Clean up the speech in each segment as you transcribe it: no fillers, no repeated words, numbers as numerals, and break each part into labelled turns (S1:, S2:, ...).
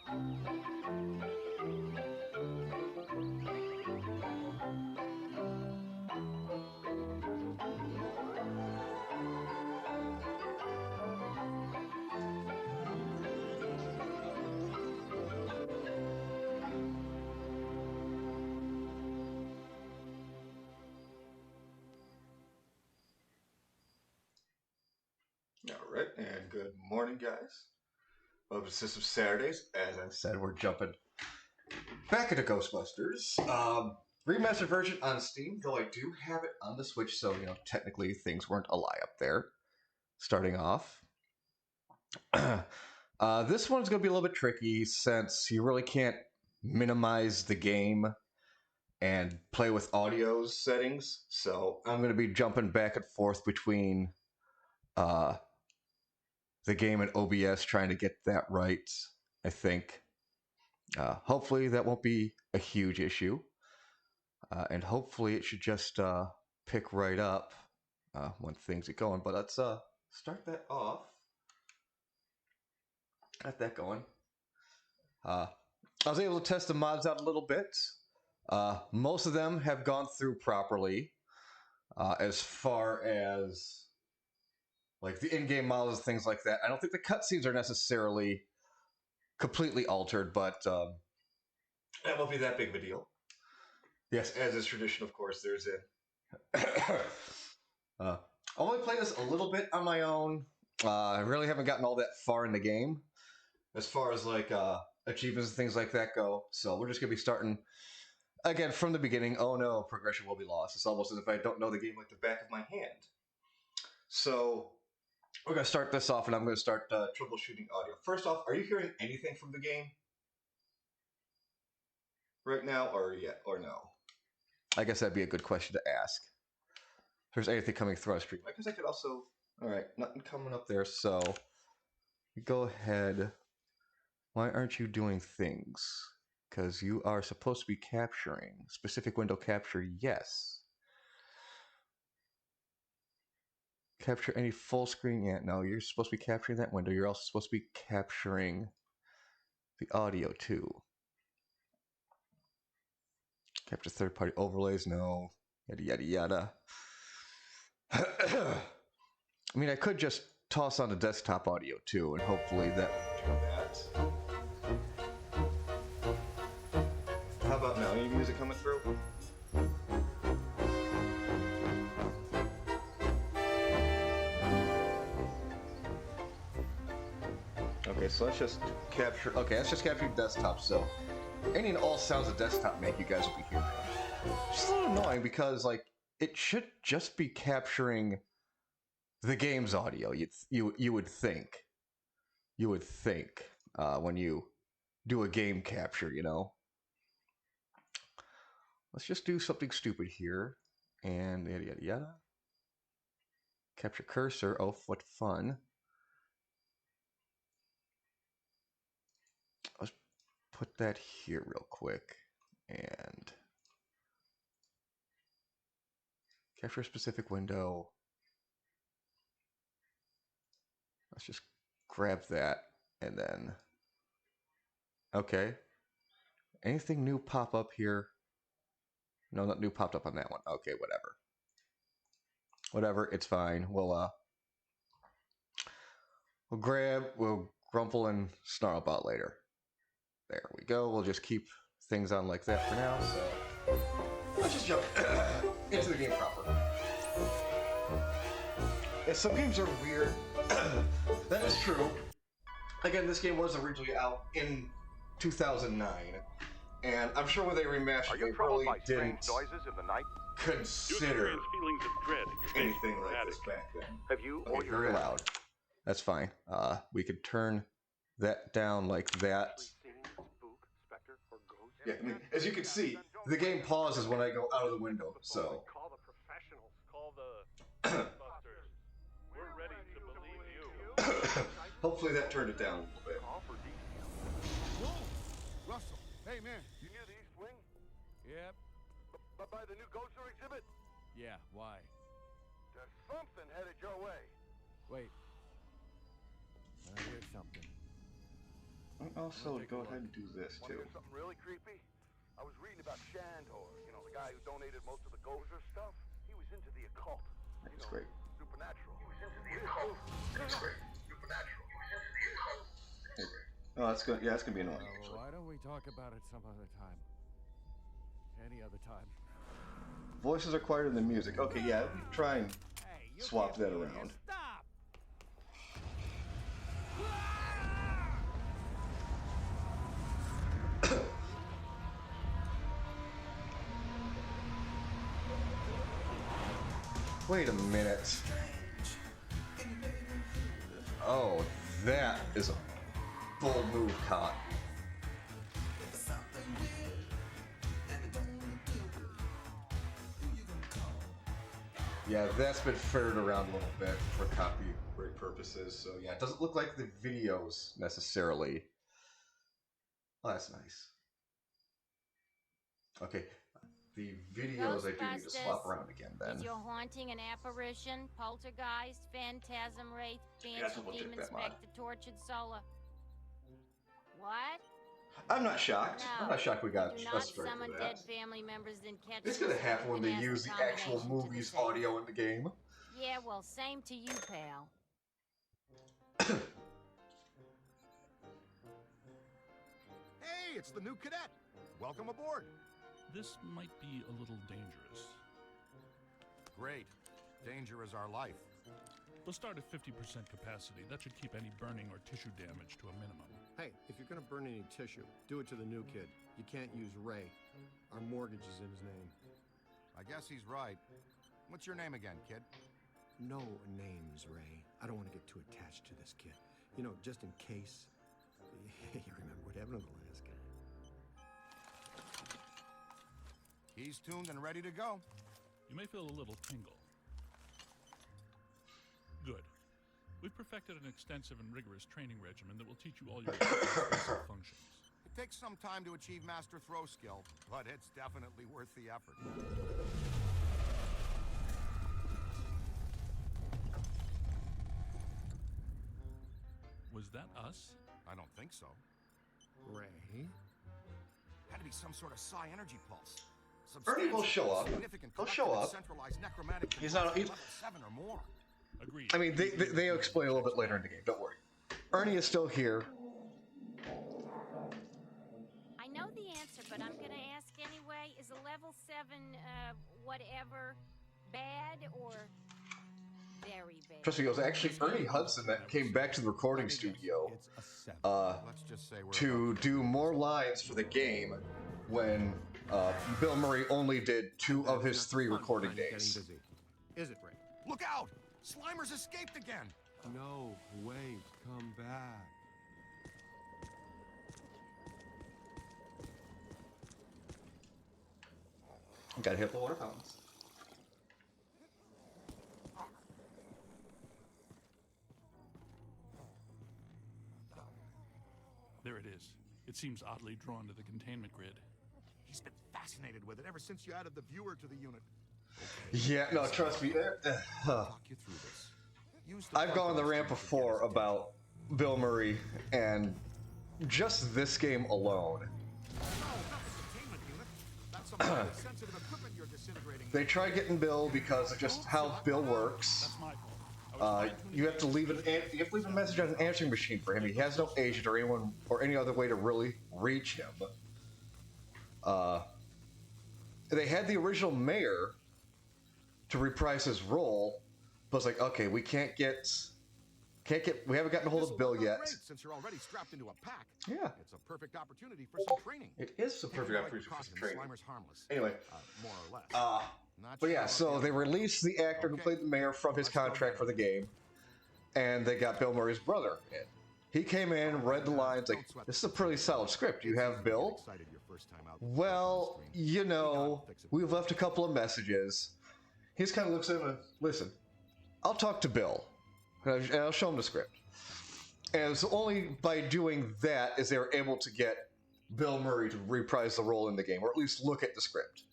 S1: Alright, and good morning, guys. Welcome to System Saturdays. As I said, we're jumping back into Ghostbusters. Remastered version on Steam, though I do have it on the Switch, so, technically things weren't a lie up there. Starting off. This one's going to be a little bit tricky, since you really can't minimize the game and play with audio settings, so I'm going to be jumping back and forth between the game and OBS, trying to get that right, I think. Hopefully that won't be a huge issue. And hopefully it should just pick right up when things get going. But let's start that off. Got that going. I was able to test the mods out a little bit. Most of them have gone through properly. As far as like the in-game models and things like that. I don't think the cutscenes are necessarily completely altered, but that won't be that big of a deal. Yes, as is tradition, of course, there's I only played this a little bit on my own. I really haven't gotten all that far in the game as far as like achievements and things like that go. So we're just going to be starting again from the beginning. Oh no, progression will be lost. It's almost as if I don't know the game like the back of my hand. So we're going to start this off, and I'm going to start troubleshooting audio. First off, are you hearing anything from the game right now, or no? I guess that'd be a good question to ask. If there's anything coming through our stream, I guess I could also. All right, nothing coming up there. So go ahead. Why aren't you doing things? Because you are supposed to be capturing specific window capture. Yes. Capture any full screen yet? No, you're supposed to be capturing that window. You're also supposed to be capturing the audio too. Capture third-party overlays? No. Yada yada yada. I mean, I could just toss on the desktop audio too, and hopefully that will do that. How about now? Any music coming through? Okay, so let's just capture. Okay, let's just capture desktop. So, any and all sounds the desktop make, you guys will be hearing. It's just a little annoying because, like, it should just be capturing the game's audio. You would think. You would think when you do a game capture, Let's just do something stupid here, and yada yada yada. Capture cursor. Oh, what fun! Let's put that here real quick, and capture a specific window. Let's just grab that, and then... Okay. Anything new pop up here? No, not new popped up on that one. Okay, whatever. Whatever, it's fine. We'll grumble and snarl about later. There we go. We'll just keep things on like that for now, so... Let's just jump into the game proper. Yeah, some games are weird. That is true. Again, this game was originally out in 2009, and I'm sure when they remastered, they really didn't
S2: noises in the night?
S1: consider
S2: feelings of dread
S1: anything like this back then.
S2: Have you
S1: Okay, very loud. That's fine. We could turn that down like that. Yeah, I mean, as you can see, the game pauses when I go out of the window, so...
S2: Call the professionals. Call the Ghostbusters. We're ready to believe you.
S1: Hopefully that turned it down a little bit.
S3: Whoa! Russell, hey man.
S2: You near the East Wing?
S3: Yep.
S2: By the new Ghoster exhibit?
S3: Yeah, why?
S2: There's something headed your way.
S3: Wait. I hear something.
S1: also go ahead and do this
S4: Want to
S1: too.
S4: hear something really creepy? I was reading about Shandor, you know, the guy who donated most of the Gozer stuff. He was into the occult.
S1: That's great.
S4: Supernatural. He was into
S1: the occult. That's great. Supernatural. He was into the occult. Anyway. Oh, that's good. Yeah, that's gonna be annoying. Actually.
S3: Why don't we talk about it some other time? Any other time.
S1: Voices are quieter than music. Okay, yeah, try and swap that around.
S3: Stop!
S1: Wait a minute. Oh, that is a bold move, Cot. Yeah, that's been ferreted around a little bit for copyright purposes. So yeah, it doesn't look like the videos necessarily. Oh, that's nice. Okay, the videos I do need to swap around again then.
S5: Is your haunting an apparition, poltergeist, phantasm, wraith, banshee, demon, spectre, tortured soul? What?
S1: I'm not shocked.
S5: No,
S1: I'm not shocked we got
S5: do
S1: a
S5: not
S1: strike
S5: summon
S1: for
S5: dead
S1: that.
S5: family members and catch
S1: It's gonna happen when they use the actual
S5: combination
S1: movie's
S5: to the
S1: audio in the game.
S5: Yeah, well, same to you, pal.
S3: Hey, it's the new cadet. Welcome aboard.
S6: This might be a little dangerous.
S3: Great. Danger is our life.
S6: We'll start at 50% capacity. That should keep any burning or tissue damage to a minimum.
S7: Hey, if you're gonna burn any tissue, do it to the new kid. You can't use Ray. Our mortgage is in his name.
S8: I guess he's right. What's your name again, kid?
S7: No names, Ray. I don't want to get too attached to this kid. You know, just in case. You remember what happened to the last guy.
S8: He's tuned and ready to go.
S6: You may feel a little tingle. Good. We've perfected an extensive and rigorous training regimen that will teach you all your basic functions.
S8: It takes some time to achieve master throw skill, but it's definitely worth the effort.
S6: Was that us?
S8: I don't think so.
S7: Ray?
S8: Had to be some sort of psi energy pulse.
S1: Ernie will show up. He'll show up. He's not. He's,
S8: 7 or more.
S6: Agreed.
S1: I mean, they explain a little bit later in the game. Don't worry. Ernie is still here.
S5: I know the answer, but I'm gonna ask anyway. Is a level 7, whatever, bad or very bad?
S1: Trust me, it was actually Ernie Hudson that came back to the recording studio
S8: Let's just say we're
S1: to do more lines for the game when Bill Murray only did 2 of his 3 recording days.
S7: Getting busy. Is it, Ray?
S8: Look out! Slimer's escaped again!
S7: No, wait, come back.
S1: Gotta hit the water fountains.
S6: There it is. It seems oddly drawn to the containment grid.
S8: He's been fascinated with it ever since you added the viewer to the unit.
S1: Yeah, no, trust me.
S8: Talk you through this.
S1: I've gone on the rant before about Bill Murray and just this game alone. They try getting Bill because of just how Bill works.
S6: That's my fault.
S1: You have to leave a message on an answering machine for him. He has no agent or anyone or any other way to really reach him. They had the original mayor to reprise his role, but it's like, okay, we we haven't gotten a hold of Bill yet.
S8: Since you're already strapped into a pack,
S1: Yeah,
S8: it's a perfect opportunity for some training.
S1: it is a perfect opportunity for some training.
S8: Slimer's harmless.
S1: Anyway,
S8: More or less. Not
S1: but yeah,
S8: sure
S1: so they released the actor who played the mayor from his contract for the game, and they got Bill Murray's brother in. He came in, read the lines, like, this is a pretty solid script. You have Bill? Well, you know, we've left a couple of messages. He just kind of looks at him and, listen, I'll talk to Bill, and I'll show him the script. And it's only by doing that is they were able to get Bill Murray to reprise the role in the game, or at least look at the script.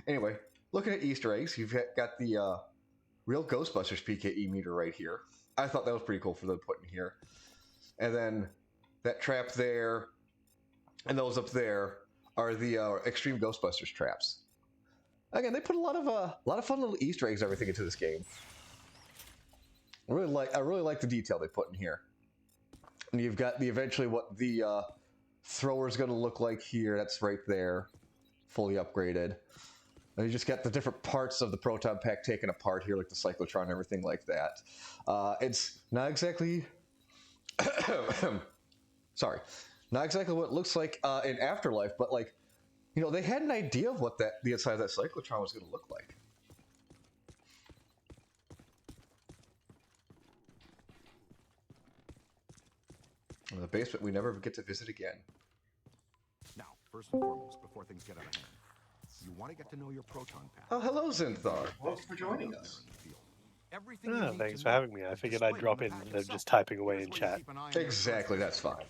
S1: Anyway, looking at Easter eggs, you've got the real Ghostbusters PKE meter right here. I thought that was pretty cool for them to put in here. And then that trap there, and those up there are the Extreme Ghostbusters traps. Again, they put a lot of fun little Easter eggs, everything into this game. I really like the detail they put in here. And you've got eventually what the thrower is going to look like here. That's right there, fully upgraded. And you just got the different parts of the proton pack taken apart here, like the cyclotron and everything like that. It's not exactly, sorry, not exactly what it looks like in Afterlife, but like, you know, they had an idea of what the inside of that cyclotron was going to look like. In the basement we never get to visit again.
S8: Now, first and foremost, before things get out of hand, you want to get to know your proton pack.
S1: Oh, hello, Zinthar. Thanks for joining us.
S8: Everything you need
S9: Thanks
S8: to
S9: for
S8: know
S9: having me. I
S8: is
S9: figured I'd
S8: displayed
S9: drop
S8: on
S9: in
S8: the pack
S9: instead of
S8: itself.
S9: just typing away
S8: Here's
S9: in
S8: where you
S9: chat.
S8: keep an eye on your
S1: Exactly, that's fine.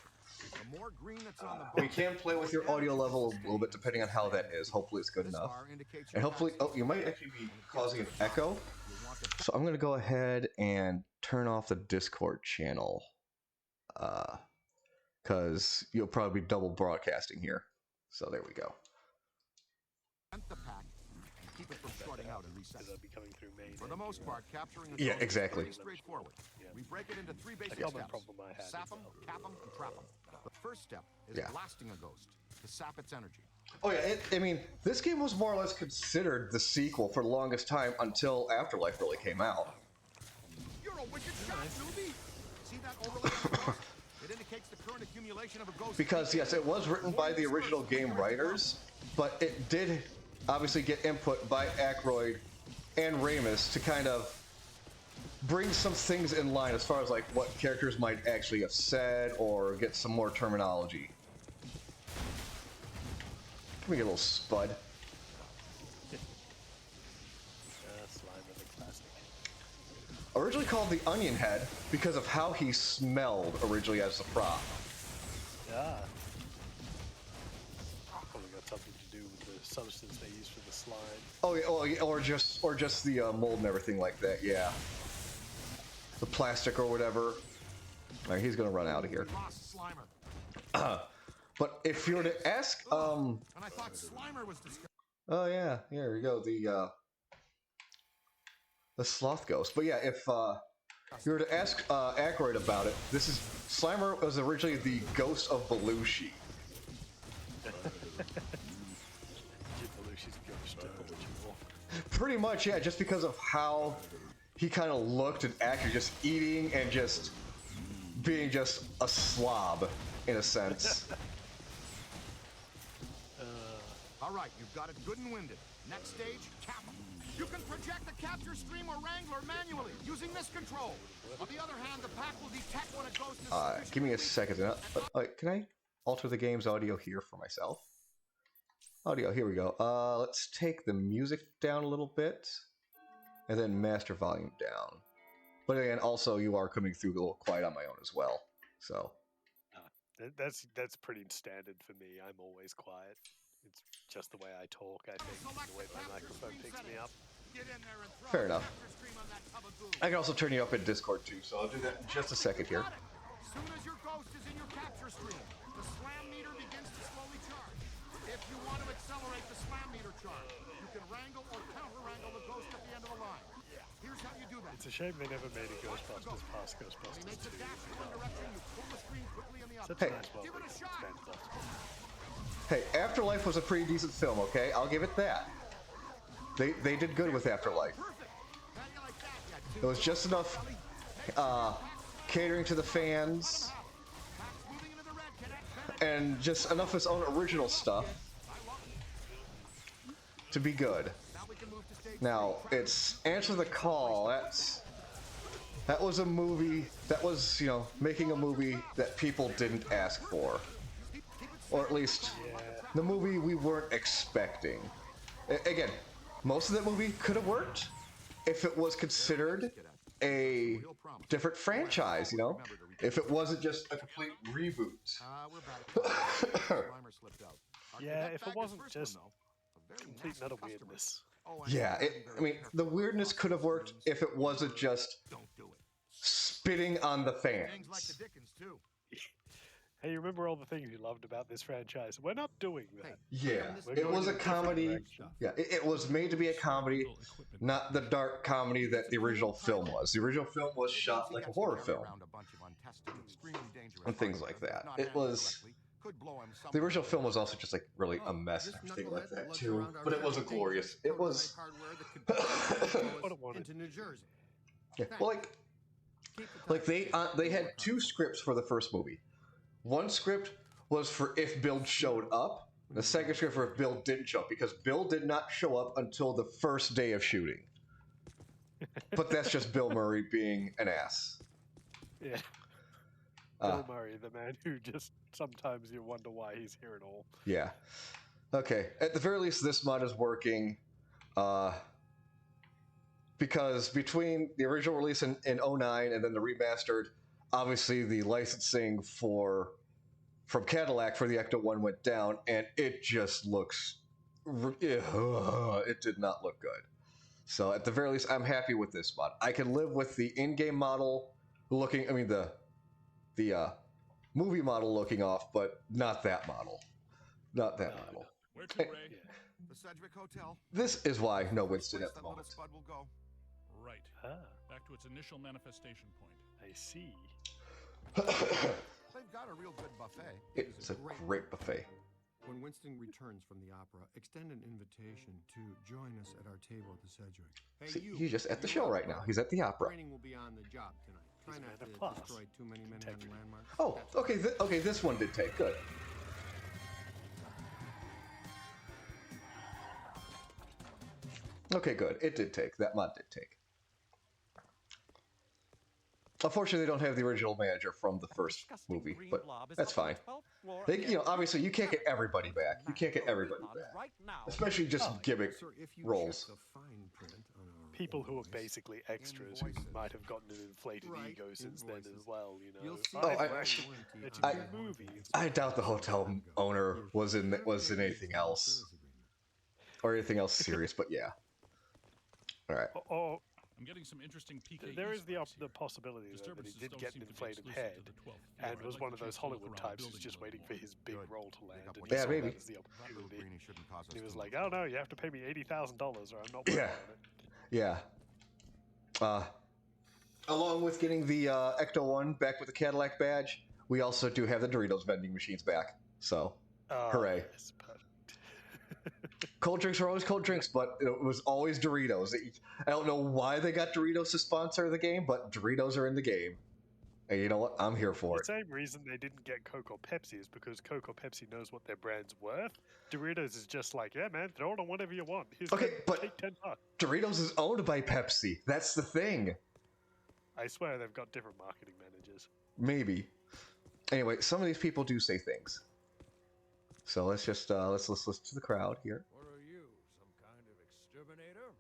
S8: The more green that's on the
S1: We can play with your audio level a little bit depending on how that is. Hopefully it's good enough. And hopefully, oh, you might actually be causing an echo. So I'm going to go ahead and turn off the Discord channel. Because you'll probably be double broadcasting here. So there we go.
S8: the pack and keep it from shorting out and resetting.
S9: They'll be coming through main.
S8: For the most part, capturing a
S1: Yeah,
S8: ghost
S1: exactly.
S8: is pretty straightforward. We break it into three basic
S9: A common
S8: steps.
S9: problem I had
S8: Sap
S9: as
S8: them,
S9: well.
S8: cap them, and trap them. The first step is
S1: Yeah.
S8: blasting a ghost to sap its energy.
S1: Oh yeah, I mean, this game was more or less considered the sequel for the longest time until Afterlife really came out.
S8: You're a wicked shot, newbie! See that overlay on the ghost? It indicates the current accumulation of a ghost.
S1: Because yes, it was written by the original game writers, but it did obviously get input by Aykroyd and Ramis to kind of bring some things in line as far as like what characters might actually have said or get some more terminology. Give me a little spud.
S9: Slime of the classic.
S1: Originally called the Onion Head because of how he smelled originally as the prop.
S9: Yeah. Probably got something to do with the substance they use for the slime.
S1: Oh, yeah, or just the mold and everything like that. Yeah, the plastic or whatever. All right, he's gonna run out of here.
S8: Lost Slimer.
S1: But if you were to ask,
S8: And I thought Slimer was discovered.
S1: oh yeah, here we go, the sloth ghost. But yeah, if you were to ask Aykroyd about it, this is Slimer was originally the ghost of Belushi.
S9: Belushi's ghost original.
S1: Pretty much, yeah, just because of how he kind of looked and acted, just eating and just being just a slob in a sense.
S8: All right, you've got it good and winded. Next stage, cap 'em. You can project the capture stream or wrangler manually using this control. On the other hand, the pack will detect when a ghost is
S1: Give me a second. Can I alter the game's audio here for myself? Audio, here we go. Let's take the music down a little bit, and then master volume down. But again, also you are coming through a little quiet on my own as well. So
S9: That's pretty standard for me. I'm always quiet. It's just the way I talk, I think, the way my microphone picks me up.
S8: Get in there and throw
S1: fair
S8: the
S1: enough.
S8: capture stream on that tub of goo.
S1: I can also turn you up in Discord too. So I'll do that in just a second here.
S8: Got it. Soon as your ghost is in your capture stream, the slam meter begins to slowly charge. If you want to accelerate the slam meter charge, you can wrangle or counter-wrangle the ghost at the end of the line. Here's how you do that.
S9: It's a shame they never made a Ghostbusters past
S8: When he
S9: Ghostbusters
S8: makes a
S9: 2.
S8: dash in one direction, you pull the screen quickly in the other.
S9: Such a
S1: Hey.
S9: nice
S8: Give it a shot.
S1: Hey, Afterlife was a pretty decent film. Okay, I'll give it that. They did good with Afterlife.
S8: Perfect. How do you like that? Yeah,
S1: It was just enough catering to the fans
S8: moving into the red, cadet.
S1: and just enough of its own original stuff to be good.
S8: Now we can move to stage
S1: Now, it's Answer the Call. That was a movie that was, you know, making a movie that people didn't ask for. Or at least the movie we weren't expecting. Again, most of that movie could have worked if it was considered a different franchise, you know? If it wasn't just a complete reboot.
S8: We're back. Slimer slipped out.
S9: Yeah,
S8: That
S9: if
S8: bag
S9: it wasn't
S8: first
S9: just
S8: one, though. A very
S9: complete
S8: nasty
S9: metal
S8: customer.
S9: weirdness.
S8: Oh, and
S1: Yeah, I mean, the weirdness could have worked if it wasn't just
S8: don't do it.
S1: spitting on the
S8: Things like the
S1: fans.
S8: Dickens too.
S9: Hey, you remember all the things you loved about this franchise? We're not doing that.
S1: Yeah,
S9: We're
S1: it
S9: going
S1: was
S9: in
S1: a
S9: different
S1: comedy.
S9: direction.
S1: Yeah, it was made to be a comedy, not the dark comedy that the original film was. The original film was shot like a horror film and things like that. It was. The original film was also just like really a mess and everything like that too. But it was a glorious. It was.
S9: Into
S7: New Jersey.
S1: Yeah, well, like they had two scripts for the first movie. One script was for if Bill showed up. The second script for if Bill didn't show up, because Bill did not show up until the first day of shooting. But that's just Bill Murray being an ass.
S9: Yeah. Bill Murray, the man who just sometimes you wonder why he's here at all.
S1: Yeah. Okay. At the very least, this mod is working. Because between the original release in 09 and then the remastered, obviously the licensing from Cadillac for the Ecto-1 went down, and it just looks... It did not look good. So at the very least, I'm happy with this mod. I can live with the in-game model looking... I mean, the movie model looking off, but not that model. Not that model.
S6: Where to, Ray?
S7: The Sedgwick Hotel.
S1: This is why no Winston at the moment.
S7: Spud will go.
S6: Right. Back to its initial manifestation point.
S9: I see.
S7: They've got a real good buffet.
S1: It's a great buffet.
S7: When Winston returns from the opera, extend an invitation to join us at our table at the Sedgwick. Hey,
S1: See, he's just at the show right now. He's at the opera.
S7: Training will be on the job tonight. Try not to destroy too many Manhattan landmarks.
S1: Oh, okay. Okay, this one did take. Good. Okay, good. It did take. That mod did take. Unfortunately, they don't have the original manager from the first movie, but that's fine. They, obviously, you can't get everybody back. You can't get everybody back, especially just gimmick roles.
S9: People who are basically extras who might have gotten an inflated ego since then as well,
S1: I doubt the hotel owner was in anything else or anything else serious, but yeah. All right.
S6: I'm getting some interesting PK.
S9: There is the possibility though, that he did get an inflated head and was one of those Hollywood types who's just waiting for his big role to land. And he saw
S1: maybe.
S9: That as the opportunity. He was like, "Oh no, you have to pay me $80,000 or I'm not working on it."
S1: Yeah. Along with getting the Ecto-1 back with the Cadillac badge, we also do have the Doritos vending machines back. So, hooray.
S9: Yes,
S1: Cold drinks are always cold drinks, but it was always Doritos. I don't know why they got Doritos to sponsor the game, but Doritos are in the game. And you know what? I'm here for it.
S9: The same reason they didn't get Coke or Pepsi is because Coke or Pepsi knows what their brand's worth. Doritos is just like, yeah, man, throw it on whatever you want.
S1: But
S9: take $10.
S1: Doritos is owned by Pepsi. That's the thing.
S9: I swear they've got different marketing managers.
S1: Maybe. Anyway, some of these people do say things. So let's just let's listen to the crowd here.
S3: What are you, some kind of exterminator?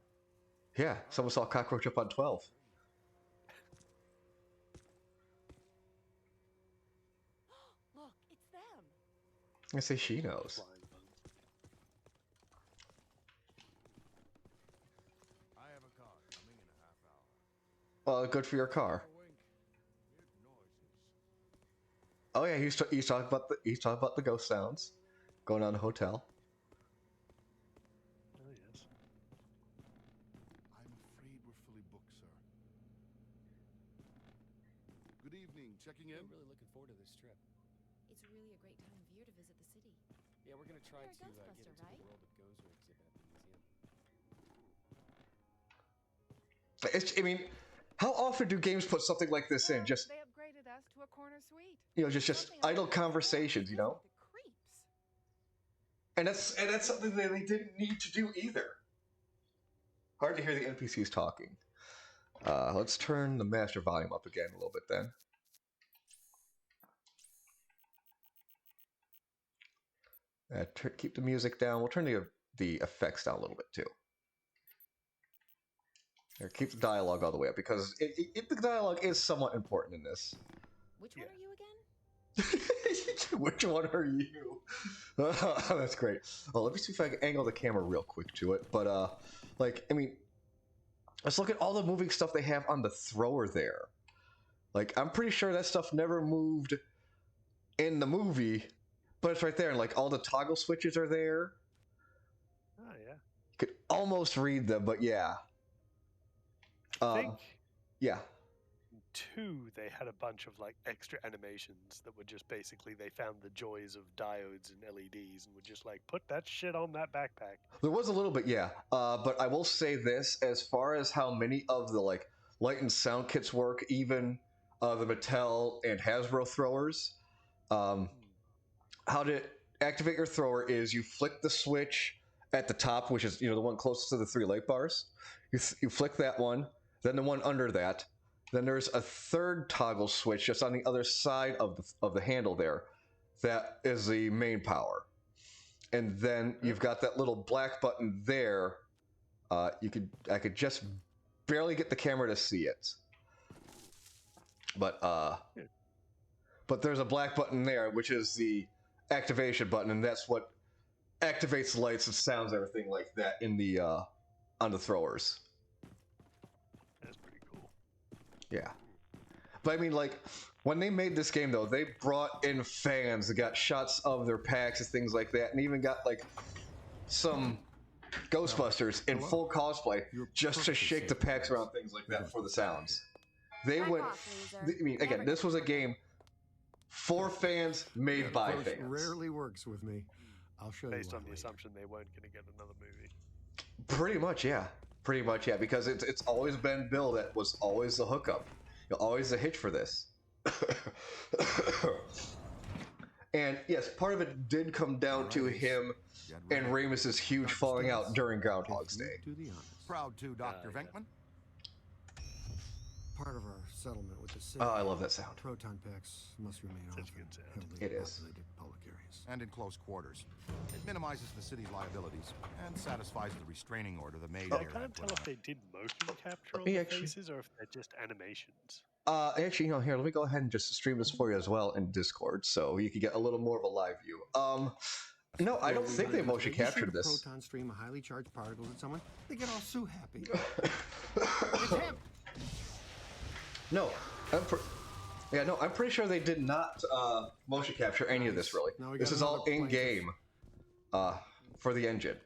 S1: Yeah, someone saw a cockroach up on 12.
S10: Look, it's them.
S1: I say she knows.
S3: I have a car coming in a half hour.
S1: Well, good for your car. Oh yeah, he's talking about the ghost sounds going on the hotel.
S9: Oh yes.
S8: I'm afraid we're fully booked, sir. Good evening. Checking in.
S11: I'm really looking forward to this trip.
S10: It's really a great time of year to visit the city.
S11: Yeah, we're gonna try
S10: You're a
S11: to get
S10: Ghostbuster,
S11: into
S10: right?
S11: the World of Gozer exhibit at the museum.
S1: I mean, how often do games put something like this in? Just
S10: They upgraded us to a corner suite.
S1: just idle conversations, And that's something that they didn't need to do either. Hard to hear the NPCs talking. Let's turn the master volume up again a little bit then. Keep the music down. We'll turn the effects down a little bit too. Here, keep the dialogue all the way up because the dialogue is somewhat important in this.
S10: Which one are you again?
S1: Which one are you? That's great. Well, let me see if I can angle the camera real quick to it. But, I mean, let's look at all the moving stuff they have on the thrower there. Like, I'm pretty sure that stuff never moved in the movie, but it's right there, and like all the toggle switches are there.
S9: Oh yeah.
S1: You could almost read them, but yeah.
S9: I think
S1: Yeah.
S9: 2 they had a bunch of like extra animations that were just basically they found the joys of diodes and LEDs and would just like put that shit on that backpack.
S1: There was a little bit, yeah. But I will say this, as far as how many of the like light and sound kits work, even the Mattel and Hasbro throwers, how to activate your thrower is you flick the switch at the top, which is the one closest to the 3 light bars. You flick that one, then the one under that. Then there's a third toggle switch just on the other side of the handle there. That is the main power. And then you've got that little black button there. I could just barely get the camera to see it. But there's a black button there, which is the activation button, and that's what activates lights and sounds, everything like that in the on the throwers.
S9: That's pretty cool.
S1: Yeah. But I mean, like, when they made this game, though, they brought in fans that got shots of their packs and things like that, and even got, like, some Ghostbusters in full cosplay just to shake the packs around, things like that, for the sounds. They went... I mean, again, this was a game for fans, made by fans.
S7: Rarely works with me. I'll show you.
S9: Based on the assumption they weren't going to get another movie.
S1: Pretty much, yeah. Pretty much, yeah, because it's always been Bill that was always the hookup. Always the hitch for this. And yes, part of it did come down to him and Ramus's huge falling out during Groundhog's Day.
S8: Proud to, Dr. Venkman.
S7: Part of our settlement with the city.
S1: Oh, I love that sound.
S7: Proton packs must remain off in heavily
S1: It is.
S7: populated public areas.
S8: And in close quarters. It minimizes the city's liabilities and satisfies the restraining order the maid
S9: I
S8: here
S9: can't
S8: had
S9: tell
S8: put
S9: if
S8: on
S9: they did motion capture on
S1: me
S9: the
S1: actually-
S9: faces or if they're just animations.
S1: Actually, here, let me go ahead and just stream this for you as well in Discord, so you can get a little more of a live view. No, I don't think they motion captured this.
S7: Proton stream a highly charged particle at someone, they get all so happy.
S8: It's him!
S1: No, I'm pretty sure they did not motion capture any of this, really.
S7: Now we
S1: This
S7: got
S1: is all
S7: another plaintiff.
S1: in-game for the engine.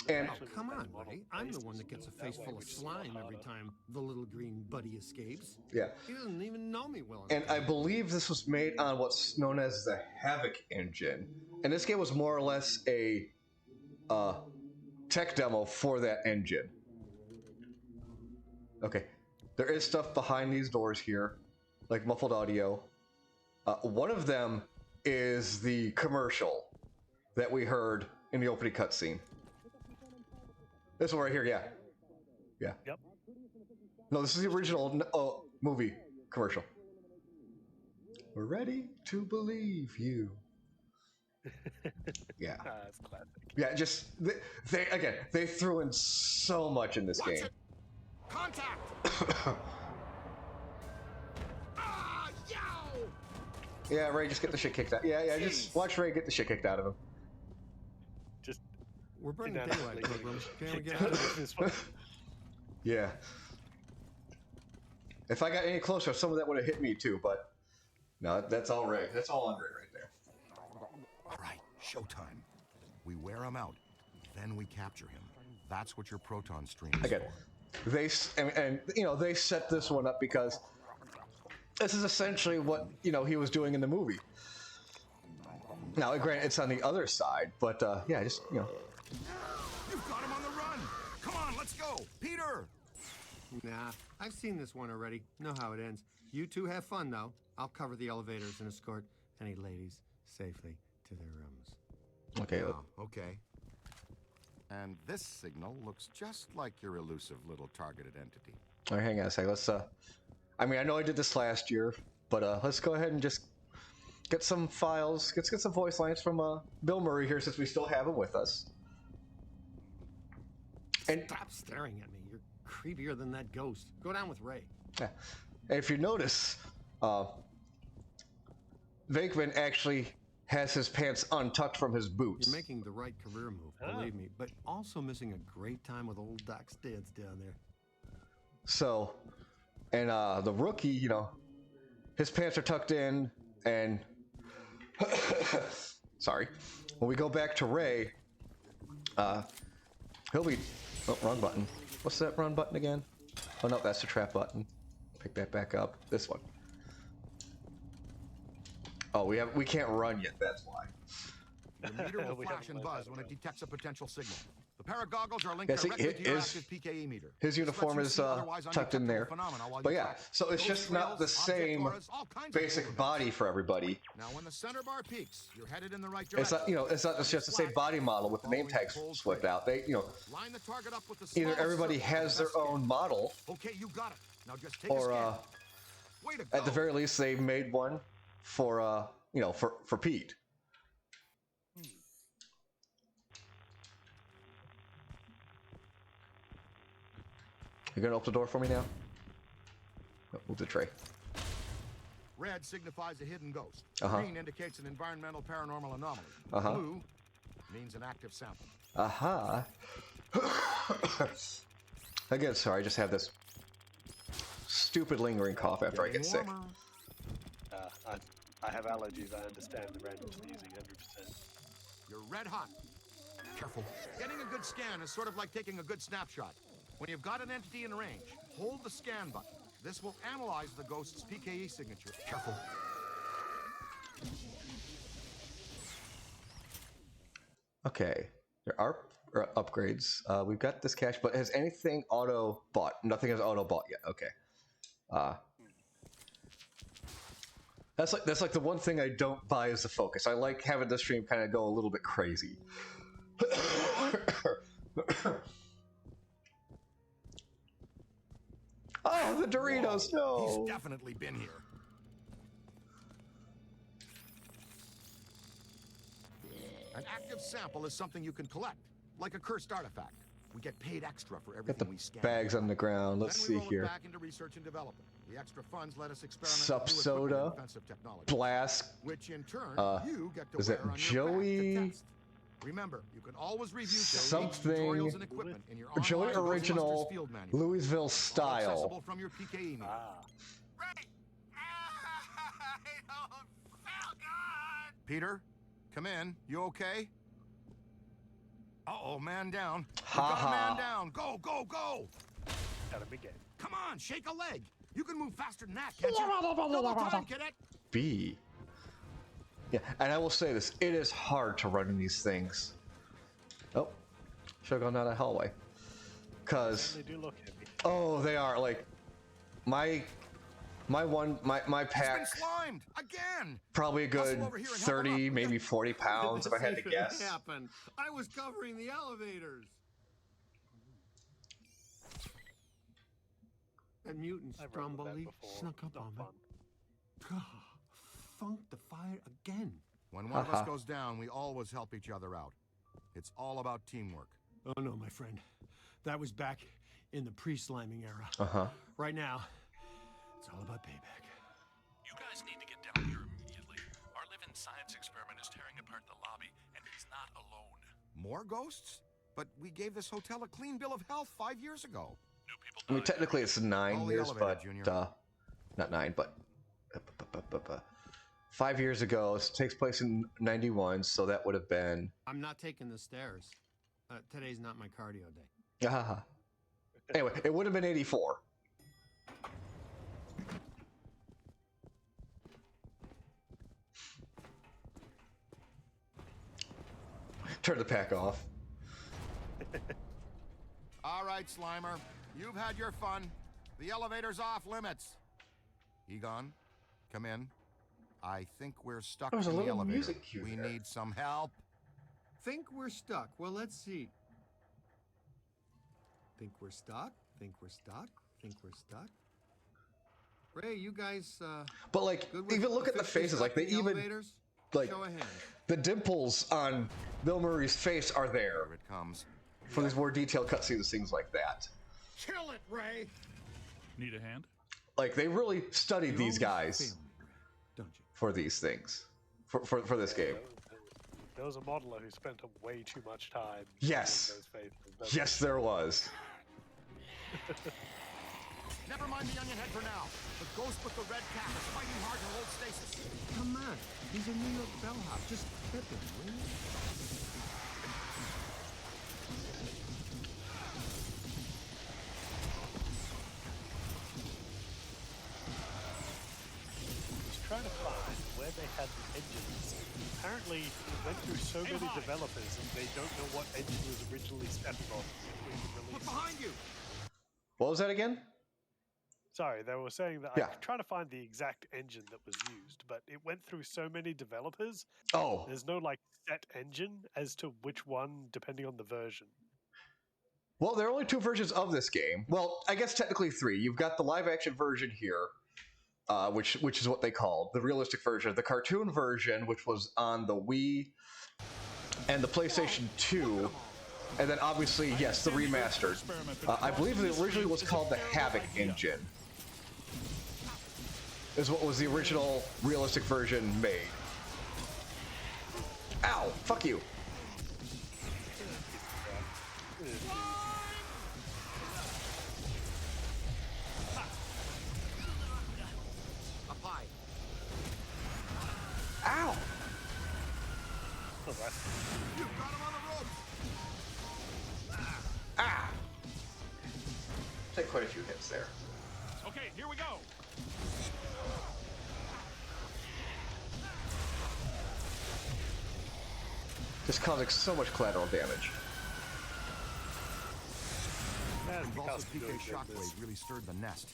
S1: And
S7: Oh, come on, buddy. I'm the one that gets a face full of slime every time the little green buddy escapes.
S1: yeah,
S7: He doesn't even know me well enough.
S1: and I believe this was made on what's known as the Havoc engine. And this game was more or less a tech demo for that engine. Okay, there is stuff behind these doors here, like muffled audio. One of them is the commercial that we heard in the opening cutscene. This one right here, yeah. Yeah.
S9: Yep.
S1: No, this is the original movie commercial. We're ready to believe you. Yeah.
S9: That's classic.
S1: Yeah, just they threw in so much in this game.
S8: Contact! Ah, yow!
S1: Yeah, Ray, just get the shit kicked out. Yeah, just watch Ray get the shit kicked out of him.
S9: Just
S7: We're burning
S9: inanimate
S7: daylight, Pilgrim. Can we get
S9: kicked
S7: out
S9: out
S7: of
S9: of
S7: this?
S9: this one.
S1: Yeah. If I got any closer, some of that would have hit me too, but no, that's all Ray. That's all on Ray right there.
S8: All right, showtime. We wear him out, then we capture him. That's what your proton stream is
S1: Again,
S8: for.
S1: they set this one up because this is essentially what he was doing in the movie. Now, granted, it's on the other side, but yeah, just
S8: You've got him on the run! Come on, let's go! Peter!
S7: Nah, I've seen this one already. Know how it ends. You two have fun, though. I'll cover the elevators and escort any ladies safely to their rooms.
S1: Okay.
S8: Oh, okay. And this signal looks just like your elusive little targeted entity.
S1: All right, hang on a second. Let's. I mean, I know I did this last year, but let's go ahead and just get some files. Let's get some voice lines from Bill Murray here, since we still have him with us. And
S7: Stop staring at me. You're creepier than that ghost. Go down with Ray.
S1: yeah, and if you notice, Venkman actually has his pants untucked from his boots.
S7: You're making the right career move, believe me, but also missing a great time with old Doc Stance down there.
S1: So, and the rookie, his pants are tucked in, and Sorry. When we go back to Ray, he'll be... Oh, wrong button. What's that run button again? Oh no, that's the trap button. Pick that back up. This one. Oh, we can't run yet, that's why.
S8: The meter will flash and buzz when it detects a potential signal. The paragoggles are linked
S1: Yeah, see,
S8: directly to your
S1: his-
S8: active PKE meter.
S1: His uniform is tucked in there. But yeah, so it's
S8: Ghost
S1: just not the
S8: trails, object
S1: same
S8: auras, all kinds of
S1: basic
S8: cool
S1: body for everybody.
S8: Now, when the center bar peaks, you're headed in the right
S1: It's
S8: direction.
S1: not, it's not just the same body model with the name tags swapped out. They,
S8: Line the target up with the
S1: either
S8: smallest
S1: everybody
S8: circle for
S1: has
S8: the
S1: their
S8: best scan.
S1: own model,
S8: Okay, you got it. Now just take a
S1: or
S8: scan. Way to go.
S1: at the very least, they made one for for Pete. You gonna open the door for me now? Oh, move the tray.
S8: Red signifies a hidden ghost.
S1: Uh-huh.
S8: Green indicates an environmental paranormal anomaly.
S1: Uh-huh.
S8: Blue means an active sample.
S1: Aha. Again, sorry, I just have this stupid lingering cough after I get sick.
S9: I have allergies. I understand the random sneezing 100%.
S8: You're red hot. Careful. Getting a good scan is sort of like taking a good snapshot. When you've got an entity in range, hold the scan button. This will analyze the ghost's PKE signature. Careful.
S1: Okay, there are upgrades. We've got this cache, but has anything auto bought? Nothing has auto bought yet. Okay. That's like the one thing I don't buy is the focus. I like having the stream kind of go a little bit crazy. Oh, the Doritos!
S8: Whoa.
S1: No.
S8: He's definitely been here. An active sample is something you can collect, like a cursed artifact. We get paid extra for
S1: Get
S8: everything
S1: the
S8: we scan.
S1: bags on the ground. Let's
S8: Then
S1: see
S8: we roll it
S1: here.
S8: back into research and development. The extra funds let us experiment
S1: Sup
S8: with new equipment
S1: soda,
S8: and offensive technology,
S1: Blast.
S8: which in turn you get to
S1: Is
S8: wear
S1: that
S8: on your
S1: Joey?
S8: back to test. Remember, you can always review
S1: Something.
S8: tutorials and equipment in your
S1: Joey
S8: online
S1: original
S8: Ghostbusters field manual.
S1: Louisville
S8: All
S1: style.
S8: accessible from your PKE meter. Peter, come in. You okay? Uh-oh, man down. We've got a man down. Go, go, go!
S9: Got him again.
S8: Come on, shake a leg. You can move faster than that, can't you? Double time, cadet.
S1: B. Yeah, and I will say this: it is hard to run in these things. Oh, should have gone down that hallway. Cause
S9: They do look heavy.
S1: oh, they are like my pack.
S8: It's been slimed again.
S1: Probably a good
S8: Hustle over here and help him
S1: 30,
S8: up.
S1: maybe 40 pounds if I had to guess.
S7: Happened. I was covering the elevators. That mutant
S9: I've run with that
S7: Stromboli
S9: before.
S7: snuck up
S9: Not
S7: on me.
S9: fun.
S7: Funk the fire again.
S8: When one of us goes down, we always help each other out. It's all about teamwork.
S7: Oh no, my friend. That was back in the pre-sliming era.
S1: Uh-huh.
S7: Right now, it's all about payback.
S12: You guys need to get down here immediately. Our living science experiment is tearing apart the lobby, and he's not alone.
S8: More ghosts? But we gave this hotel a clean bill of health 5 years ago.
S1: I mean, technically it's 9
S8: Call the
S1: years,
S8: elevator,
S1: but
S8: Junior.
S1: not 9, but 5 years ago. It takes place in 91, so that would have been.
S7: I'm not taking the stairs. Today's not my cardio day.
S1: Anyway, it would have been 84. Turn the pack off.
S8: All right, Slimer. You've had your fun. The elevator's off limits. Egon, come in. I think we're stuck
S1: There was
S8: in
S1: a
S8: the
S1: little
S8: elevator.
S1: music cue
S8: We
S1: there.
S8: need some help.
S7: Think we're stuck. Well, let's see. Think we're stuck? Think we're stuck? Think we're stuck? Ray, you guys,
S1: But like,
S7: good with
S1: even look at the
S7: officially
S1: faces. Like they
S7: stuck in the
S1: even
S7: elevators?
S1: like
S7: Show of hands.
S1: the dimples on Bill Murray's face are there
S8: Here it comes.
S1: for these more detailed cutscenes, things like that.
S8: Kill it, Ray.
S6: Need a hand?
S1: Like they really studied
S7: You
S1: these
S7: always
S1: guys
S7: fail me, Ray, don't you?
S1: for these things, for this game.
S9: There was a modeler who spent way too much time.
S1: Yes.
S9: doing those faces.
S1: Yes, there was.
S8: Never mind the onion head for now. The ghost with the red cap is fighting hard to hold stasis.
S7: Come on. He's a New York bellhop. Just flip him, will you?
S9: Trying to find where they had the engines. Apparently, it went through so many developers and they don't know what engine was originally set from.
S8: Look behind you!
S1: What was that again?
S9: Sorry, they were saying that I'm trying to find the exact engine that was used, but it went through so many developers.
S1: Oh.
S9: There's no like set engine as to which one, depending on the version.
S1: Well, there are only 2 versions of this game. Well, I guess technically 3. You've got the live-action version here. Which is what they called the realistic version. The cartoon version, which was on the Wii and the PlayStation 2, and then obviously, yes, the remastered. I believe it originally was called the Havoc engine. Is what was the original realistic version made. Ow! Fuck you! Ow!
S8: You've got him on the ropes.
S1: Ah! Take quite a few hits there.
S6: Okay, here we go.
S1: Just causing so much collateral damage.
S8: Convulsive PK shockwave really stirred the nest.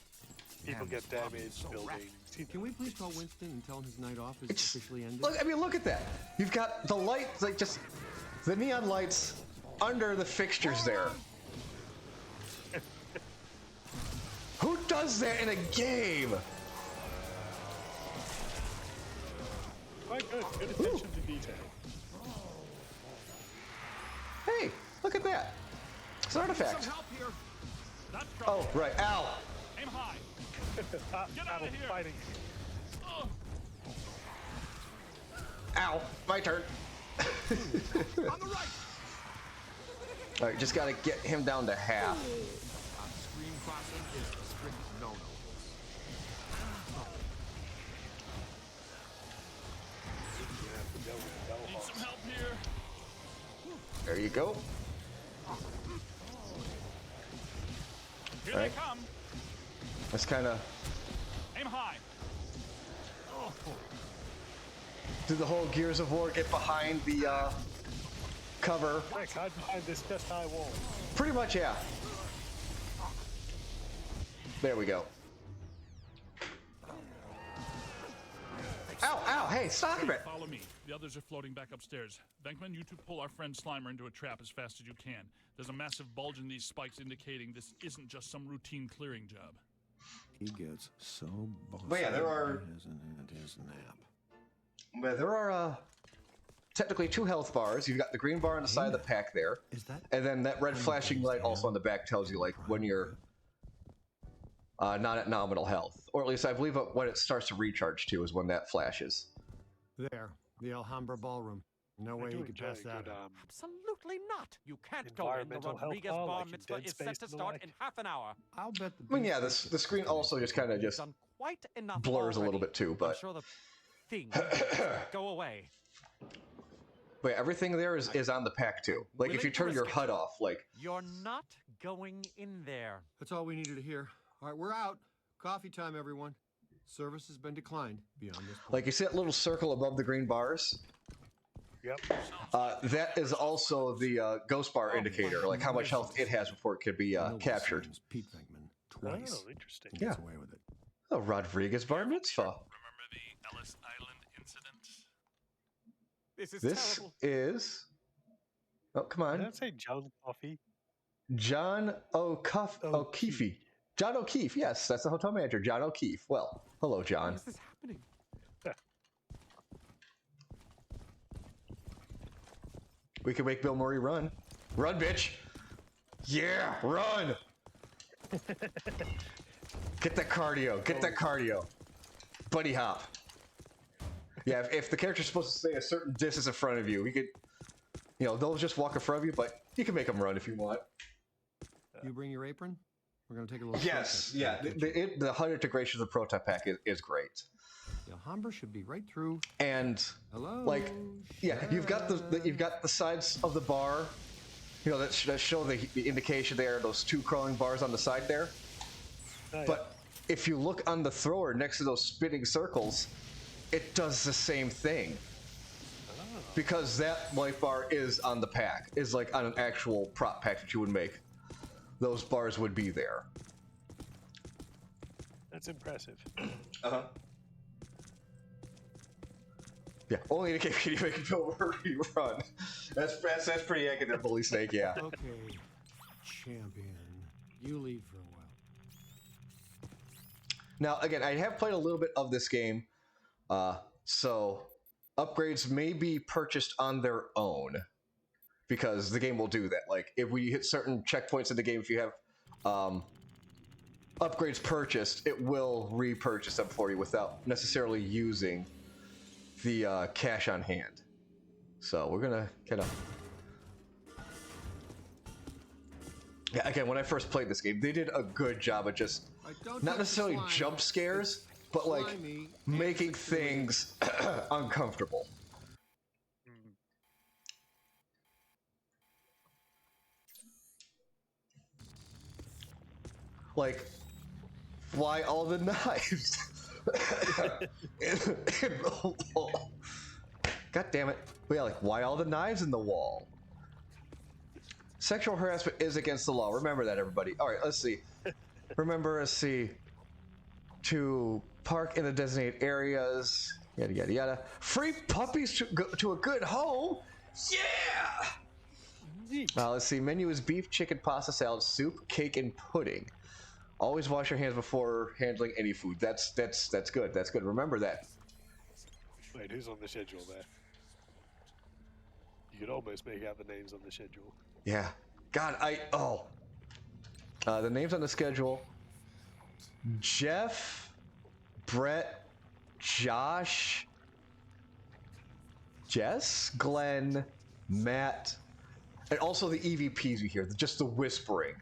S9: People get damaged building.
S7: Can we please call Winston and tell him his night off is officially ended?
S1: Look, I mean, look at that. You've got the lights, like just the neon lights under the fixtures there. Who does that in a game?
S9: Quite good. Good attention to detail.
S1: Hey, look at that. It's an artifact.
S8: Some help here.
S1: Oh, right. Ow.
S6: Aim high.
S9: Get out of here. Fighting.
S6: Oh.
S1: Ow. My turn.
S8: On the right.
S1: All right, just got to get him down to half.
S8: Screen crossing is a strict no-no.
S6: Need some help here.
S1: There you go.
S6: Here
S1: Right.
S6: they come.
S1: Let's kind of
S6: Aim high.
S1: do the whole Gears of War, get behind the cover.
S9: Quick, hide behind this chest high wall.
S1: Pretty much, yeah. There we go. Ow, ow, hey, stop a bit.
S6: Follow me. The others are floating back upstairs. Venkman, you two pull our friend Slimer into a trap as fast as you can. There's a massive bulge in these spikes indicating this isn't just some routine clearing job.
S8: He gets so bossy.
S1: But yeah, there are...
S8: his nap.
S1: But there are technically 2 health bars. You've got the green bar on the side of the pack there.
S7: Is that?
S1: And then that red flashing light also on the back tells you like when you're not at nominal health. Or at least I believe when it starts to recharge too is when that flashes.
S7: There, the Alhambra Ballroom. No way you could pass that up.
S13: Absolutely not. You can't go in. The
S9: Environmental health
S13: Rodriguez
S9: bar,
S13: bar
S9: like in
S13: mitzvah
S9: Dead
S13: is set
S9: Space
S13: to
S9: and the
S13: start
S9: like.
S13: in half an hour.
S7: I'll bet the.
S1: I mean, yeah, the screen also just kind of just
S13: Done quite enough
S1: blurs a little
S13: already.
S1: bit too,
S13: I'm
S1: but
S13: sure the thing go away.
S1: wait, everything there is on the pack too. Like if you turn your HUD off, like
S13: You're not going in there.
S7: That's all we needed to hear. All right, we're out. Coffee time, everyone. Service has been declined beyond this point.
S1: like you see that little circle above the green bars?
S9: Yep.
S1: That is also the ghost bar indicator, like how much health it has before it could be captured.
S7: Pete Venkman twice.
S9: Oh, interesting.
S7: He gets away with it.
S1: Oh, Rodriguez bar mitzvah.
S12: Remember the Ellis Island incident?
S13: This is
S1: This
S13: terrible.
S1: is. Oh, come
S9: Did
S1: on.
S9: that say John Coffey?
S1: John O'Keefe. John O'Keefe, yes, that's the hotel manager, John O'Keefe. Well, hello, John.
S13: What is this happening?
S1: We can make Bill Murray run. Run, bitch! Yeah, run! Get that cardio, get that cardio. Buddy hop. Yeah, if the character's supposed to stay a certain distance in front of you, you could, they'll just walk in front of you, but you can make them run if you want.
S7: You bring your apron? We're gonna take a little.
S1: Yes,
S7: shortcut to
S1: yeah.
S7: kitchen.
S1: The HUD integration of the prototype pack is great.
S7: The Alhambra should be right through.
S1: And
S7: Hello.
S1: like, yeah, you've got the sides of the bar, you know, that show the indication there. Those two crawling bars on the side there.
S9: Oh, yeah.
S1: But if you look on the thrower next to those spinning circles, it does the same thing. Because that light bar is on the pack, is like on an actual prop pack that you would make. Those bars would be there.
S9: That's impressive.
S1: Uh-huh. Yeah, only in a game can you make it feel where you run. That's pretty accurate there, Bully Snake, yeah.
S7: Okay, champion. You lead for a while.
S1: Now, again, I have played a little bit of this game, so upgrades may be purchased on their own, because the game will do that. Like, if we hit certain checkpoints in the game, if you have upgrades purchased, it will repurchase them for you without necessarily using the cash on hand. So we're gonna kind of... Yeah, again, when I first played this game, they did a good job of just not necessarily jump scares, but like making things uncomfortable. Like, why all the knives? in the wall. God damn it. But yeah, like, why all the knives in the wall? Sexual harassment is against the law. Remember that, everybody. All right, let's see. Remember, let's see. To park in the designated areas. Yada, yada, yada. Free puppies to a good home? Yeah! Let's see. Menu is beef, chicken, pasta, salad, soup, cake, and pudding. Always wash your hands before handling any food. That's good. That's good. Remember that.
S9: Wait, who's on the schedule there? You could almost make out the names on the schedule.
S1: Yeah. God, the names on the schedule: Jeff, Brett, Josh, Jess, Glenn, Matt, and also the EVPs we hear. Just the whispering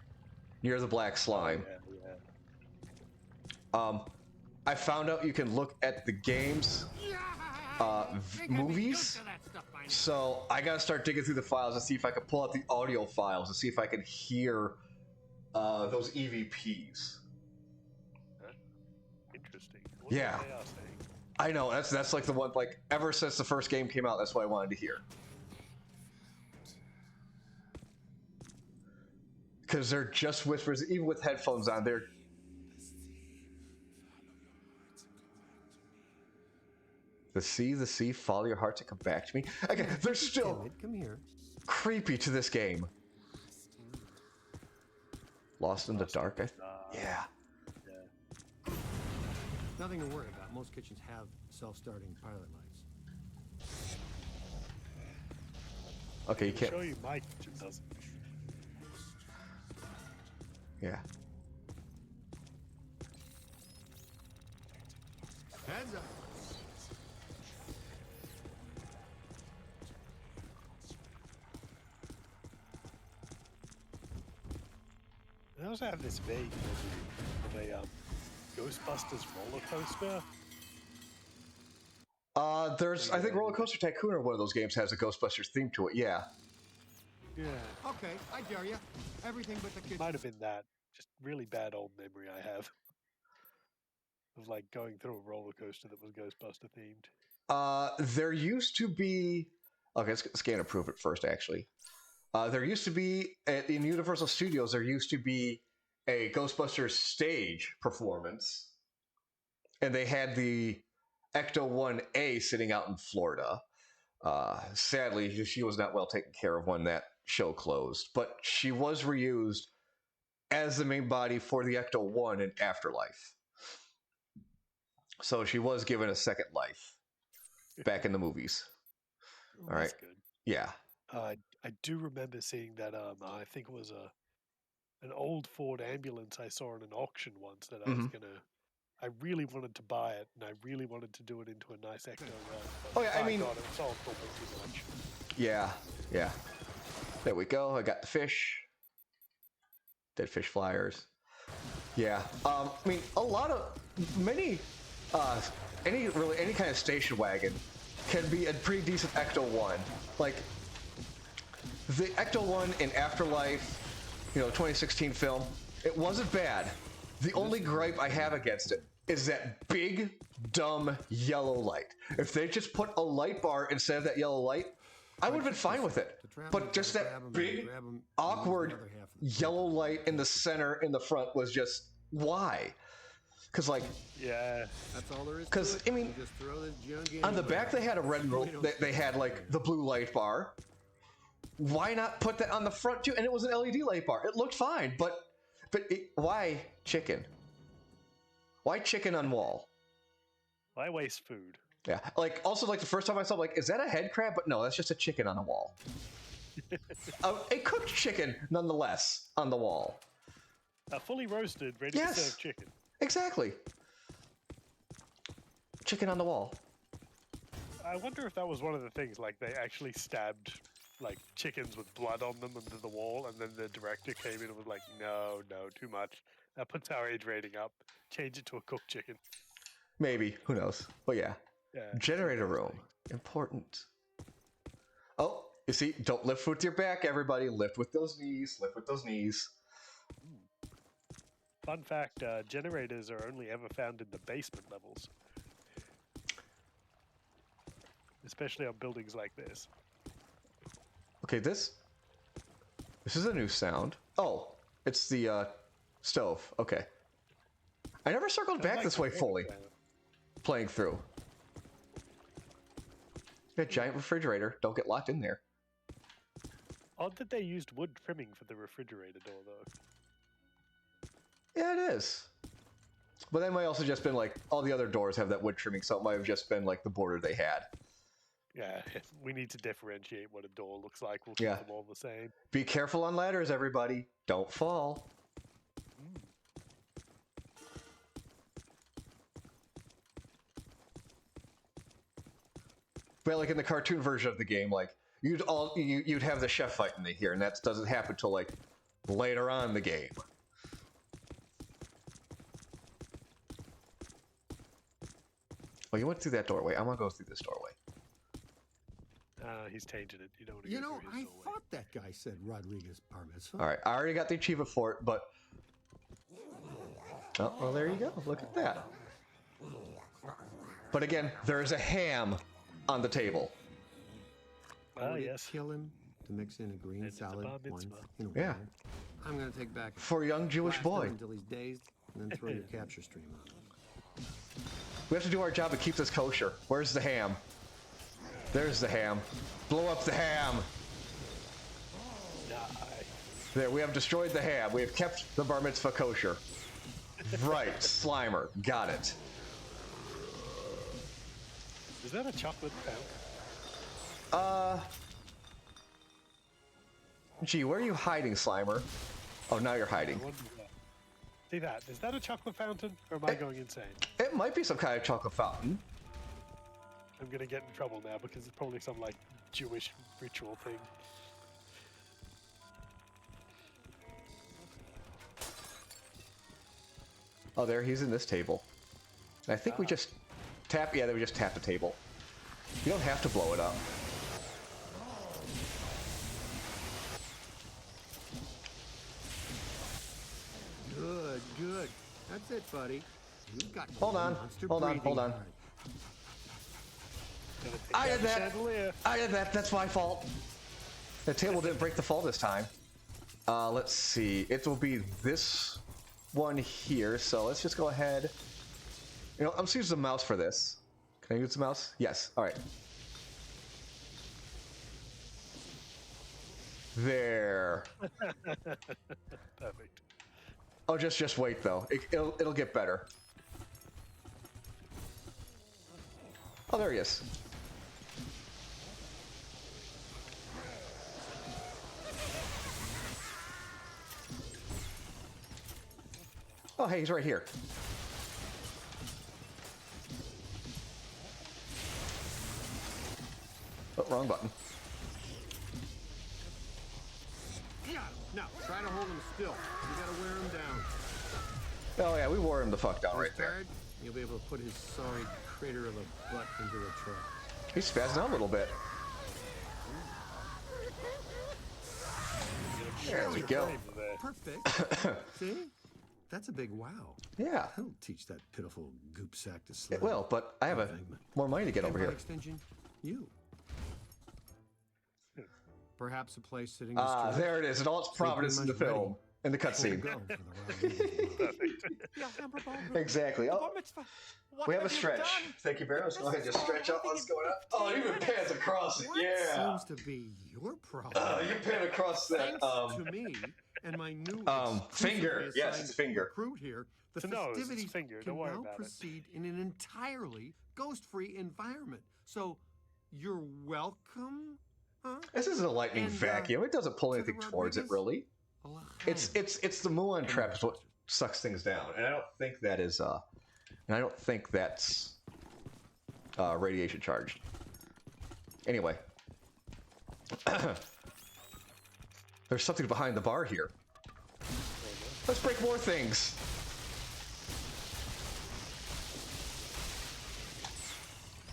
S1: near the black slime. I found out you can look at the game's movies, so I gotta start digging through the files and see if I can pull out the audio files and see if I can hear those EVPs.
S9: Interesting.
S1: Yeah, I know. That's like the one. Like, ever since the first game came out, that's what I wanted to hear. Because they're just whispers, even with headphones on. They're the sea, follow your heart to come back to me. Okay, they're still
S7: come here.
S1: Creepy to this game. Lost in the dark, yeah.
S7: Nothing to worry about. Most kitchens have self-starting pilot lights.
S1: Okay, you can't.
S9: Show you my kitchen doesn't.
S1: Yeah.
S7: Heads up.
S9: I also have this vague memory of a Ghostbusters roller coaster.
S1: I think Roller Coaster Tycoon or one of those games has a Ghostbusters theme to it. Yeah.
S9: Yeah.
S7: Okay, I dare you. Everything but the kitchen.
S9: Might have been that. Just really bad old memory I have of like going through a roller coaster that was Ghostbuster themed.
S1: There used to be. Okay, let's scan and prove it first. Actually, there used to be in Universal Studios. There used to be a Ghostbusters stage performance, and they had the Ecto 1A sitting out in Florida. Sadly, she was not well taken care of when that show closed, but she was reused as the main body for the Ecto 1 in Afterlife. So she was given a second life back in the movies. All right.
S9: Good.
S1: Yeah.
S9: I do remember seeing that. I think it was an old Ford ambulance I saw in an auction once that I was I really wanted to buy it, and I really wanted to do it into a nice Ecto run.
S1: Oh yeah, I mean,
S9: God, it was all too much.
S1: Yeah, yeah. There we go. I got the fish. Dead fish flyers. Yeah. I mean, a lot of any kind of station wagon can be a pretty decent Ecto 1. Like the Ecto 1 in Afterlife, 2016 film, it wasn't bad. The only gripe I have against it is that big, dumb yellow light. If they just put a light bar instead of that yellow light, I would have been fine with it. But just that big, awkward yellow light in the center, in the front was just, why? Because, like...
S9: Yeah.
S7: That's all there is.
S1: Because, I mean,
S7: just throw this junk in
S1: on the back they had a red... They had, like, the blue light bar. Why not put that on the front, too? And it was an LED light bar. It looked fine, but why chicken? Why chicken on wall?
S9: Why waste food?
S1: Yeah, like, also, like, the first time I saw, like, is that a head crab? But no, that's just a chicken on a wall. A cooked chicken, nonetheless, on the wall.
S9: A fully roasted, ready to serve chicken.
S1: Exactly. Chicken on the wall.
S9: I wonder if that was one of the things, like, they actually stabbed, like, chickens with blood on them under the wall, and then the director came in and was like, no, too much. That puts our age rating up. Change it to a cooked chicken.
S1: Maybe. Who knows? But yeah.
S9: Yeah,
S1: generator room. Important. Oh, you see, don't lift with your back, everybody. Lift with those knees. Lift with those knees.
S9: Fun fact, generators are only ever found in the basement levels. Especially on buildings like this.
S1: Okay, this is a new sound. Oh, it's the stove. Okay. I never circled back this way fully. Playing through. A giant refrigerator. Don't get locked in there.
S9: Odd that they used wood trimming for the refrigerator door, though.
S1: Yeah, it is. But that might also just been like all the other doors have that wood trimming, so it might have just been like the border they had.
S9: Yeah, we need to differentiate what a door looks like. We'll keep them all the same.
S1: Be careful on ladders, everybody. Don't fall. But like in the cartoon version of the game, like you'd have the chef fighting here, and that doesn't happen till like later on in the game. Oh, you went through that doorway. I'm gonna go through this doorway.
S9: He's tainted it. You don't want to go through his
S7: I
S9: doorway.
S7: thought that guy said Rodriguez Bar Mitzvah.
S1: All right, I already got the achievement for it, but oh, well, there you go. Look at that. But again, there is a ham on the table.
S9: Yes.
S7: Kill him to mix in a green salad once in a while.
S1: Yeah.
S7: I'm gonna take back
S1: For a young Jewish
S7: blast him
S1: boy.
S7: until he's dazed, and then throw your capture stream on him.
S1: We have to do our job to keep this kosher. Where's the ham? There's the ham. Blow up the ham. There, we have destroyed the ham. We have kept the bar mitzvah kosher. Right, Slimer. Got it.
S9: Is that a chocolate fountain?
S1: Gee, where are you hiding, Slimer? Oh, now you're hiding.
S9: See that? Is that a chocolate fountain, or am I going insane?
S1: It might be some kind of chocolate fountain.
S9: I'm gonna get in trouble now because it's probably some like Jewish ritual thing.
S1: Oh, there, he's in this table. I think we just tap. Yeah, we just tap the table. You don't have to blow it up.
S7: Good, good. That's it, buddy. You've got
S1: Hold on. Hold on. Hold on. I did that. I did that. That's my fault. The table didn't break the fall this time. Let's see. It will be this one here. So let's just go ahead. You know, I'm just using the mouse for this. Can I use the mouse? Yes. All right. There.
S9: Perfect.
S1: Oh, just wait though. It'll get better. Oh, there he is. Oh, hey, he's right here. Oh, wrong button.
S7: Yeah. Now, try to hold him still. You gotta wear him down.
S1: Oh yeah, we wore him the fuck down right there.
S7: Tired? You'll be able to put his sorry crater of a butt into the truck.
S1: He's spazzing out a little bit. There we go.
S7: Perfect. See? That's a big wow.
S1: Yeah.
S7: I'll teach that pitiful goop sack to slide.
S1: It will, but I have more money to get over
S7: by
S1: here.
S7: extension, you. Perhaps a place sitting.
S1: There it is. In all its prominence in the film, in the cutscene. Exactly. Oh, we have a stretch. Thank you very much. Go ahead, just stretch out what's going on. Oh, you even pants across it. Yeah.
S7: Seems to be your problem.
S1: You pan across that.
S7: To me and my new
S1: finger. Yes, it's a finger.
S7: Recruit here. The festivities can now proceed in an entirely ghost-free environment. So, you're welcome. Huh?
S1: This isn't a lightning vacuum. It doesn't pull anything towards it, really. It's the Muon trap is what sucks things down, and I don't think that is and I don't think that's radiation charged. Anyway, there's something behind the bar here. Let's break more things.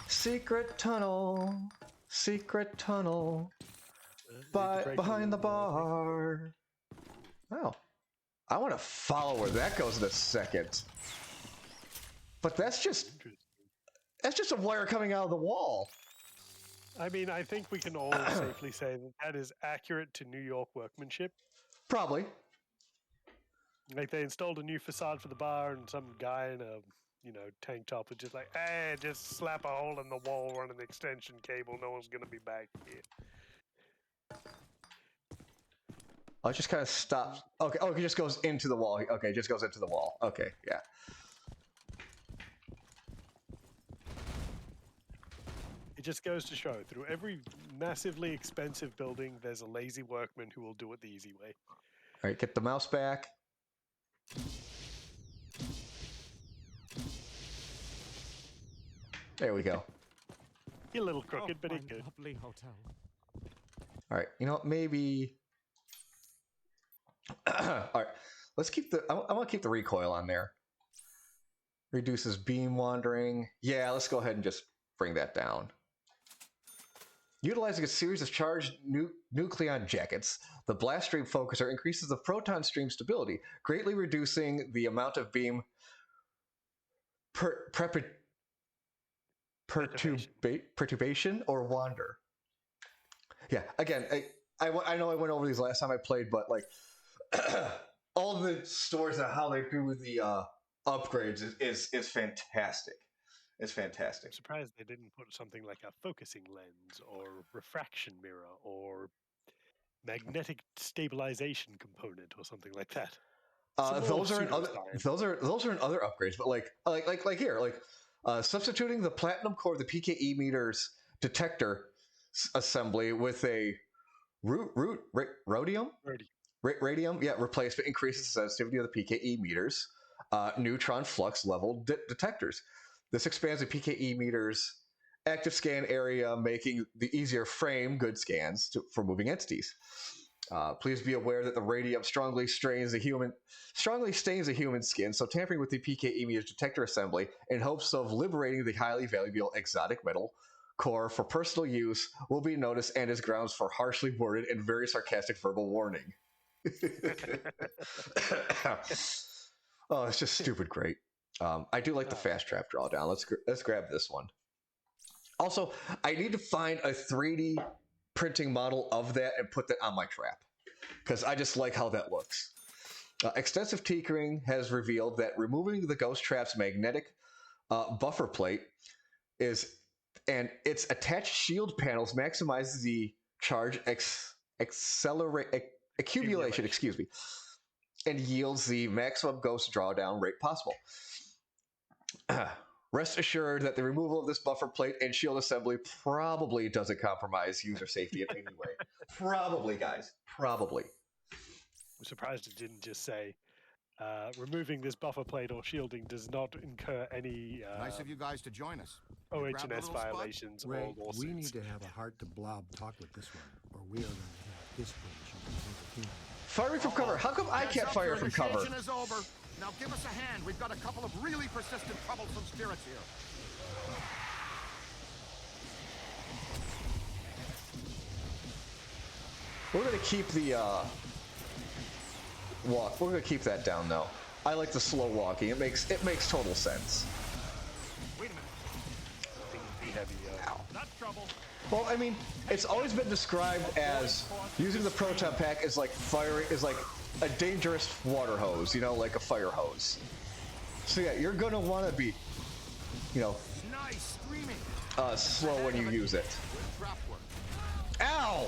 S1: Secret tunnel. Secret tunnel. Behind the bar. Oh. I want to follow where that goes in a second. But that's just a wire coming out of the wall.
S9: I mean, I think we can all safely say that that is accurate to New York workmanship.
S1: Probably.
S9: Like, they installed a new facade for the bar, and some guy in a, tank top was just like, hey, just slap a hole in the wall, run an extension cable, no one's gonna be back here.
S1: Oh, it just kind of stops. Okay, oh, it just goes into the wall. Okay, it just goes into the wall. Okay, yeah.
S9: It just goes to show, through every massively expensive building, there's a lazy workman who will do it the easy way.
S1: All right, get the mouse back. There we go.
S9: You're a little crooked, but it's good.
S13: Lovely hotel.
S1: All right, you know what? Maybe. All right, let's keep the. I want to keep the recoil on there. Reduces beam wandering. Yeah, let's go ahead and just bring that down. Utilizing a series of charged nucleon jackets, the blast stream focuser increases the proton stream stability, greatly reducing the amount of beam perturbation or wander. Yeah, again, I know I went over these last time I played, but like all the stories on how they do the upgrades is fantastic. It's fantastic.
S9: I'm surprised they didn't put something like a focusing lens or refraction mirror or magnetic stabilization component or something like that.
S1: Those are in other upgrades, but like here, substituting the platinum core of the PKE meters detector assembly with a radium replacement increases the sensitivity of the PKE meters neutron flux level detectors. This expands the PKE meters active scan area, making the easier frame good scans for moving entities. Please be aware that the radium strongly stains the human skin, so tampering with the PKE meters detector assembly in hopes of liberating the highly valuable exotic metal core for personal use will be noticed and is grounds for harshly worded and very sarcastic verbal warning. Oh, it's just stupid great. I do like the fast trap drawdown. Let's grab this one. Also, I need to find a 3D printing model of that and put that on my trap because I just like how that looks. Extensive tinkering has revealed that removing the ghost trap's magnetic buffer plate and its attached shield panels maximizes the charge accumulation, excuse me, and yields the maximum ghost drawdown rate possible. Rest assured that the removal of this buffer plate and shield assembly probably doesn't compromise user safety in any way. Probably, guys. Probably.
S9: I'm surprised it didn't just say, removing this buffer plate or shielding does not incur any
S8: nice of you guys to join us.
S9: OH&S violations or lawsuits.
S7: We need to have a heart to blob talk with this one, or we are going to have this one.
S1: Firing from cover. How come I can't fire from cover?
S8: Is over. Now give us a hand. We've got a couple of really persistent, troublesome spirits here.
S1: We're gonna keep the walk. We're gonna keep that down though. I like the slow walking. It makes total sense.
S8: Wait a minute.
S9: Be heavy.
S6: Not trouble.
S1: Well, I mean, it's always been described as using the proton pack is like a dangerous water hose, you know, like a fire hose. So yeah, you're gonna want to be, you know,
S8: Nice screaming.
S1: slow when you use it.
S8: Good trap work.
S1: Ow!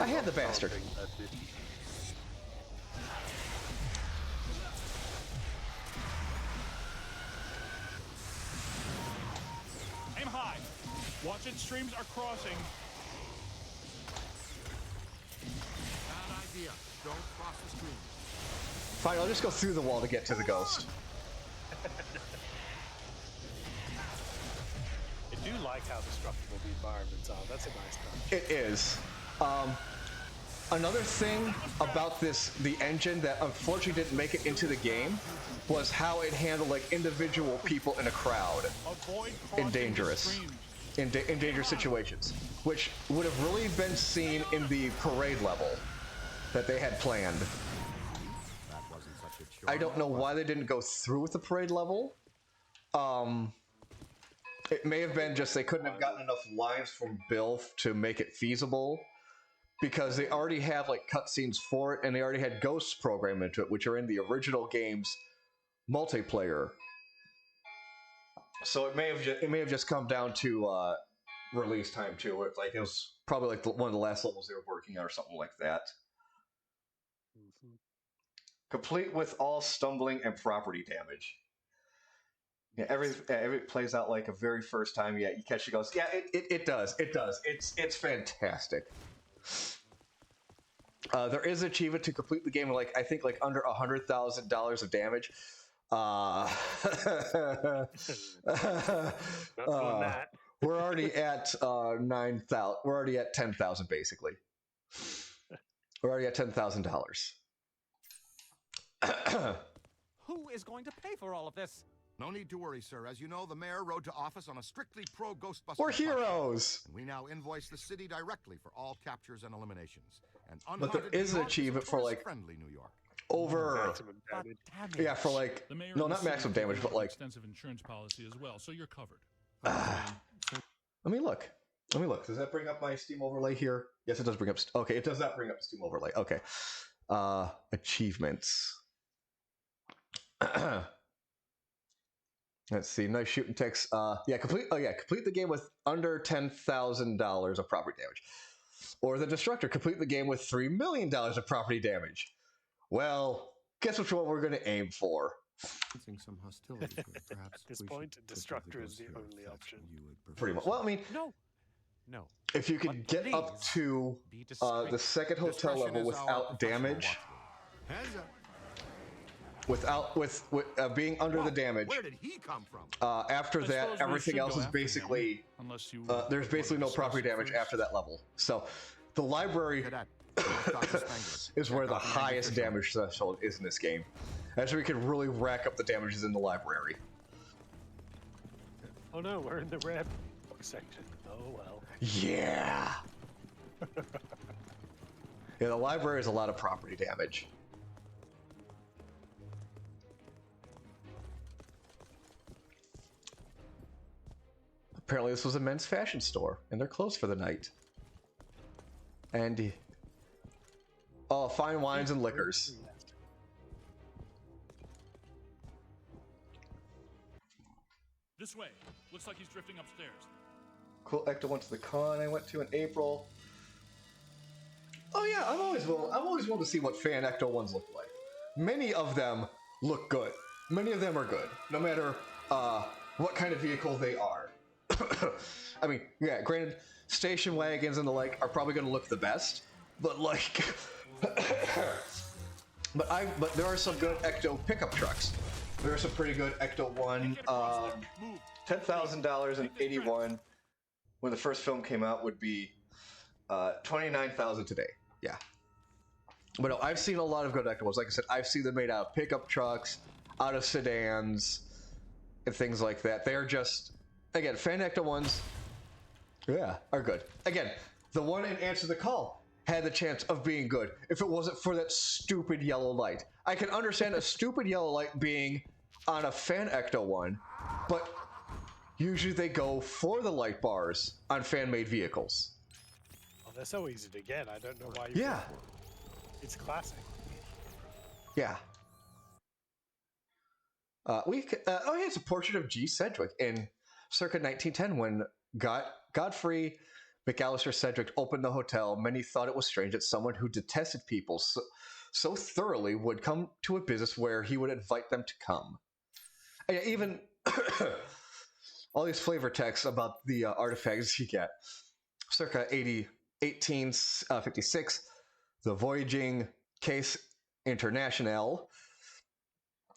S1: I had the bastard.
S6: Aim high. Watch it. Streams are crossing.
S8: Bad idea. Don't cross the stream.
S1: Fine, I'll just go through the wall to get to the ghost.
S9: I do like how destructible the environments are. That's a nice touch.
S1: It is. Another thing about the engine that unfortunately didn't make it into the game was how it handled like individual people in a crowd in dangerous situations, which would have really been seen in the parade level that they had planned.
S8: That wasn't such a chore.
S1: I don't know why they didn't go through with the parade level. It may have been just they couldn't have gotten enough lines from Bill to make it feasible, because they already have like cutscenes for it, and they already had ghosts programmed into it, which are in the original game's multiplayer. So it may have just come down to release time too. It was probably like one of the last levels they were working on or something like that.
S9: Mm-hmm.
S1: Complete with all stumbling and property damage. Yeah, every plays out like a very first time. Yeah, you catch the ghost. Yeah, it does. It's fantastic. There is an achievement to complete the game like I think like under $100,000 of damage.
S9: Not doing that.
S1: We're already at 9,000. We're already at 10,000 basically. We're already at $10,000.
S13: Who is going to pay for all of this?
S8: No need to worry, sir. As you know, the mayor rode to office on a strictly pro-Ghostbusters.
S1: We're heroes.
S8: And we now invoice the city directly for all captures and eliminations. And
S1: but there is an achievement for like
S8: friendly New York.
S1: Over. Yeah, for like no, not maximum damage, but like
S6: extensive insurance policy as well, so you're covered.
S1: Let me look. Does that bring up my Steam overlay here? Yes, it does bring up. Okay, it does not bring up the Steam overlay. Okay. Achievements. Let's see. Nice shooting text. Complete the game with under $10,000 of property damage. Or the Destructor. Complete the game with $3 million of property damage. Well, guess which one we're going to aim for?
S7: Some hostilities, perhaps.
S9: At this point, Destructor is the only option.
S1: Pretty much. Well, I mean,
S13: no.
S1: If you could get up to the second hotel level without damage, with being under the damage.
S8: Where did he come from?
S1: After that, everything else is basically there's basically no property damage after that level. So, the library is where the highest damage threshold is in this game. That's where we can really rack up the damages in the library.
S9: Oh no, we're in the red section. Oh well.
S1: Yeah. Yeah, the library is a lot of property damage. Apparently this was a men's fashion store, and they're closed for the night. And fine wines and liquors.
S6: This way. Looks like he's drifting upstairs.
S1: Cool. Ecto went to the con I went to in April. Oh yeah, I'm always willing to see what fan Ecto ones look like. Many of them look good. Many of them are good, no matter what kind of vehicle they are. I mean, yeah, granted, station wagons and the like are probably going to look the best, but like, but there are some good Ecto pickup trucks. There are some pretty good Ecto One. $10,000 in '81, when the first film came out, would be $29,000 today. Yeah, But no, I've seen a lot of good ecto ones. Like I said, I've seen them made out of pickup trucks, out of sedans, and things like that. They're just, again, fan ecto ones, yeah, are good. Again, the one in Answer the Call had the chance of being good if it wasn't for that stupid yellow light. I can understand a stupid yellow light being on a fan ecto one, but usually they go for the light bars on fan-made vehicles.
S9: Oh, they're so easy to get. I don't know why you.
S1: Yeah.
S9: It's classic.
S1: Yeah. It's a portrait of G. Sedgwick in circa 1910 when Godfrey McAllister Sedgwick opened the hotel. Many thought it was strange that someone who detested people so thoroughly would come to a business where he would invite them to come. And even all these flavor texts about the artifacts you get. Circa 1856, the Voyaging Case International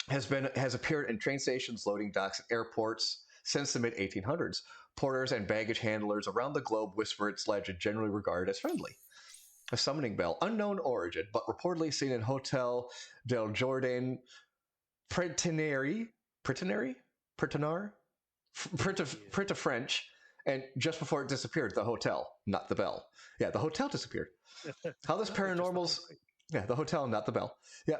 S1: has appeared in train stations, loading docks, and airports since the mid-1800s. Porters and baggage handlers around the globe whisper its legend, generally regarded as friendly. A summoning bell, unknown origin, but reportedly seen in Hotel del Jordan Pretinar, French, and just before it disappeared, the hotel, not the bell. Yeah, the hotel disappeared. How this paranormal's... Yeah, the hotel, not the bell. Yeah.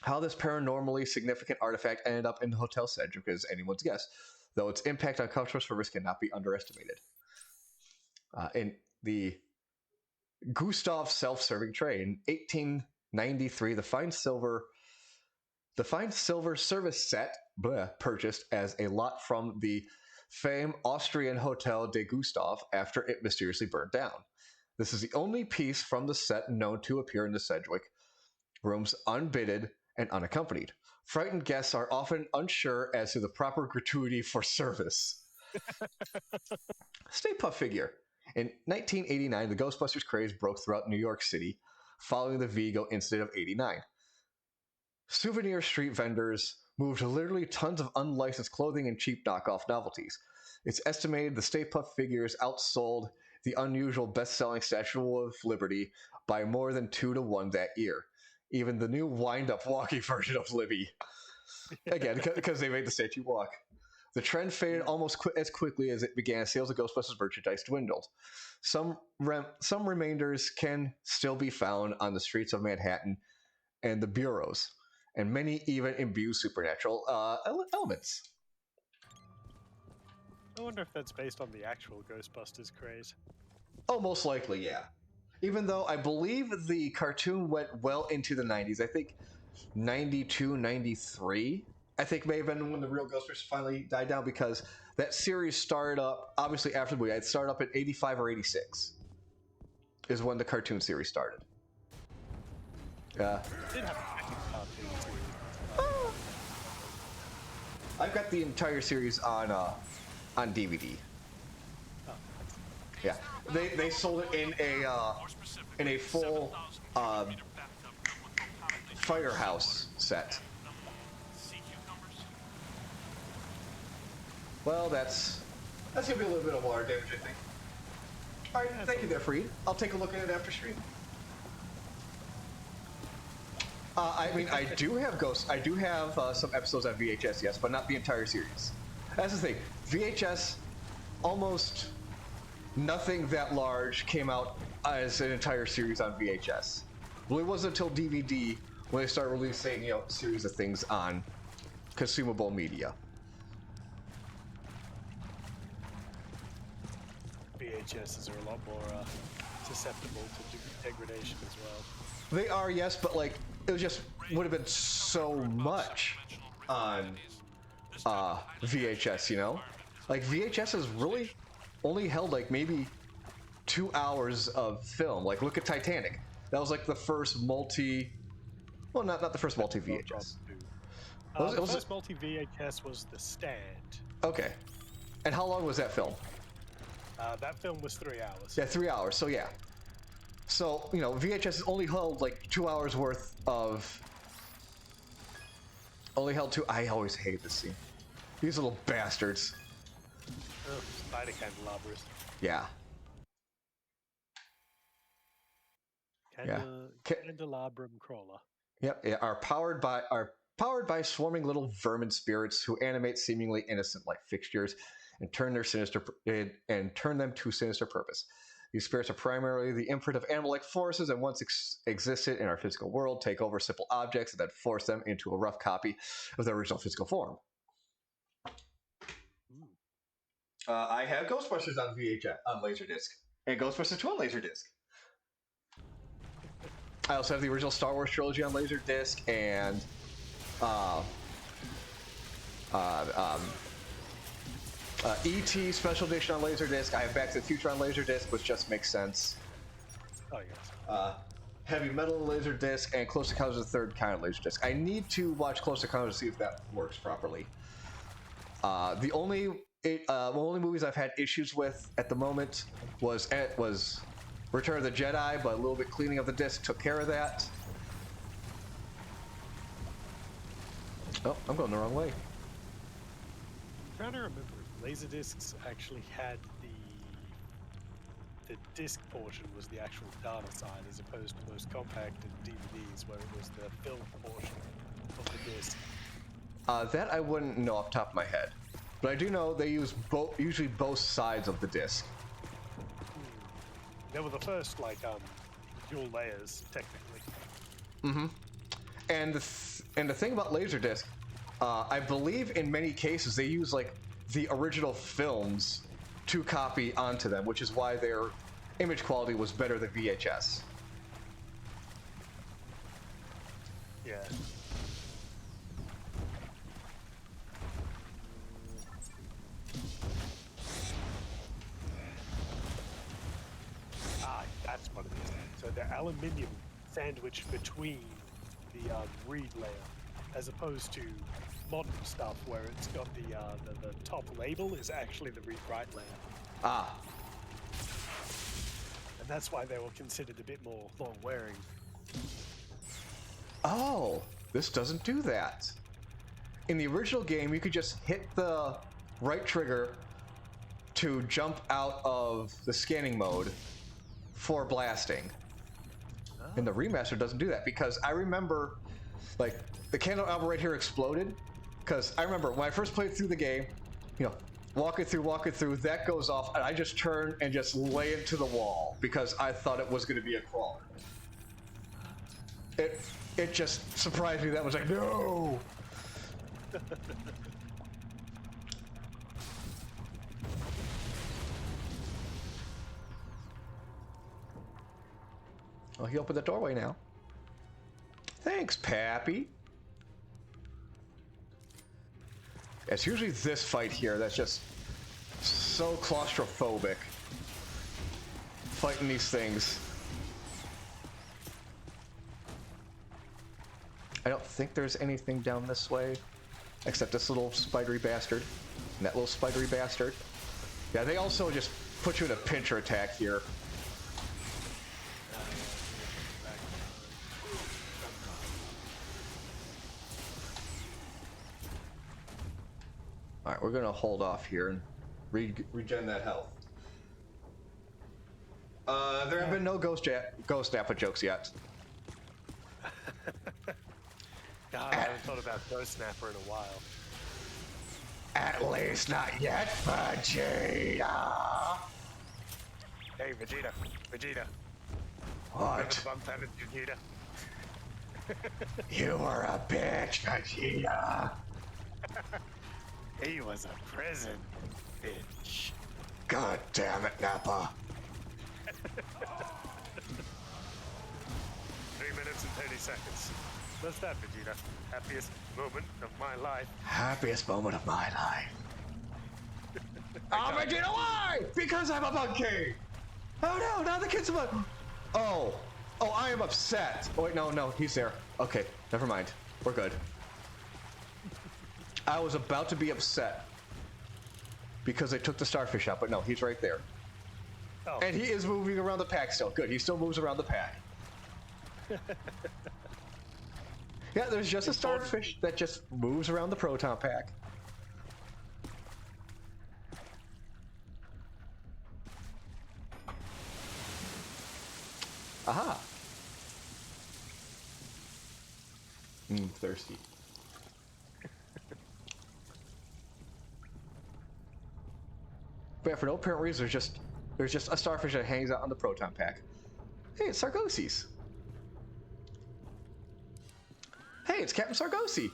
S1: How this paranormally significant artifact ended up in Hotel Sedgwick is anyone's guess, though its impact on customer service cannot be underestimated. In the Gustav self-serving tray in 1893, the fine silver service set purchased as a lot from the famed Austrian Hotel de Gustav after it mysteriously burned down. This is the only piece from the set known to appear in the Sedgwick rooms unbidded and unaccompanied. Frightened guests are often unsure as to the proper gratuity for service. Stay Puft figure. In 1989, the Ghostbusters craze broke throughout New York City following the Vigo incident of '89. Souvenir street vendors moved literally tons of unlicensed clothing and cheap knockoff novelties. It's estimated the Stay Puft figures outsold the unusual best-selling Statue of Liberty by more than 2-1 that year. Even the new wind-up walking version of Libby. Again, because they made the statue walk. The trend faded almost as quickly as it began. Sales of Ghostbusters merchandise dwindled. Some remainders can still be found on the streets of Manhattan and the bureaus, and many even imbue supernatural elements.
S9: I wonder if that's based on the actual Ghostbusters craze.
S1: Oh, most likely, yeah. Even though I believe the cartoon went well into the 90s. I think 92, 93, I think may have been when the real Ghostbusters finally died down, because that series started up, obviously after the movie, it started up in 85 or 86 is when the cartoon series started.
S9: It did have a cartoon series.
S1: I've got the entire series on DVD.
S9: Oh.
S1: Yeah, they sold it in a full firehouse set. Well, that's gonna be a little bit of water damage, I think. All right, thank you there, Freed. I'll take a look at it after stream. I mean, I do have some episodes on VHS, yes, but not the entire series. That's the thing. VHS, almost nothing that large came out as an entire series on VHS. Well, it wasn't until DVD when they started releasing, a series of things on consumable media.
S9: VHSs are a lot more susceptible to degradation as well.
S1: They are, yes, but it would have been so much on VHS, Like VHS has really only held maybe 2 hours of film. Like look at Titanic. That was the first not the first multi VHS.
S9: The first multi VHS was The Stand.
S1: Okay. And how long was that film?
S9: That film was 3 hours.
S1: Yeah, 3 hours. So yeah. So, VHS has only held 2 hours worth of... I always hate this scene. These little bastards.
S9: Oh, spider candelabras.
S1: Yeah.
S9: Candelabrum crawler.
S1: Yep, are powered by swarming little vermin spirits who animate seemingly innocent-like fixtures and turn them to sinister purpose. These spirits are primarily the imprint of animal-like forces and once existed in our physical world, take over simple objects and then force them into a rough copy of their original physical form. I have Ghostbusters on VHS on Laserdisc and Ghostbusters 2 on Laserdisc. I also have the original Star Wars trilogy on Laserdisc and E.T. Special Edition on Laserdisc. I have Back to the Future on Laserdisc, which just makes sense.
S9: Oh, yes.
S1: Heavy Metal on Laserdisc and Close Encounters of the Third Kind on Laserdisc. I need to watch Close Encounters to see if that works properly. The only movies I've had issues with at the moment was Return of the Jedi, but a little bit cleaning of the disc took care of that. Oh, I'm going the wrong way.
S9: I'm trying to remember if Laserdiscs actually had the disc portion was the actual data side as opposed to most compact and DVDs where it was the film portion of the disc.
S1: That I wouldn't know off the top of my head. But I do know they use usually both sides of the disc.
S9: They were the first, dual layers, technically.
S1: Mm-hmm. And the thing about Laserdisc, I believe in many cases they use, the original films to copy onto them, which is why their image quality was better than VHS.
S9: Yeah. That's what it is. So they're aluminium sandwiched between the reed layer, as opposed to modern stuff where it's got the top label is actually the read-write layer.
S1: Ah.
S9: And that's why they were considered a bit more long-wearing.
S1: Oh, this doesn't do that. In the original game, you could just hit the right trigger to jump out of the scanning mode for blasting. And the remaster doesn't do that because I remember, the candelabra right here exploded. Because I remember when I first played through the game, walking through, that goes off, and I just turn and just lay into the wall because I thought it was going to be a crawler. It just surprised me. That was like, no. Oh, he opened the doorway now. Thanks, Pappy. It's usually this fight here that's just so claustrophobic. Fighting these things. I don't think there's anything down this way, except this little spidery bastard. And that little spidery bastard. Yeah, they also just put you in a pincher attack here. Alright, we're gonna hold off here and regen that health. There have been no Ghost Nappa jokes yet.
S9: God, I haven't thought about Ghost Snapper in a while.
S1: At least not yet, Vegeta!
S9: Hey, Vegeta.
S1: What?
S9: Vegeta.
S1: You were a bitch, Vegeta!
S9: He was a prison bitch.
S1: God damn it, Nappa.
S9: 3 minutes and 30 seconds. What's that, Vegeta? Happiest moment of my life.
S1: Happiest moment of my life. Oh, Vegeta, why? Because I'm a monkey! Oh no, now the kid's a monkey! Oh, I am upset. Oh wait, no, he's there. Okay, never mind. We're good. I was about to be upset because they took the starfish out, but no, he's right there. Oh. And he is moving around the pack still. Good, he still moves around the pack. Yeah, there's just a starfish that just moves around the proton pack. Aha. Thirsty. But yeah, for no apparent reason, there's just a starfish that hangs out on the proton pack. Hey, it's Sargosi's. Hey, it's Captain Sargosi.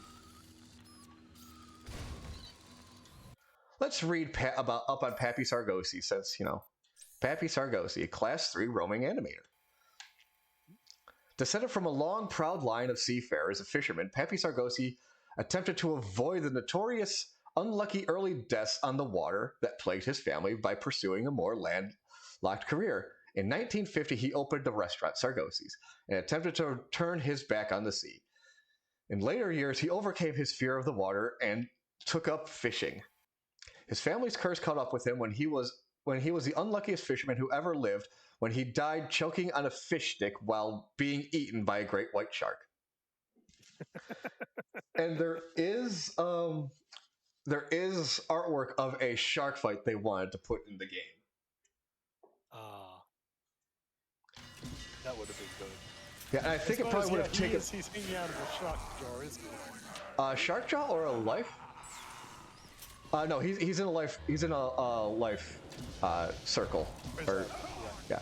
S1: Let's read up on Pappy Sargosi, since, you know, Pappy Sargosi, a Class 3 roaming animator. Descended from a long, proud line of seafarers and fishermen, Pappy Sargosi attempted to avoid the notorious unlucky early deaths on the water that plagued his family by pursuing a more landlocked career. In 1950, he opened the restaurant Sargosi's and attempted to turn his back on the sea. In later years, he overcame his fear of the water and took up fishing. His family's curse caught up with him when he was the unluckiest fisherman who ever lived, when he died choking on a fish stick while being eaten by a great white shark. And there is artwork of a shark fight they wanted to put in the game.
S9: That would have been good.
S1: Yeah, and I think it probably would have taken.
S9: He's hanging out of a shark jaw, isn't he?
S1: Shark jaw or a life? No, he's in a life. He's in a life circle. Or, yeah,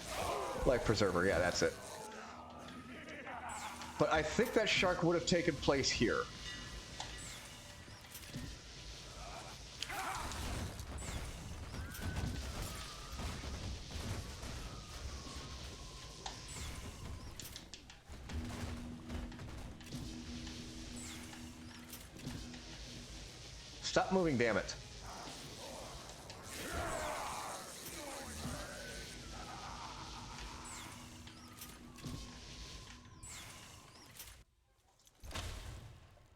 S1: life preserver. Yeah, that's it. But I think that shark would have taken place here. Stop moving, damn it.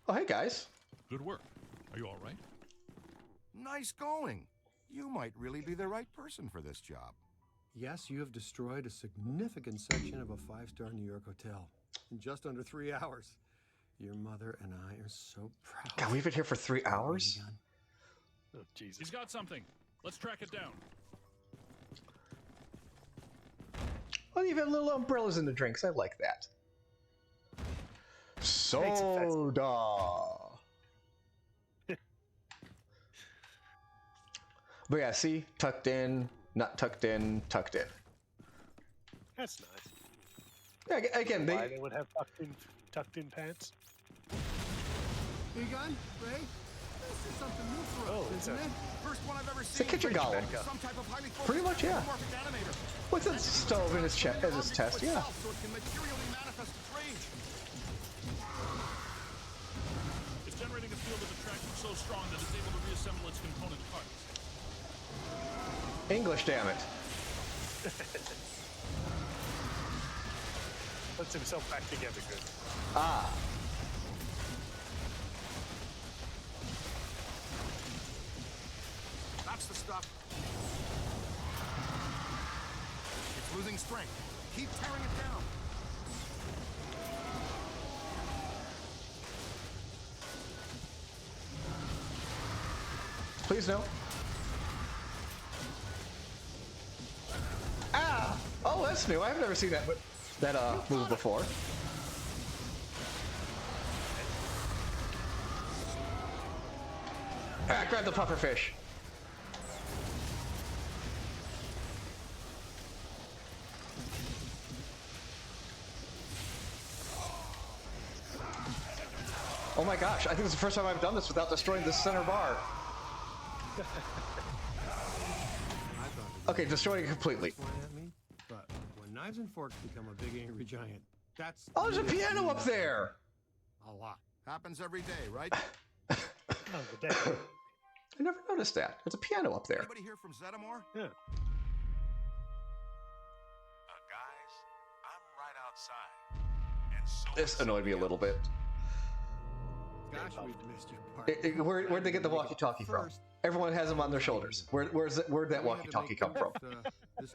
S1: Oh, hey, guys.
S6: Good work. Are you all right?
S8: Nice going. You might really be the right person for this job.
S7: Yes, you have destroyed a significant section of a 5-star New York hotel in just under 3 hours. Your mother and I are so proud.
S1: God, we've been here for 3 hours?
S9: Oh, Jesus.
S6: He's got something. Let's track it down.
S1: Oh, you have little umbrellas in the drinks. I like that. Soda. But yeah, see? Tucked in, not tucked in, tucked in.
S9: That's nice.
S1: Yeah, again,
S9: Why they would have tucked in pants?
S7: Egon, Ray, this is something new for us, isn't it?
S8: First one I've ever
S1: It's a
S8: seen.
S1: kitchen golem.
S8: Some type of highly
S1: Pretty much, yeah. With a stove in his chest as his test, yeah.
S8: So it can materially manifest its rage.
S6: It's generating a field of attraction so strong that it's able to reassemble its component parts.
S1: English, damn it.
S9: Puts himself back together good.
S1: Ah.
S8: That's the stuff. It's losing strength. Keep tearing it down.
S1: Please no. Ah! Oh, that's new. I've never seen that move before. Ah, grab the pufferfish. Oh my gosh, I think it's the first time I've done this without destroying the center bar. Okay, destroying it completely.
S7: But when knives and forks become a big angry giant, that's...
S1: Oh, there's a piano up there!
S8: A lot. Happens every day, right?
S1: I never noticed that. There's a piano up there.
S8: Anybody here from Zetamore?
S9: Yeah.
S12: Guys, I'm right outside. And so
S1: This annoyed me a little bit.
S7: Gosh, we've missed your part.
S1: Where'd they get the walkie-talkie from? Everyone has them on their shoulders. Where'd that walkie-talkie come from?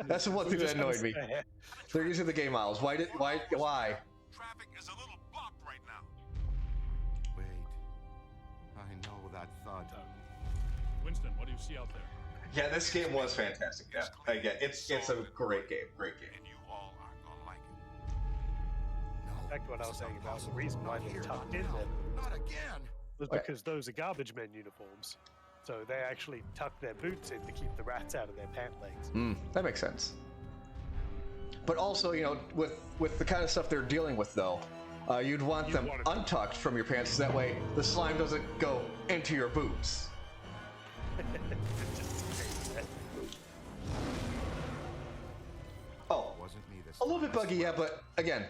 S1: That's the one thing that annoyed me. They're using the game models. Why?
S12: traffic is a little blocked right now.
S8: Wait. I know that thud.
S6: Winston, what do you see out there?
S1: Yeah, this game was fantastic. Yeah, again, it's a great game. Great game.
S12: And you all aren't gonna like it.
S8: No.
S9: back to what I was saying about the reason why they tucked in them
S8: Not again.
S9: was because those are garbage men uniforms. So they actually tuck their boots in to keep the rats out of their pant legs.
S1: That makes sense. But also, you know, with the kind of stuff they're dealing with, though, you'd want them untucked from your pants, so that way the slime doesn't go into your boots. Oh, a little bit buggy, yeah, but again,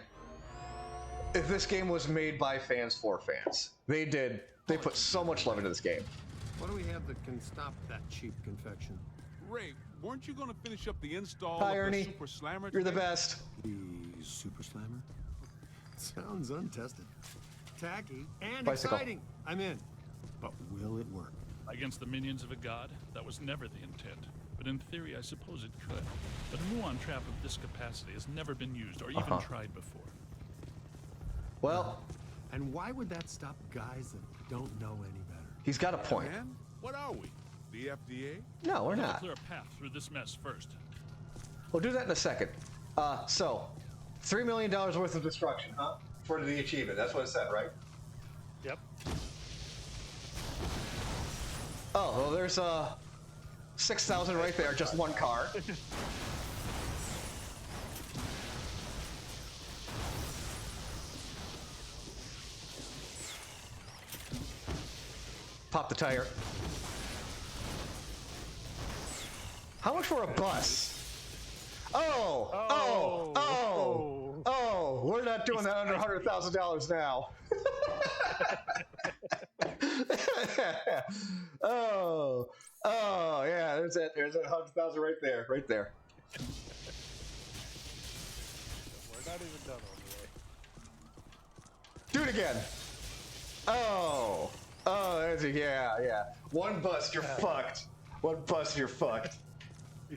S1: if this game was made by fans for fans, they put so much love into this game.
S7: What do we have that can stop that cheap confection?
S14: Ray, weren't you going to finish up the install
S1: Hi,
S14: of
S1: Ernie.
S14: the Super Slammer?
S1: You're the
S14: today?
S1: best.
S7: The Super Slammer? Sounds untested. Tacky and
S1: Bicycle.
S7: exciting. I'm in. But will it work?
S6: Against the minions of a god? That was never the intent. But in theory, I suppose it could. But a muon trap of this capacity has never been used or even tried before.
S1: Well,
S7: and why would that stop guys that don't know any better?
S1: He's got a point.
S14: Man, what are we? The FDA?
S1: No, we're not.
S6: Clear a path through this mess first.
S1: We'll do that in a second. So, $3 million worth of destruction, huh? For the achievement. That's what it said, right?
S9: Yep.
S1: Oh, well, there's 6,000 right there, just one car. Pop the tire. How much for a bus? Oh, we're not doing that under $100,000 now. oh, yeah, there's that 100,000 right there.
S9: We're not even done on the way.
S1: Do it again. Oh, there's yeah. One bust, you're fucked. One bust, you're fucked.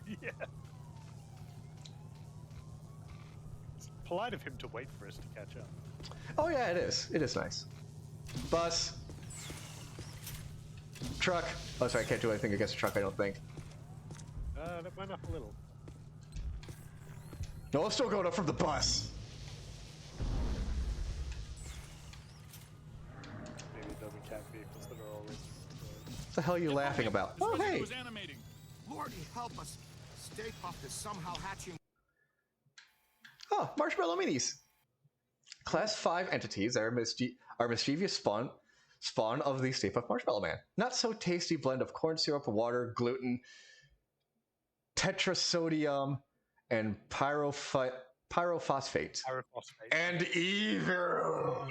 S9: Yeah. It's polite of him to wait for us to catch up.
S1: Oh yeah, it is. It is nice. Bus. Truck. Oh, sorry, I can't do anything against a truck, I don't think.
S9: That went up a little.
S1: No, let's still going up from the bus.
S9: Maybe it doesn't count vehicles that are already.
S1: What the hell are you laughing about? Oh, hey.
S6: Was animating.
S8: Lordy help us. Stay Puft is somehow hatching.
S1: Oh, marshmallow minis. Class 5 entities are mischievous spawn of the Stay Puft Marshmallow Man. Not so tasty blend of corn syrup, water, gluten, tetrasodium, and pyrophosphate. And evil.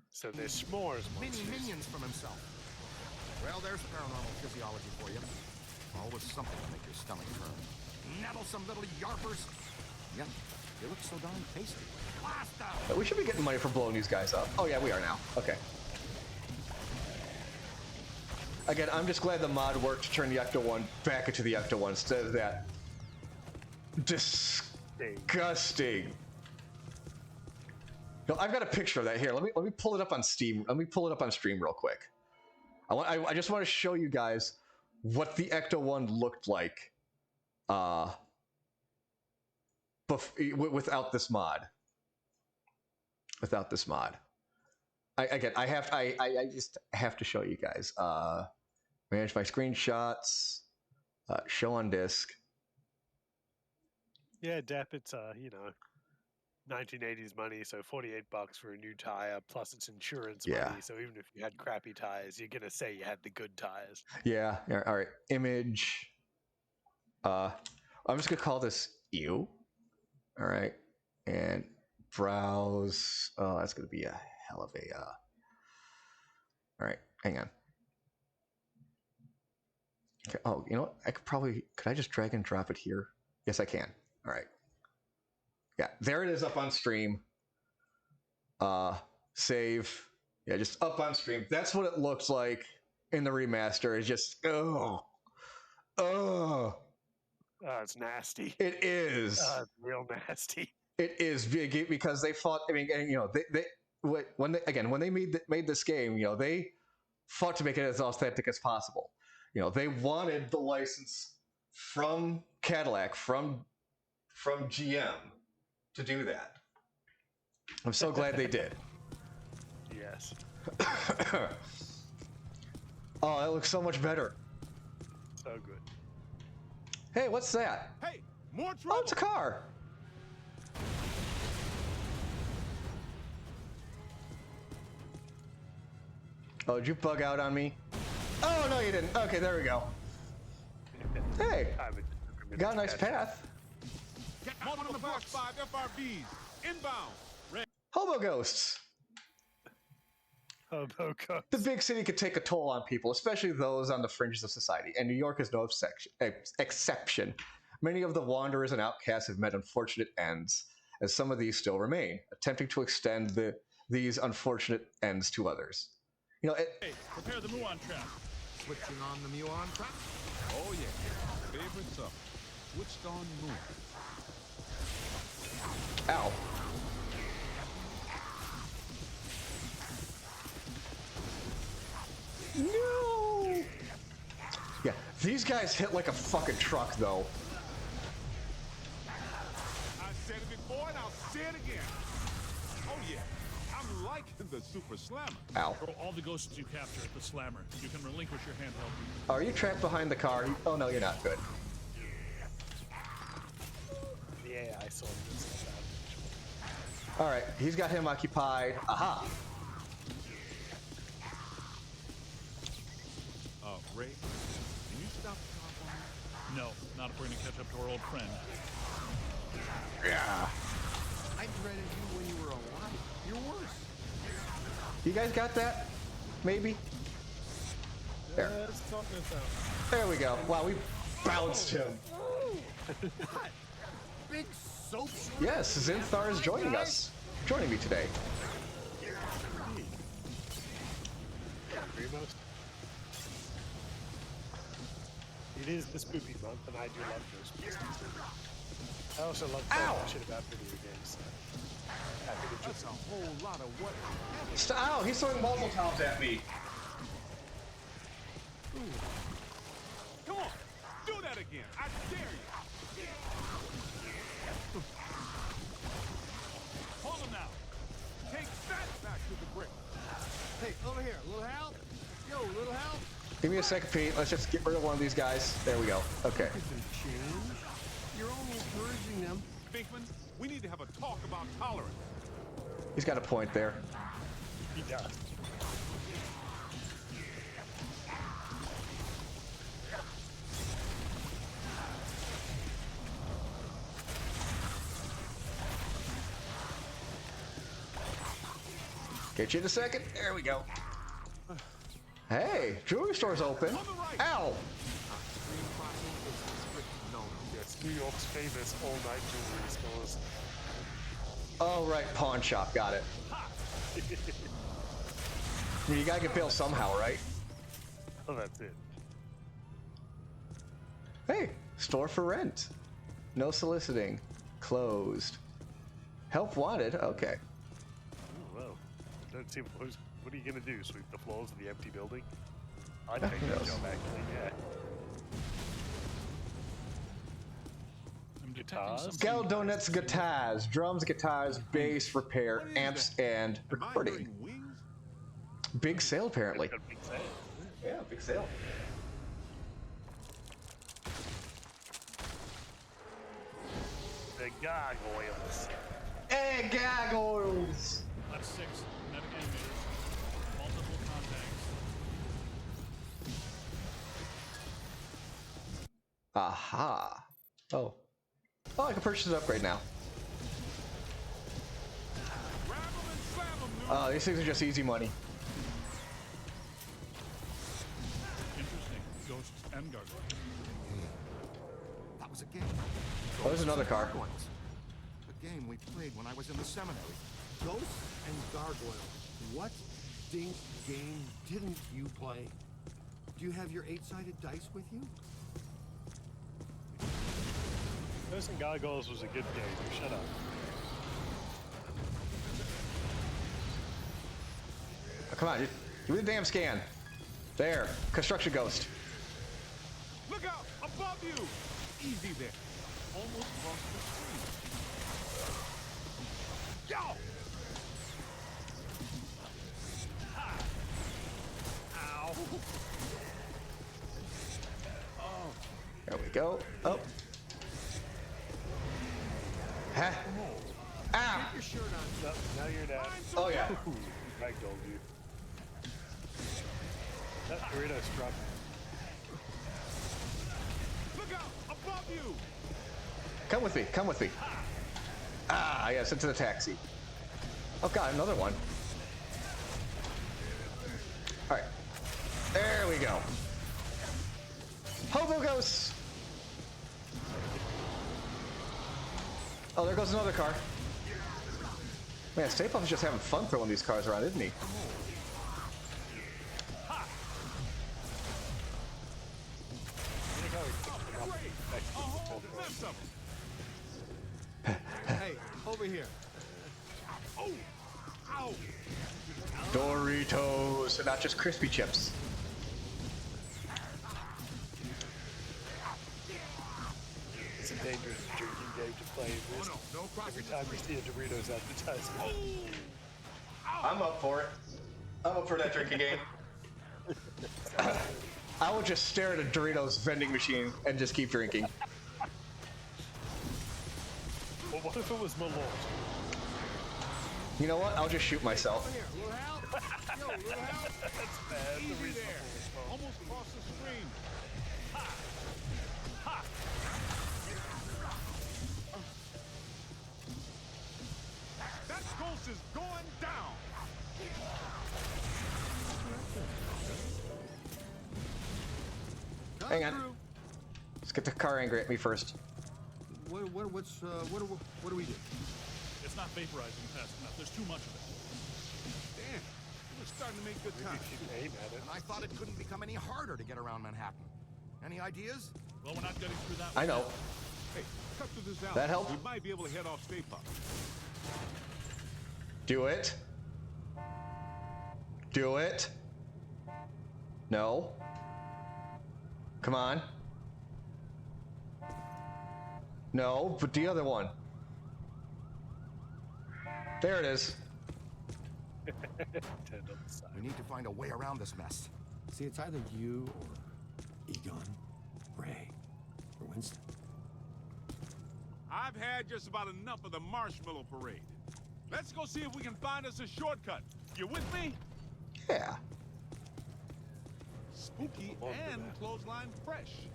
S9: So there's s'mores.
S8: Mini minions from himself. Well, there's paranormal physiology for you. Always something to make your stomach turn. Nettlesome little yarpers. Yum. They look so darn tasty. Blast out!
S1: We should be getting money for blowing these guys up. Oh yeah, we are now. Okay. Again, I'm just glad the mod worked to turn the Ecto-1 back into the Ecto-1 instead of that disgusting. No, I've got a picture of that here. Let me pull it up on Steam. Let me pull it up on stream real quick. I just want to show you guys what the Ecto-1 looked like without this mod. Without this mod. I just have to show you guys. Manage my screenshots. Show on disk.
S9: Yeah, Depp, it's 1980s money, so $48 for a new tire plus it's insurance money. So even if you had crappy tires, you're gonna say you had the good tires.
S1: Yeah. All right. Image. I'm just gonna call this "ew." All right, and browse. Oh, that's gonna be a hell of a. All right, hang on. Okay. Oh, you know what? Could I just drag and drop it here? Yes, I can. All right. Yeah, there it is up on stream. Save. Yeah, just up on stream. That's what it looks like in the remaster. It's just
S9: It's nasty.
S1: It is.
S9: It's real nasty.
S1: It is because they fought. I mean, when they made this game, they fought to make it as authentic as possible. They wanted the license from Cadillac, from GM, to do that. I'm so glad they did.
S9: Yes.
S1: Oh, that looks so much better.
S9: So good.
S1: Hey, what's that?
S14: Hey, more trouble!
S1: Oh, it's a car. Oh, did you bug out on me? Oh, no, you didn't. Okay, there we go. Hey, got a nice path.
S14: Get one of the Class 5 FRBs. Inbound.
S1: Hobo ghosts.
S9: Hobo ghosts.
S1: The big city could take a toll on people, especially those on the fringes of society, and New York is no exception. Many of the wanderers and outcasts have met unfortunate ends, as some of these still remain, attempting to extend these unfortunate ends to others. You know,
S6: Hey, prepare the Muon trap.
S8: Switching on the Muon trap?
S14: Oh, yeah. Favorite stuff. Switched on moon.
S1: Ow. No! Yeah, these guys hit like a fucking truck, though.
S14: I said it before and I'll say it again. Oh, yeah. I'm liking the Super Slammer.
S1: Ow.
S6: Throw all the ghosts you capture at the slammer. You can relinquish your handheld.
S1: Are you trapped behind the car? Oh, no, you're not. Good.
S9: Yeah, I saw this.
S1: Alright, he's got him occupied. Aha!
S14: Ray, can you stop the car for me?
S6: No, not if we're going to catch up to our old friend.
S1: Yeah.
S8: I dreaded you when you were alive. You're worse.
S1: You guys got that? Maybe? There. There we go. Wow, we bounced him.
S8: Big soap.
S1: Yes, Zinthar is joining us. Joining me today.
S9: It is the spooky month, and I do love Ghostbusters. I also love talking shit about video games. I think it's just
S14: a whole lot of what?
S1: Ow, he's throwing muzzle tops at me.
S14: Come on, do that again. I dare you. Hold him now. Take that back to the brick.
S8: Hey, over here. Little help? Yo, little help?
S1: Give me a second, Pete. Let's just get rid of one of these guys. There we go. Okay.
S8: Change? You're only encouraging them.
S14: Binkman, we need to have a talk about tolerance.
S1: He's got a point there.
S9: He does.
S1: Get you in a second. There we go. Hey, jewelry store's open. Ow!
S9: Yes, New York's famous all-night jewelry stores.
S1: Oh, right, pawn shop. Got it. I mean, you gotta get billed somehow, right?
S9: Oh, that's it.
S1: Hey, store for rent. No soliciting. Closed. Help wanted. Okay.
S9: Oh, well, don't see what are you gonna do? Sweep the floors of the empty building? I'd take that job, actually. Yeah. Guitars?
S1: Gal Donuts guitars, drums, guitars, bass, repair, amps, and recording. Big sale, apparently.
S9: Big sale.
S1: Yeah, big sale.
S9: The gargoyles.
S1: Hey, gargoyles!
S6: That's 6 medic animators. Multiple contacts.
S1: Aha. Oh. Oh, I can purchase an upgrade now. These things are just easy money.
S6: Interesting. Ghosts and gargoyles.
S8: That was a game.
S1: Oh, there's another car.
S8: A game we played when I was in the seminary. Ghosts and gargoyles. What dink game didn't you play? Do you have your 8-sided dice with you?
S9: Ghosts and Gargoyles was a good game. Shut up.
S1: Oh, come on, give me the damn scan. There, construction ghost.
S14: Look out! Above you! Easy there. Almost crossed the street. Yo!
S1: go. Oh. Huh? Ah!
S9: Keep your shirt on. No, now you're down.
S1: Oh, yeah.
S9: Ragdolled you. That Dorito struck.
S14: Look out! Above you!
S1: Come with me. Come with me. Ah, yes, into the taxi. Oh, God, another one. All right. There we go. Hobo ghosts. Oh, there goes another car. Man, Stay Puft is just having fun throwing these cars around, isn't he?
S7: Hey, over here.
S14: Oh! Ow!
S1: Doritos, and not just crispy chips.
S9: It's a dangerous drinking game to play in this. Every time you see a Doritos advertisement.
S1: I'm up for it. I'm up for that drinking game. I will just stare at a Doritos vending machine and just keep drinking.
S9: Well, what if it was Malort?
S1: You know what? I'll just shoot myself.
S14: Little help? Yo, little help?
S9: That's bad.
S14: Easy there. Almost crossed the screen. Ha! Ha! That ghost is going down.
S1: Hang on. Let's get the car angry at me first.
S7: What do we do?
S6: It's not vaporizing fast enough. There's too much of it.
S14: Damn, we're starting to make good time.
S9: Aim at it.
S8: And I thought it couldn't become any harder to get around Manhattan. Any ideas?
S6: Well, we're not getting through that
S1: I
S6: one.
S1: know.
S14: Hey, cut through this alley.
S1: That help?
S14: We might be able to head off Stay Puft.
S1: Do it. Do it. No. Come on. No, but the other one. There it is.
S8: We need to find a way around this mess.
S7: See, it's either you or Egon, Ray, or Winston.
S14: I've had just about enough of the marshmallow parade. Let's go see if we can find us a shortcut. You with me?
S1: Yeah.
S14: Spooky and clothesline fresh.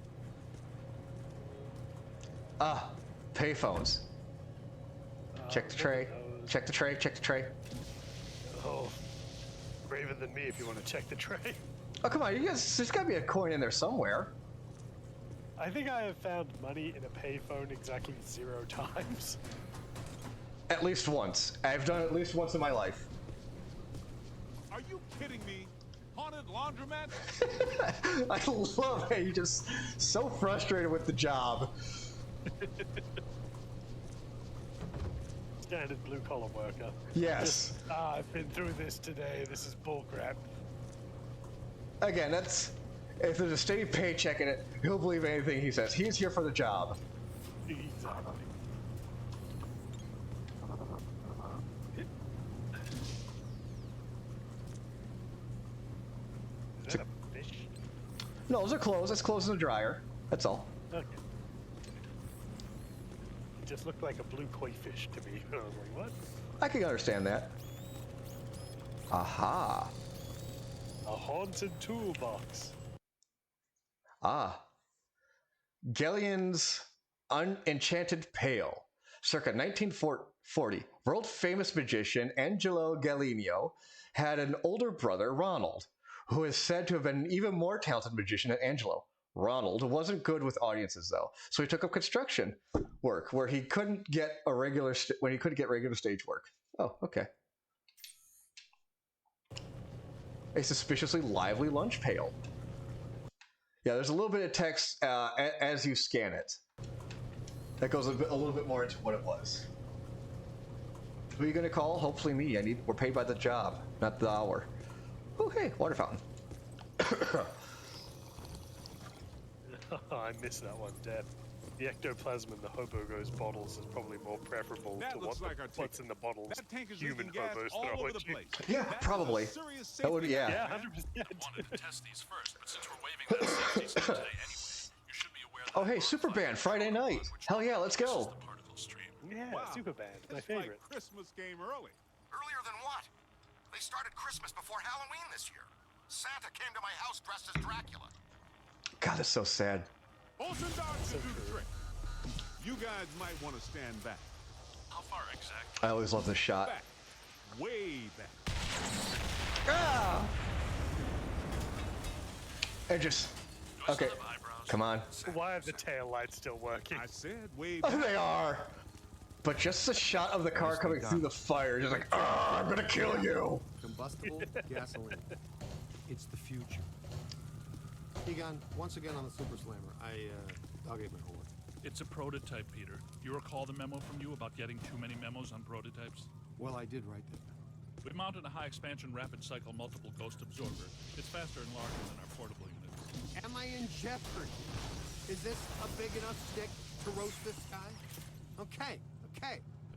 S1: Ah, payphones. Check the tray. Check the tray. Check the tray.
S9: Oh, braver than me if you want to check the tray.
S1: Oh, come on. You guys, there's got to be a coin in there somewhere.
S9: I think I have found money in a payphone exactly 0 times.
S1: At least once. I've done it at least once in my life.
S14: Are you kidding me? Haunted laundromat?
S1: I love how you're just so frustrated with the job.
S9: Standard blue-collar worker.
S1: Yes.
S9: I've been through this today. This is bullcrap.
S1: Again, that's... If there's a steady paycheck in it, he'll believe anything he says. He's here for the job.
S9: Exactly. Is that a fish?
S1: No, those are clothes. It's clothes in the dryer. That's all.
S9: Okay. It just looked like a blue koi fish to me. I was like, what?
S1: I can understand that. Aha.
S9: A haunted toolbox.
S1: Ah. Galleon's Enchanted Pail. Circa 1940, world-famous magician Angelo Galeno had an older brother, Ronald, who is said to have been an even more talented magician than Angelo. Ronald wasn't good with audiences, though, so he took up construction work where he couldn't get regular stage work. Oh, okay. A suspiciously lively lunch pail. Yeah, there's a little bit of text as you scan it. That goes a little bit more into what it was. Who are you gonna call? Hopefully me. We're paid by the job, not the hour. Oh, hey, water fountain.
S9: I missed that one, Dad. The ectoplasm in the hobo goes bottles is probably more preferable
S14: That
S9: to
S14: looks like our
S9: what's in the bottles.
S14: That tank is
S9: human
S14: leaking gas
S9: hobos
S14: all
S9: throw
S14: over
S9: at
S14: the
S9: you.
S14: place.
S1: Yeah, probably. That would, yeah.
S9: Yeah, 100%.
S12: Wanted to test these first, but since we're waiving that safety step today anyway, you should be aware
S1: Oh, hey, Super Band, Friday night. Hell yeah, let's go.
S9: Yeah, super band. My
S14: It's
S9: favorite.
S14: like Christmas came early.
S8: Earlier than what? They started Christmas before Halloween this year. Santa came to my house dressed as Dracula.
S1: God, that's so sad.
S14: Bolts and darts to do the trick. You guys might want to stand back.
S12: How far exactly?
S1: I always love this shot.
S14: Back. Way back.
S1: Ah! And just... Okay, come on.
S9: Why are the tail lights still working?
S14: I said way
S1: Oh,
S14: back.
S1: they are. But just the shot of the car coming through the fire, just like, ah, I'm gonna kill you.
S7: Combustible gasoline. It's the future. Egon, once again on the Super Slammer, I'll get my horn.
S6: It's a prototype, Peter. You recall the memo from you about getting too many memos on prototypes?
S7: Well, I did write that.
S6: We mounted a high-expansion rapid cycle multiple ghost absorber. It's faster and larger than our portable units.
S7: Am I in jeopardy? Is this a big enough stick to roast this guy? Okay.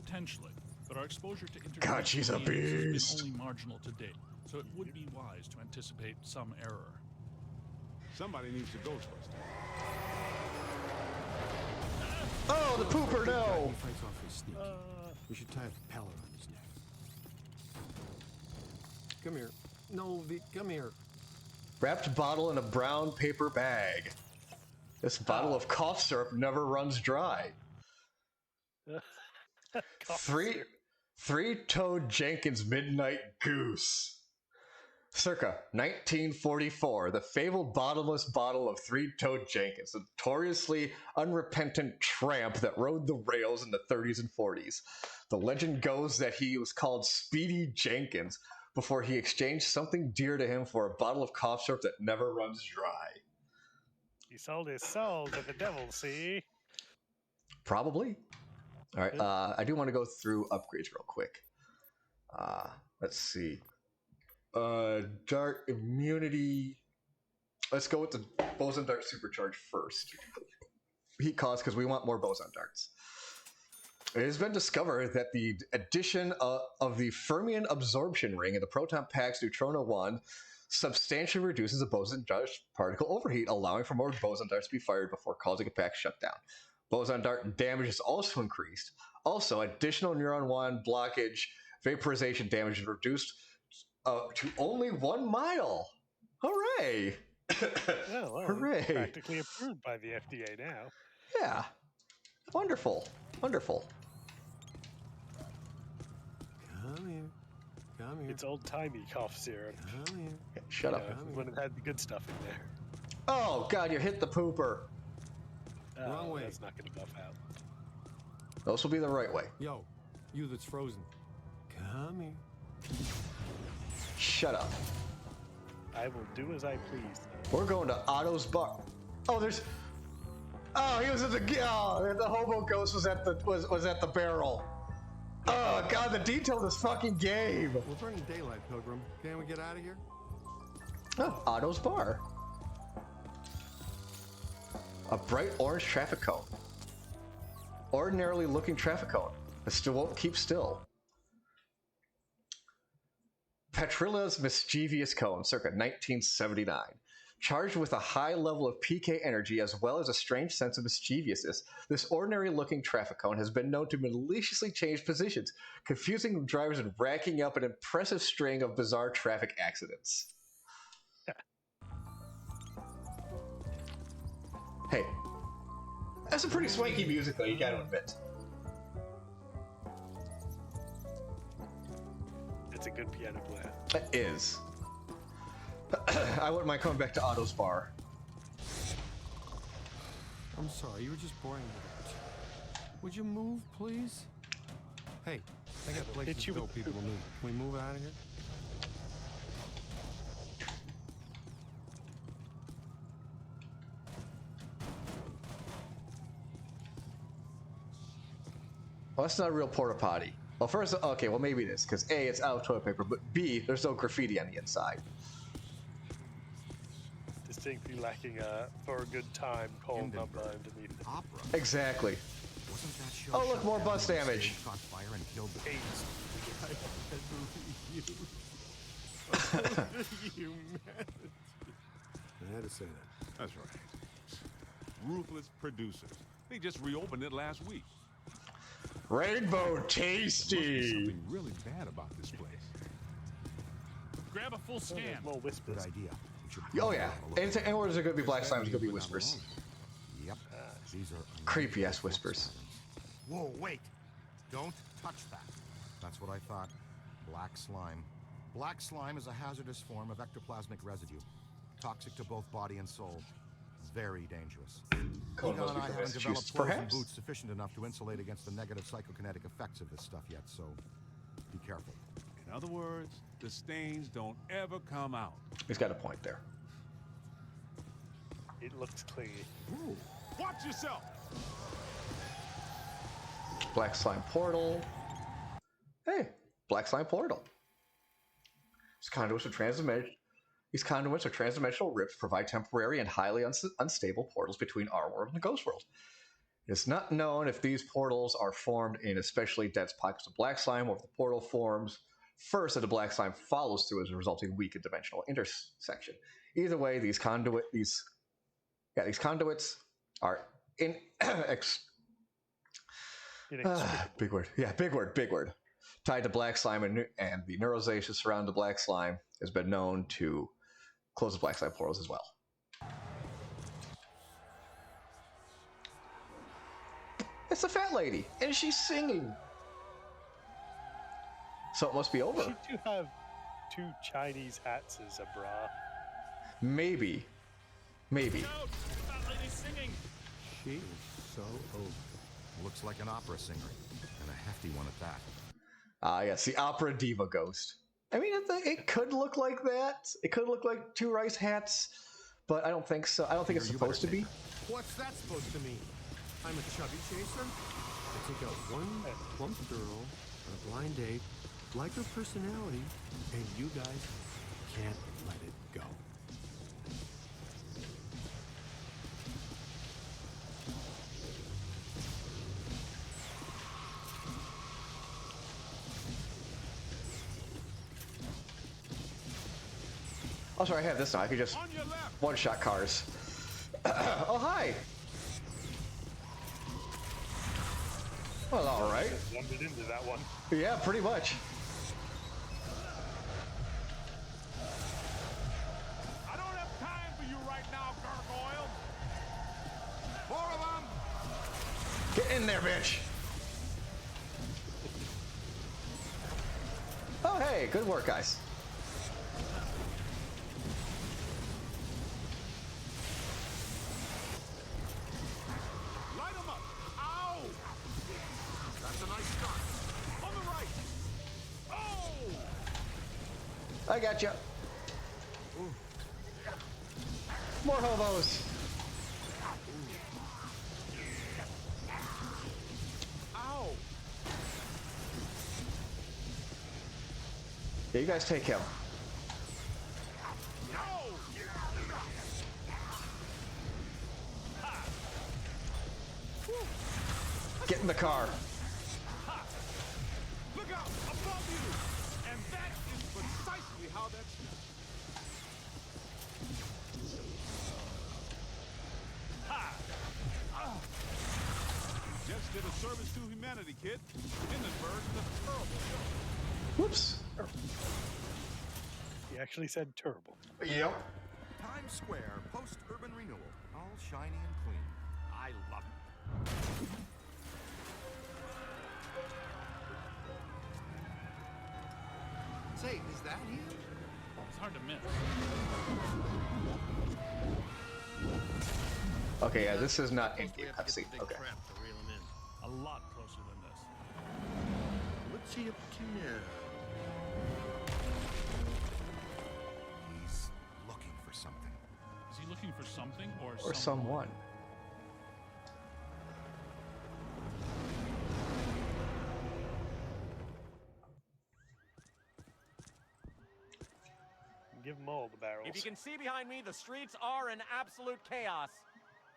S6: Potentially, but our exposure to
S1: God, she's a beast.
S6: has been only marginal to date, so it would be wise to anticipate some error.
S14: Somebody needs to Ghostbuster.
S1: Oh, the pooper, no.
S7: He fights off his sneak. We should tie a propeller on his neck. Come here. No, come here.
S1: Wrapped bottle in a brown paper bag. This bottle of cough syrup never runs dry. Three-toed Jenkins Midnight Goose. Circa 1944, the fabled bottomless bottle of three-toed Jenkins, the notoriously unrepentant tramp that rode the rails in the 30s and 40s. The legend goes that he was called Speedy Jenkins before he exchanged something dear to him for a bottle of cough syrup that never runs dry.
S9: He sold his soul to the devil, see?
S1: Probably. All right, I do want to go through upgrades real quick. Let's see. Dart immunity. Let's go with the boson dart supercharge first. Heat cost, because we want more boson darts. It has been discovered that the addition of the fermion absorption ring in the proton pack's neutrino wand substantially reduces the boson dart particle overheat, allowing for more boson darts to be fired before causing a pack shutdown. Boson dart damage is also increased. Also, additional neuron wand blockage vaporization damage is reduced to only 1 mile. Hooray!
S9: Well,
S1: Hooray!
S9: Practically approved by the FDA now.
S1: Yeah. Wonderful. Wonderful.
S7: Come here.
S9: It's old-timey cough syrup.
S7: Come here.
S1: Shut up.
S9: When it had the good stuff in there.
S1: Oh, God, you hit the pooper.
S7: Wrong way.
S9: That's not going to buff out.
S1: Those will be the right way.
S7: Yo, you that's frozen. Come here.
S1: Shut up.
S9: I will do as I please.
S1: We're going to Otto's bar. Oh, there's... Oh, he was at the... Oh, the hobo ghost was at the barrel. Oh, God, the detail of this fucking game.
S7: We're burning daylight, Pilgrim. Can we get out of here?
S1: Oh, Otto's bar. A bright orange traffic cone. Ordinarily looking traffic cone. It still won't keep still. Petrilla's mischievous cone, circa 1979. Charged with a high level of PK energy as well as a strange sense of mischievousness, this ordinary-looking traffic cone has been known to maliciously change positions, confusing drivers and racking up an impressive string of bizarre traffic accidents. Hey, that's some pretty swanky music, though, you gotta admit.
S9: It's a good piano player.
S1: It is. I wouldn't mind coming back to Otto's bar.
S7: I'm sorry, you were just boring me. Would you move, please? Hey, I got places to go, people to move. Can we move out of here?
S1: Well, that's not a real porta potty. Well, first, okay, well, maybe it is, because A, it's out of toilet paper, but B, there's no graffiti on the inside.
S9: Distinctly lacking for a good time call number underneath it.
S7: Opera.
S1: Exactly.
S7: Wasn't that show
S1: Oh, look,
S7: shut
S1: more
S7: down
S1: bus
S7: when the
S1: damage.
S7: stage caught fire and killed the
S9: AIDS.
S7: I had to say that.
S14: That's right. ruthless producers. They just reopened it last week.
S1: Rainbow
S14: There must be
S1: Tasty.
S14: something really bad about this place.
S6: Grab a full scan.
S9: More whispers.
S15: Good idea.
S1: Oh yeah. Anywhere there's gonna be black slime, there's gonna be whispers.
S15: Yep. These are
S1: Creepy ass whispers.
S15: Whoa, wait. Don't touch that. That's what I thought. Black slime. Black slime is a hazardous form of ectoplasmic residue. Toxic to both body and soul. Very dangerous. Egon and I haven't developed clothes and boots sufficient enough to insulate against the negative psychokinetic effects of this stuff yet, so be careful.
S14: In other words, the stains don't ever come out.
S1: He's got a point there.
S9: It looks clean.
S14: Ooh, watch yourself!
S1: Black slime portal. Hey, black slime portal. These conduits of transdimensional rips provide temporary and highly unstable portals between our world and the ghost world. It's not known if these portals are formed in especially dense pockets of black slime or if the portal forms first and the black slime follows through as a resulting weak and dimensional intersection. Either way, these conduits are big word. Yeah, big word. Tied to black slime and the neuralization surrounding the black slime has been known to close the black slime portals as well. It's a fat lady, and she's singing. So it must be over.
S9: She do have 2 Chinese hats as a bra.
S1: Maybe.
S6: Fat lady singing.
S15: She is so old. Looks like an opera singer, and a hefty one at that.
S1: Yes, the opera diva ghost. I mean, it could look like that. It could look like 2 rice hats, but I don't think so. I don't think it's supposed to be.
S7: What's that supposed to mean? I'm a chubby chaser? I take out one plump girl on a blind date, like her personality, and you guys can't let it go.
S1: Oh, sorry, I have this now. I could just one-shot cars. Oh, hi. Well, all right.
S9: Wandered into that one.
S1: Yeah, pretty much.
S14: I don't have time for you right now, gargoyle. 4 of them.
S1: Get in there, bitch. Oh, hey, good work, guys.
S14: Light them up. Ow! That's a nice start. On the right. Oh!
S1: I got you. More hobos.
S14: Ow!
S1: Yeah, you guys take him.
S14: No!
S1: Get in the car.
S14: Look out! Above you! And that is precisely how that's done. Just did a service to humanity, kid. Hindenburg is a terrible show.
S1: Whoops.
S9: He actually said terrible.
S1: Yep.
S15: Times Square, post-urban renewal. All shiny and clean. I love it.
S7: Say, is that him?
S6: It's hard to miss.
S1: Okay, yeah, this is not in-game cutscene. Okay.
S6: A lot closer than this.
S7: What's he up to now?
S15: He's looking for something.
S6: Is he looking for something or
S1: someone?
S9: Give them all the barrels.
S13: If you can see behind me, the streets are in absolute chaos.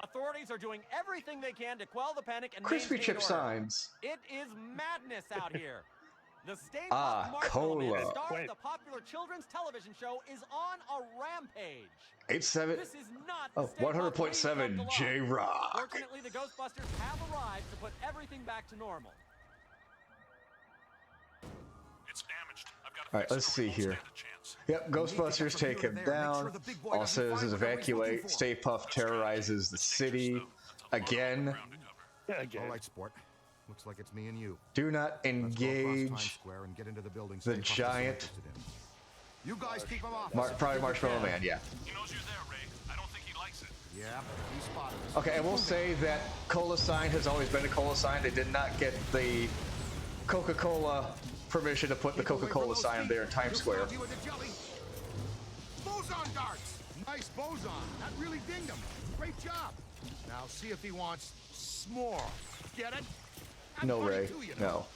S13: Authorities are doing everything they can to quell the panic and
S1: Crispy
S13: maintain
S1: chip
S13: order.
S1: signs.
S13: It is madness out here. The Stay Puft Marshmallow Man,
S1: Cola.
S13: star of the popular children's television show, is on a rampage.
S1: 87.
S13: This is not
S1: Oh,
S13: the Stay Puft Lady from
S1: 100.7
S13: Below.
S1: J-Rock.
S13: Fortunately, the Ghostbusters have arrived to put everything back to normal.
S12: It's damaged. I've got to
S1: All right, let's see here. Yep, Ghostbusters take him down. Also says evacuate. Stay Puft terrorizes the city again.
S15: All right, sport. Looks like it's me and you.
S1: Do not
S15: Let's go across Times
S1: engage
S15: Square and get into the building
S1: the
S15: Stay Puft is
S1: giant.
S15: interested in. You guys keep him off.
S1: Probably Marshmallow Man, yeah.
S12: He knows you're there, Ray. I don't think he likes it.
S15: Yeah, he spotted us.
S1: Okay, I will say that Cola sign has always been a Cola sign. They did not get the Coca-Cola permission to put the Coca-Cola sign there in Times Square.
S8: Boson darts! Nice boson. That really dinged him. Great job. Now see if he wants s'more. Get it? I'm
S1: No, Ray.
S8: 22, you know.
S1: No.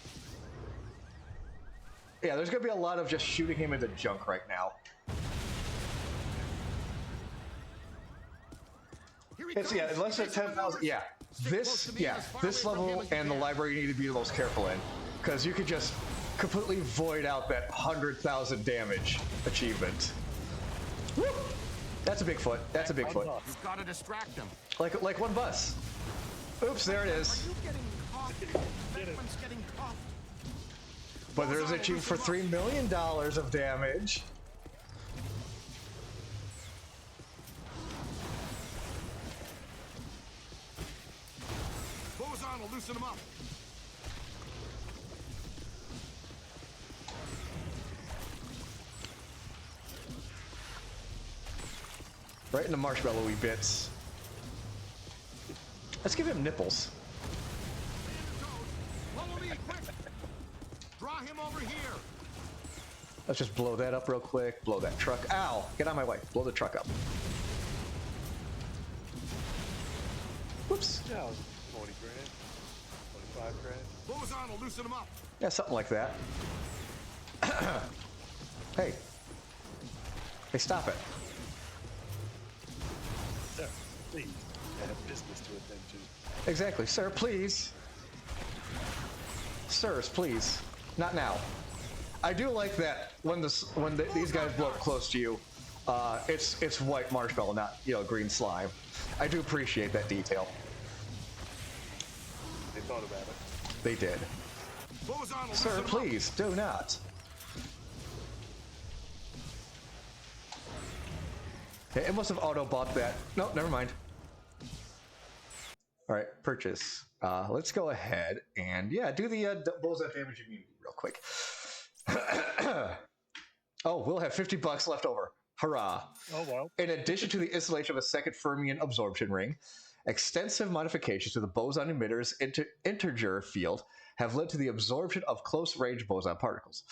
S1: Yeah, there's going to be a lot of just shooting him into junk right now. It's, yeah, unless it's 10,000. Yeah. This level and the library you need to be the most careful in. Because you could just completely void out that 100,000 damage achievement. Woo! That's a Bigfoot. That's a Bigfoot.
S15: You've got to distract him.
S1: Like one bus. Oops, there it is.
S15: Are you getting caught? Beckman's getting caught.
S1: But there's a achievement for $3 million of damage.
S8: Boson will loosen him up.
S1: Right in the marshmallowy bits. Let's give him nipples.
S8: Follow me, quick. Draw him over here.
S1: Let's just blow that up real quick. Blow that truck. Ow! Get out of my way. Blow the truck up. Whoops.
S9: Yeah, 40 grand, 45 grand.
S8: Boson will loosen him up.
S1: Yeah, something like that. Hey. Hey, stop it.
S9: Sir, please. I have business to attend to.
S1: Exactly. Sir, please. Sirs, please. Not now. I do like that when these guys blow up close to you, it's white marshmallow, not green slime. I do appreciate that detail.
S9: They thought about it.
S1: They did. Sir, please do not. Okay, it must have auto bought that. No, never mind. All right, purchase. Let's go ahead and do the boson damage immunity real quick. Oh, we'll have $50 left over. Hurrah!
S9: Oh wow!
S1: In addition to the installation of a second fermion absorption ring, extensive modifications to the boson emitter's integer field have led to the absorption of close-range boson particles.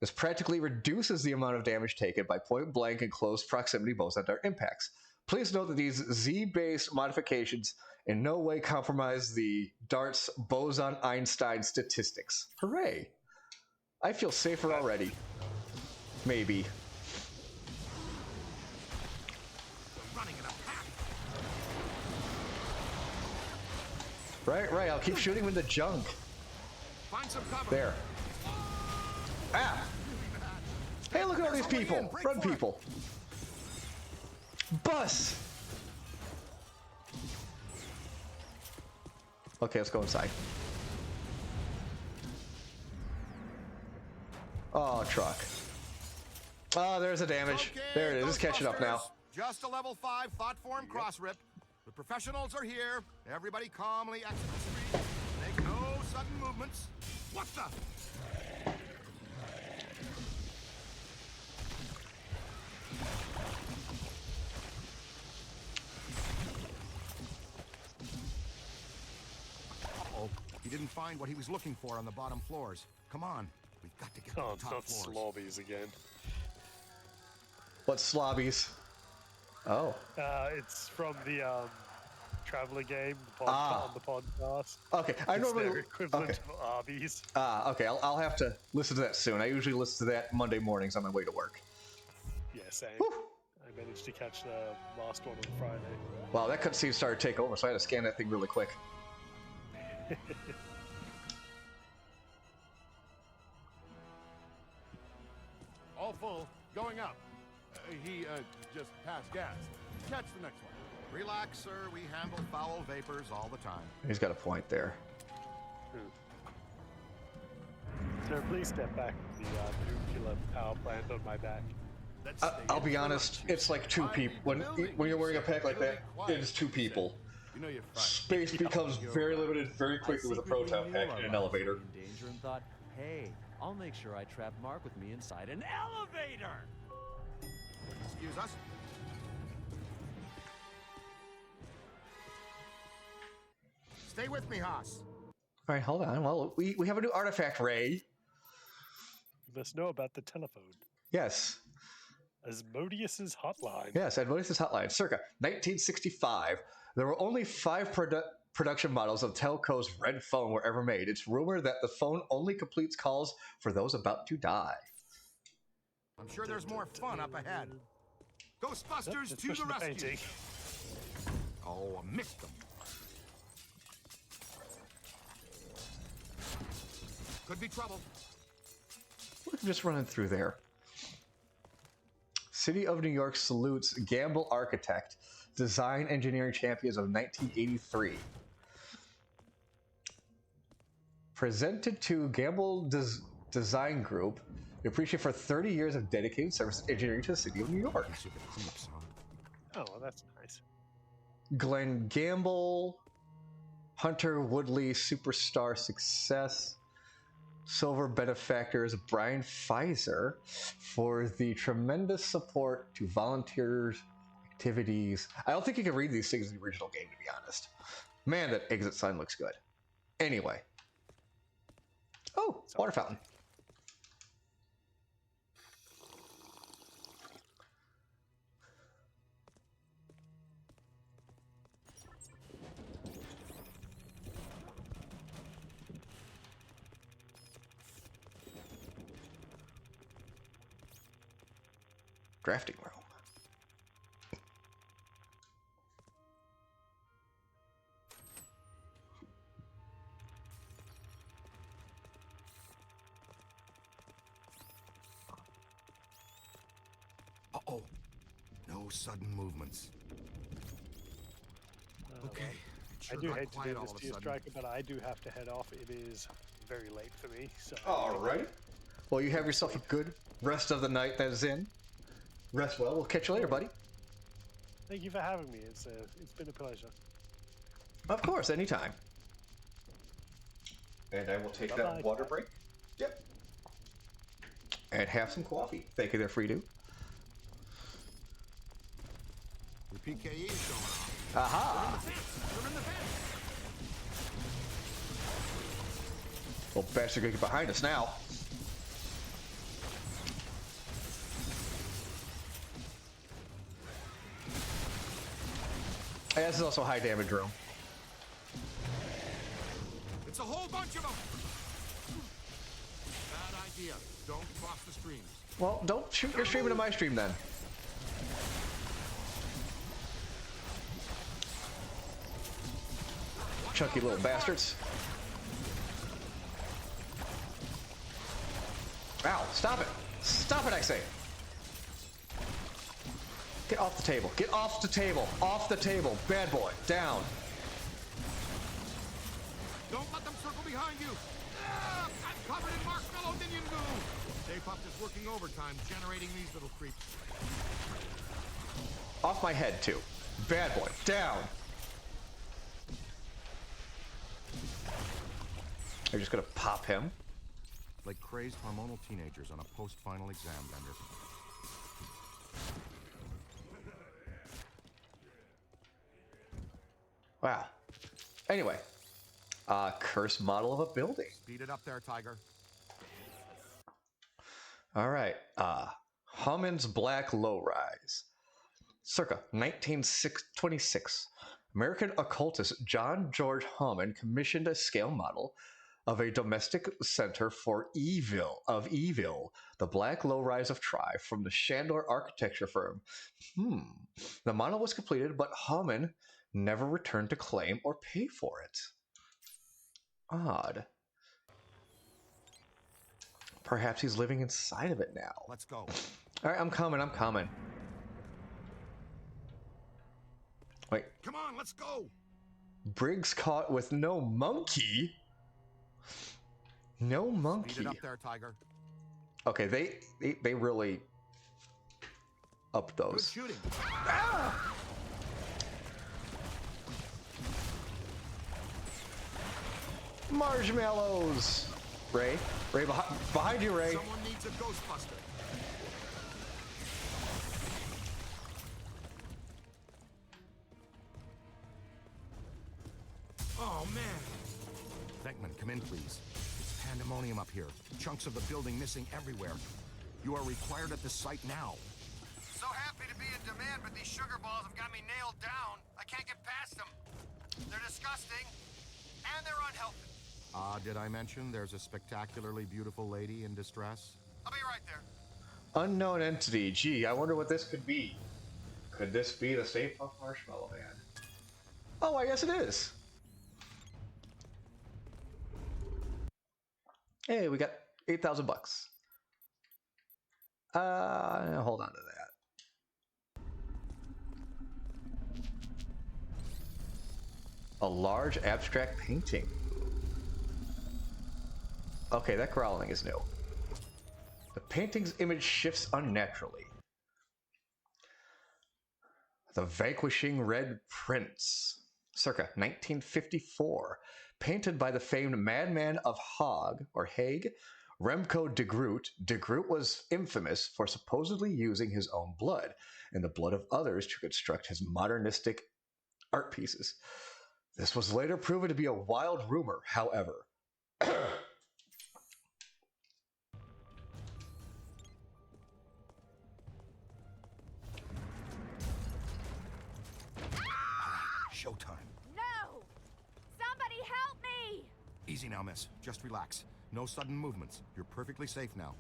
S1: This practically reduces the amount of damage taken by point-blank and close proximity boson dart impacts. Please note that these Z-based modifications in no way compromise the dart's boson-Einstein statistics. Hooray! I feel safer already. Maybe. Right, I'll keep shooting him in the junk.
S8: Find some cover.
S1: There. Ah! Hey, look at all these people! Run, people! Bus! Okay, let's go inside. Oh, truck. Oh, there's the damage.
S15: Okay,
S1: there it is. It's catching up now.
S15: Just a level 5 thought form cross rip. The professionals are here. Everybody calmly exit the street. Make no sudden movements. What the? Uh-oh. He didn't find what he was looking for on the bottom floors. Come on. We've got to get to the top
S9: not
S15: floors.
S9: slobbies again.
S1: What slobbies? Oh.
S9: It's from the Traveler game
S1: Ah.
S9: on the podcast.
S1: Okay, I
S9: It's
S1: normally
S9: their equivalent
S1: okay.
S9: of Arby's.
S1: Okay. I'll have to listen to that soon. I usually listen to that Monday mornings on my way to work.
S9: Yeah, same. I managed to catch the last one on Friday.
S1: Wow, that cutscene started to take over, so I had to scan that thing really quick.
S8: full. Going up. He just passed gas. Catch the next one.
S15: Relax, sir. We handle foul vapors all the time.
S1: He's got a point there.
S9: Sir, please step back from the nuclear power plant on my back.
S1: I'll be honest, it's like two people. When you're wearing a pack like that, it's two people.
S8: You know you're
S1: Space becomes very limited very quickly with a proton pack in an elevator.
S13: In danger and thought, hey, I'll make sure I trap Mark with me inside an elevator.
S15: Excuse us. Stay with me, Haas.
S1: All right, hold on. Well, we have a new artifact, Ray.
S9: You must know about the telephone.
S1: Yes.
S9: Asmodeus's hotline.
S1: Yes, Asmodeus's hotline. Circa 1965. There were only 5 production models of Telco's Red phone were ever made. It's rumored that the phone only completes calls for those about to die.
S15: I'm sure there's more fun up ahead. Ghostbusters to the rescue. Oh, I missed them. Could be trouble.
S1: Look, I'm just running through there. City of New York salutes Gamble Architect, Design Engineering Champions of 1983. Presented to Gamble Design Group, we appreciate for 30 years of dedicated service engineering to the City of New York.
S9: Oh, well, that's nice.
S1: Glenn Gamble, Hunter Woodley, Superstar Success, Silver benefactors Brian Pfizer for the tremendous support to volunteers, activities. I don't think you can read these things in the original game, to be honest. Man, that exit sign looks good. Anyway. Oh, water fountain. Drafting room.
S15: Uh-oh. No sudden movements. Okay.
S9: I do hate to do this to you, Striker, but I do have to head off. It is very late for me. So
S1: All right. Well, you have yourself a good rest of the night that is in. Rest well. We'll catch you later, buddy.
S9: Thank you for having me. It's been a pleasure.
S1: Of course, anytime. And I will take that water break. Yep. And have some coffee. Thank you there, Freedo.
S15: The PKE is going off.
S1: Aha!
S15: They're in the fence.
S1: Well, bastard gonna get behind us now. And this is also a high damage room.
S15: It's a whole bunch of them. Bad idea. Don't cross the streams.
S1: Well, don't shoot your stream into my stream then. Chunky little bastards. Ow, stop it. Stop it, I say. Get off the table. Get off the table. Off the table. Bad boy. Down.
S15: Don't let them circle behind you. Ah, I'm covered in marshmallow minion goo. Stay Puft is working overtime, generating these little creeps.
S1: Off my head, too. Bad boy. Down. I'm just gonna pop him.
S15: Like crazed hormonal teenagers on a post-final exam, Bender.
S1: Wow. Anyway. Cursed model of a building.
S15: Speed it up there, Tiger.
S1: All right. Hammond's Black Low-Rise. Circa 1926. American occultist John George Hammond commissioned a scale model of a domestic center for evil, the Black Low-Rise of Tri, from the Chandler architecture firm. The model was completed, but Hammond never returned to claim or pay for it. Odd. Perhaps he's living inside of it now.
S15: Let's go.
S1: All right, I'm coming. I'm coming. Wait.
S15: Come on, let's go.
S1: Briggs caught with no monkey. No monkey.
S15: Speed it up there, Tiger.
S1: Okay, they really upped those.
S15: Good shooting.
S1: Ah! Marshmallows. Ray, behind you, Ray.
S15: Someone needs a Ghostbuster. Oh man. Venkman, come in, please. It's pandemonium up here. Chunks of the building missing everywhere. You are required at the site now.
S16: So happy to be in demand, but these sugar balls have got me nailed down. I can't get past them. They're disgusting, and they're unhealthy.
S15: Did I mention there's a spectacularly beautiful lady in distress?
S16: I'll be right there.
S1: Unknown entity. Gee, I wonder what this could be. Could this be the Stay Puft Marshmallow Man? Oh, I guess it is. Hey, we got 8,000 bucks. Hold on to that. A large abstract painting. Okay, that growling is new. The painting's image shifts unnaturally. The Vanquishing Red Prince, circa 1954, painted by the famed madman of Hague, Remco de Groot. De Groot was infamous for supposedly using his own blood and the blood of others to construct his modernistic art pieces. This was later proven to be a wild rumor, however.
S15: Showtime.
S5: No! Somebody help me!
S15: Easy now, miss. Just relax. No sudden movements. You're perfectly safe now.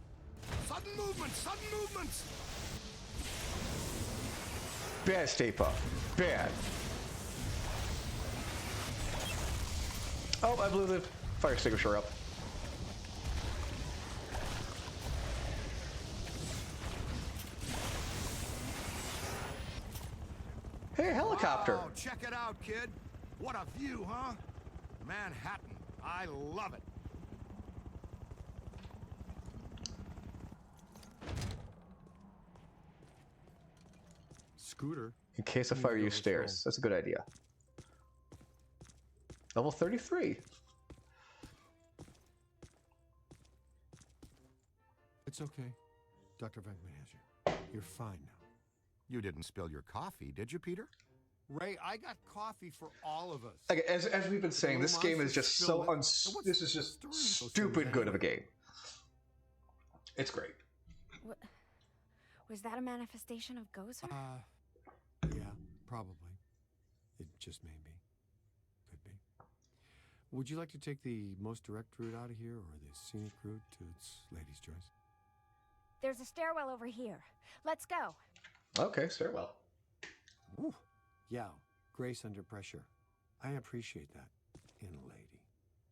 S15: Sudden movements! Sudden movements!
S1: Bad, Stay Puft. Bad. Oh, I blew the fire extinguisher up. Hey, helicopter.
S15: Oh, check it out, kid. What a view, huh? Manhattan. I love it.
S7: Scooter.
S1: In case of fire, use stairs. That's a good idea. Level 33.
S7: It's okay. Dr. Venkman has you. You're fine now.
S15: You didn't spill your coffee, did you, Peter?
S14: Ray, I got coffee for all of us.
S1: Okay, as we've been saying, this game is just so this is just stupid good of a game. It's great.
S10: Was that a manifestation of Gozer?
S7: Yeah, probably. It just may be. Could be. Would you like to take the most direct route out of here or the scenic route to its lady's choice?
S10: There's a stairwell over here. Let's go.
S1: Okay, stairwell.
S7: Ooh. Yeah, grace under pressure. I appreciate that in a lady.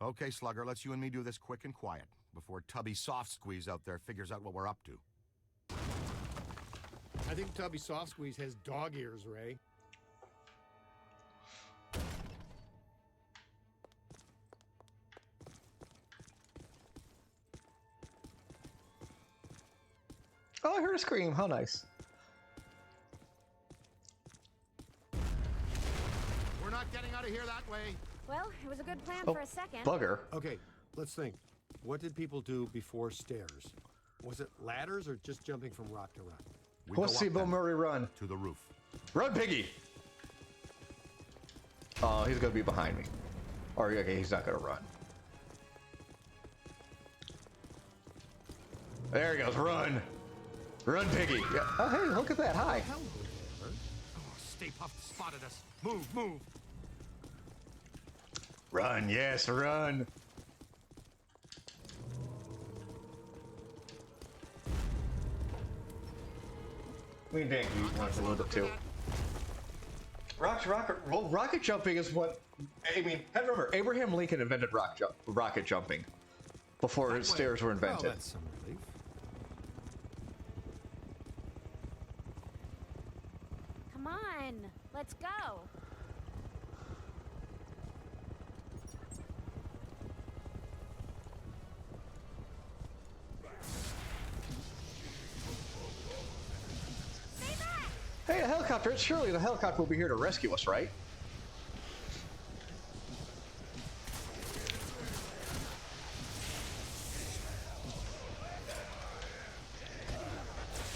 S15: Okay, Slugger, let's you and me do this quick and quiet before Tubby Soft Squeeze out there figures out what we're up to.
S14: I think Tubby Soft Squeeze has dog ears, Ray.
S1: Oh, I heard a scream. How nice.
S8: We're not getting out of here that way.
S10: Well, it was a good plan
S1: Oh,
S10: for a second.
S1: Bugger.
S7: Okay, let's think. What did people do before stairs? Was it ladders or just jumping from rock to rock?
S1: Let's see Bill Murray run.
S15: To the roof.
S1: Run, Piggy! Oh, he's going to be behind me. Or, okay, he's not going to run. There he goes. Run! Run, Piggy! Yeah. Oh, hey, look at that. Hi.
S8: Oh, Stay Puft spotted us. Move, move.
S1: Run, yes, run. I mean, dang, you want a little bit too. Rocket jumping is what. I mean, remember, Abraham Lincoln invented rocket jumping before stairs were invented.
S7: Well, that's some relief.
S5: on! Let's go.
S1: Hey, a helicopter. Surely the helicopter will be here to rescue us, right?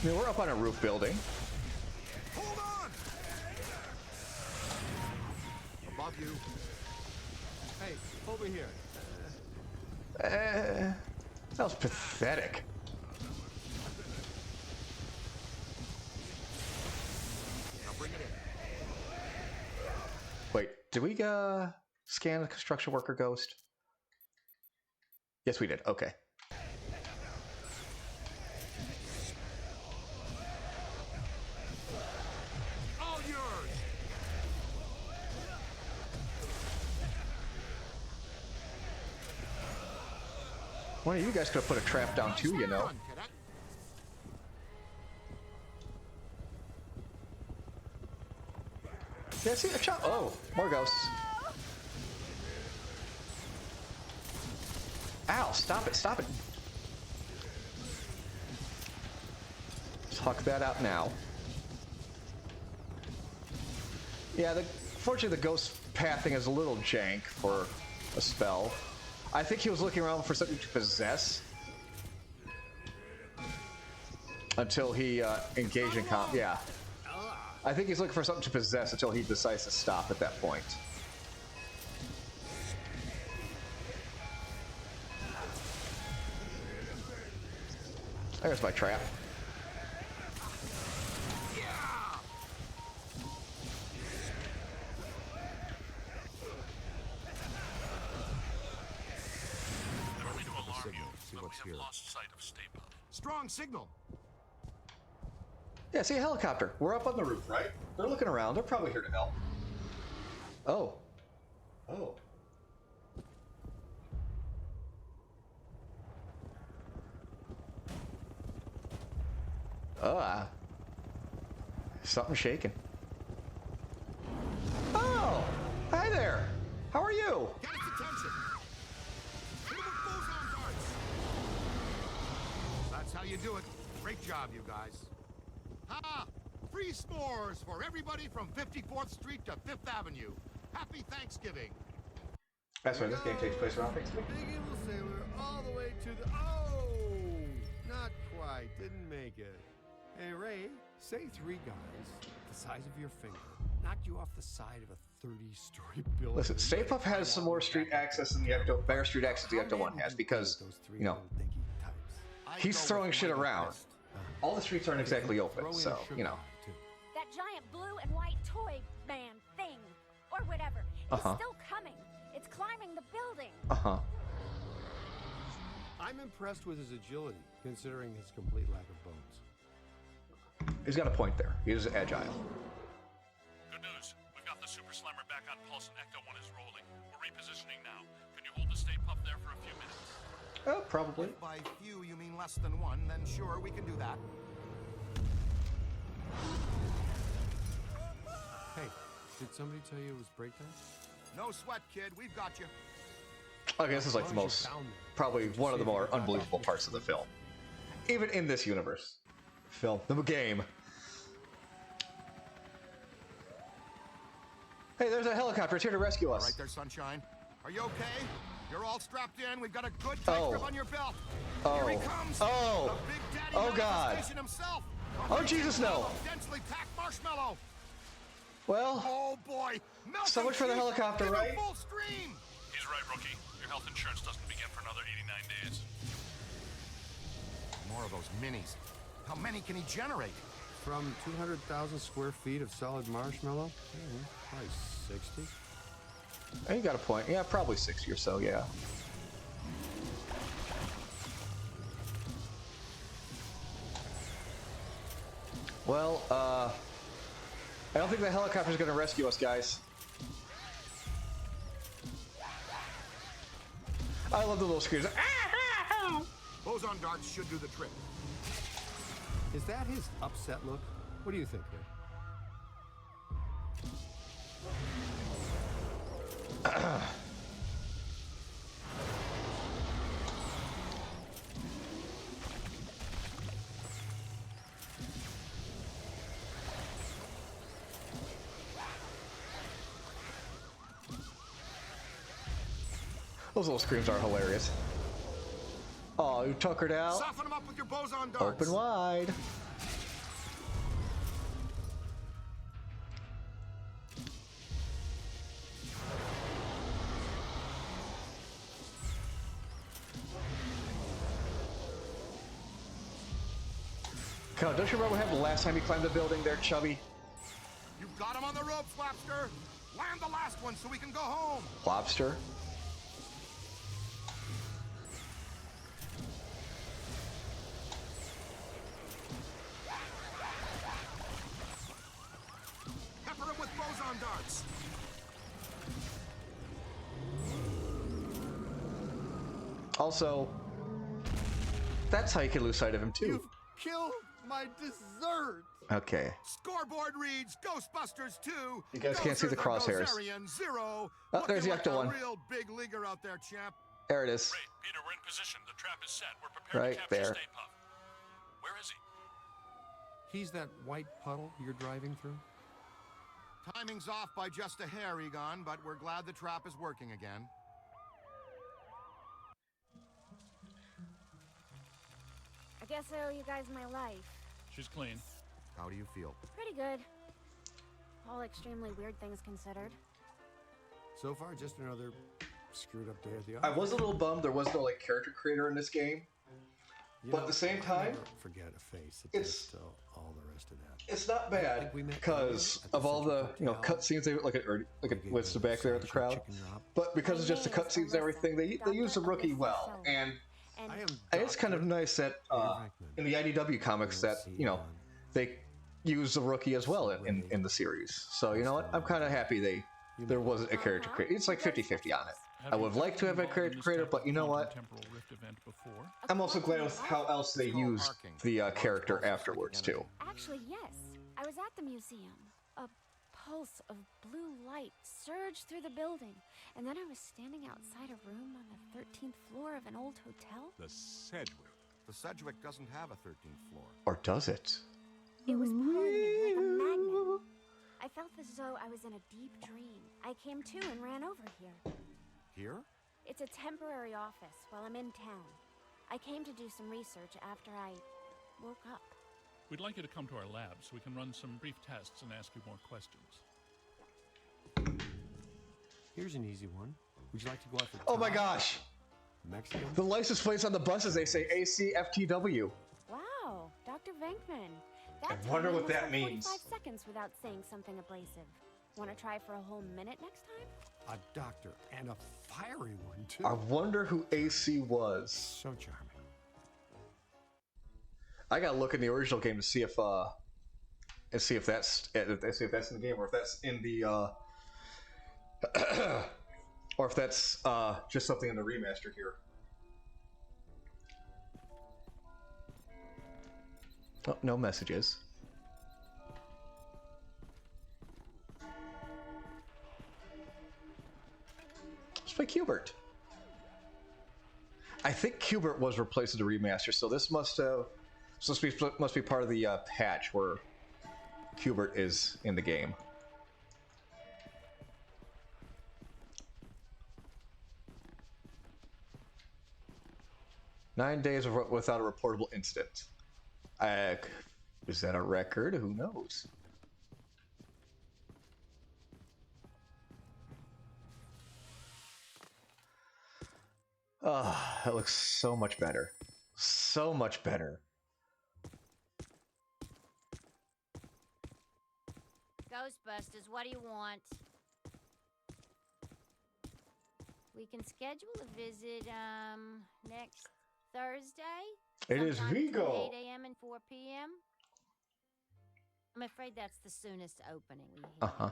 S1: I mean, we're up on a roof building.
S14: Hold on! Above you.
S7: Hey, over here.
S1: That was pathetic.
S14: Now bring it in.
S1: Wait, did we scan the construction worker ghost? Yes, we did. Okay.
S14: All yours!
S1: One of you guys could have put a trap down too, you know. Yeah, see a chop. Oh, more ghosts. Ow, stop it, stop it. Tuck that out now. Yeah, fortunately the ghost pathing is a little jank for a spell. I think he was looking around for something to possess until he engaged in combat. Yeah. I think he's looking for something to possess until he decides to stop at that point. There's my trap.
S15: Here.
S12: Lost sight of Stay Puft.
S14: Strong signal.
S1: Yeah, see a helicopter. We're up on the roof, right? They're looking around. They're probably here to help. Oh. Oh. Something shaking. Oh! Hi there! How are you?
S14: Got its attention. Hit him with boson darts. That's how you do it. Great job, you guys. Ha! Free s'mores for everybody from 54th Street to 5th Avenue. Happy Thanksgiving.
S1: That's right, this game takes place around Thanksgiving.
S7: Big evil sailor all the way to the... Oh! Not quite. Didn't make it. Hey, Ray, say 3 guys the size of your finger knocked you off the side of a 30-story building.
S1: Listen, Stay Puft has some more street access than the Ecto, better street access the Ecto one has because, you know, he's throwing shit around. All the streets aren't exactly open, so, you know.
S5: That giant blue and white toy man thing, or whatever, is still coming. It's climbing the building.
S7: I'm impressed with his agility, considering his complete lack of bones.
S1: He's got a point there. He is agile.
S6: Good news. We've got the Super Slammer back on pulse and Ecto 1 is rolling. We're repositioning now. Can you hold the Stay Puft there for a few minutes?
S1: Probably.
S15: If by few you mean less than 1, then sure, we can do that.
S7: Hey, did somebody tell you it was break time?
S15: No sweat, kid. We've got you.
S1: Okay, this is like the most, probably one of the more unbelievable parts of the film. Even in this universe. Film. The game. Hey, there's a helicopter. It's here to rescue us.
S15: All right there, Sunshine. Are you okay? You're all strapped in. We've got a good tight grip on your belt. Here he comes.
S1: Oh.
S15: The Big Daddy
S1: Oh, God.
S15: himself.
S1: Oh, Jesus, no.
S15: Densely packed marshmallow.
S1: Well.
S15: Oh, boy.
S1: So much for the helicopter,
S15: Give him
S1: right?
S15: full stream.
S6: He's right, rookie. Your health insurance doesn't begin for another 89 days.
S15: More of those minis. How many can he generate?
S7: From 200,000 square feet of solid marshmallow? Probably 60.
S1: Oh, you got a point. Yeah, probably 60 or so, yeah. Well, I don't think the helicopter's gonna rescue us, guys. I love the little screams.
S15: Boson darts should do the trick.
S7: Is that his upset look? What do you think, Rick?
S1: Those little screams are hilarious. Oh, you tuckered out.
S14: Soften them up with your boson darts.
S1: Open wide. God, don't you remember what happened the last time you climbed the building there, Chubby?
S14: You've got him on the ropes, Lobster. Land the last one so we can go home.
S1: Lobster?
S14: Pepper him with boson darts.
S1: Also, that's how you can lose sight of him, too.
S14: You've killed my dessert.
S1: Okay.
S14: Scoreboard reads Ghostbusters 2.
S1: You guys can't see the crosshairs.
S14: 0.
S1: Oh, there's the
S14: Looking
S1: Ecto
S14: like
S1: one.
S14: a real big leaguer out there, champ.
S1: There it is.
S12: Great, Peter, we're in position. The trap is set. We're prepared
S1: Right
S12: to capture
S1: there.
S12: Stay Puft. Where is he?
S7: He's that white puddle you're driving through?
S14: Timing's off by just a hair, Egon, but we're glad the trap is working again.
S5: I guess I owe you guys my life.
S6: She's clean.
S14: How do you feel?
S5: Pretty good. All extremely weird things considered.
S7: So far, just another screwed up day at the
S1: I
S7: office.
S1: was a little bummed there was no like character creator in this game, but at the same
S7: I
S1: time,
S7: never forget a face.
S1: it's
S7: just all the rest of that.
S1: it's not bad
S7: we met
S1: because
S7: at the
S1: of all the
S7: Central Hotel.
S1: cutscenes they look at what's the back there at the crowd, but because it's just the cutscenes and everything, they use the rookie well, and it's kind of nice that in the IDW comics that they use the rookie as well in the series. So you know what, I'm kind of happy there wasn't a character creator. It's like 50-50 on it. I would have liked to have a character creator, but you know what? I'm also glad with how else they used the character afterwards too.
S5: Actually, yes. I was at the museum. A pulse of blue light surged through the building, and then I was standing outside a room on the 13th floor of an old hotel.
S14: The Sedgwick. The Sedgwick doesn't have a 13th floor.
S1: Or does it?
S5: It was pulling me like a magnet. I felt as though I was in a deep dream. I came to and ran over here.
S14: Here?
S5: It's a temporary office while I'm in town. I came to do some research after I woke up.
S6: We'd like you to come to our lab so we can run some brief tests and ask you more questions.
S7: Here's an easy one. Would you like to go out for
S1: Oh my gosh!
S7: Mexican?
S1: The license plates on the buses, they say ACFTW.
S5: Wow, Dr. Venkman.
S1: I wonder what that means.
S5: 45 seconds without saying something abrasive. Want to try for a whole minute next time?
S7: A doctor and a fiery one too.
S1: I wonder who AC was.
S7: So charming.
S1: I gotta look in the original game to see if that's in the game or if that's in the or if that's just something in the remaster here. Oh, no messages. Let's play Qbert. I think Qbert was replaced with the remaster, so this must be part of the patch where Qbert is in the game. Nine days without a reportable incident. Is that a record? Who knows? Oh, that looks so much better. So much better.
S5: Ghostbusters, what do you want? We can schedule a visit, next Thursday?
S1: It is
S5: Sometime between
S1: Vigo.
S5: 8 a.m. and 4 p.m.? I'm afraid that's the soonest opening we have.
S1: Uh-huh.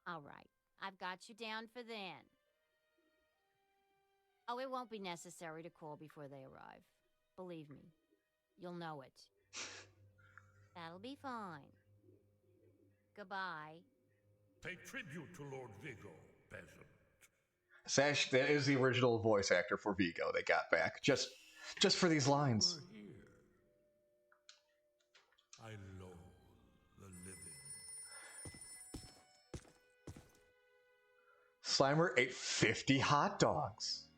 S5: All right. I've got you down for then. Oh, it won't be necessary to call before they arrive. Believe me. You'll know it. That'll be fine. Goodbye.
S17: Pay tribute to Lord Vigo.
S1: Sash, that is the original voice actor for Vigo they got back. Just for these lines.
S17: I loathe the living.
S1: Slimer ate 50 hot dogs.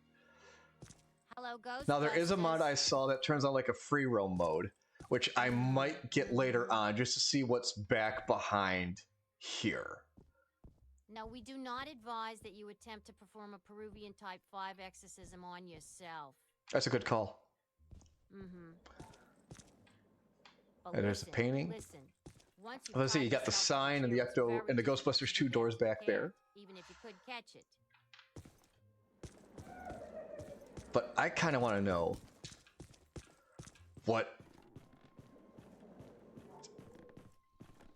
S5: Hello, Ghostbusters.
S1: Now, there is a mod I saw that turns on like a free roam mode, which I might get later on just to see what's back behind here.
S18: No, we do not advise that you attempt to perform a Peruvian type 5 exorcism on yourself.
S1: That's a good call. And there's the painting. Let's see, you got the sign and the Ecto and the Ghostbusters 2 doors back there.
S18: Even if you could catch it.
S1: But I kind of want to know what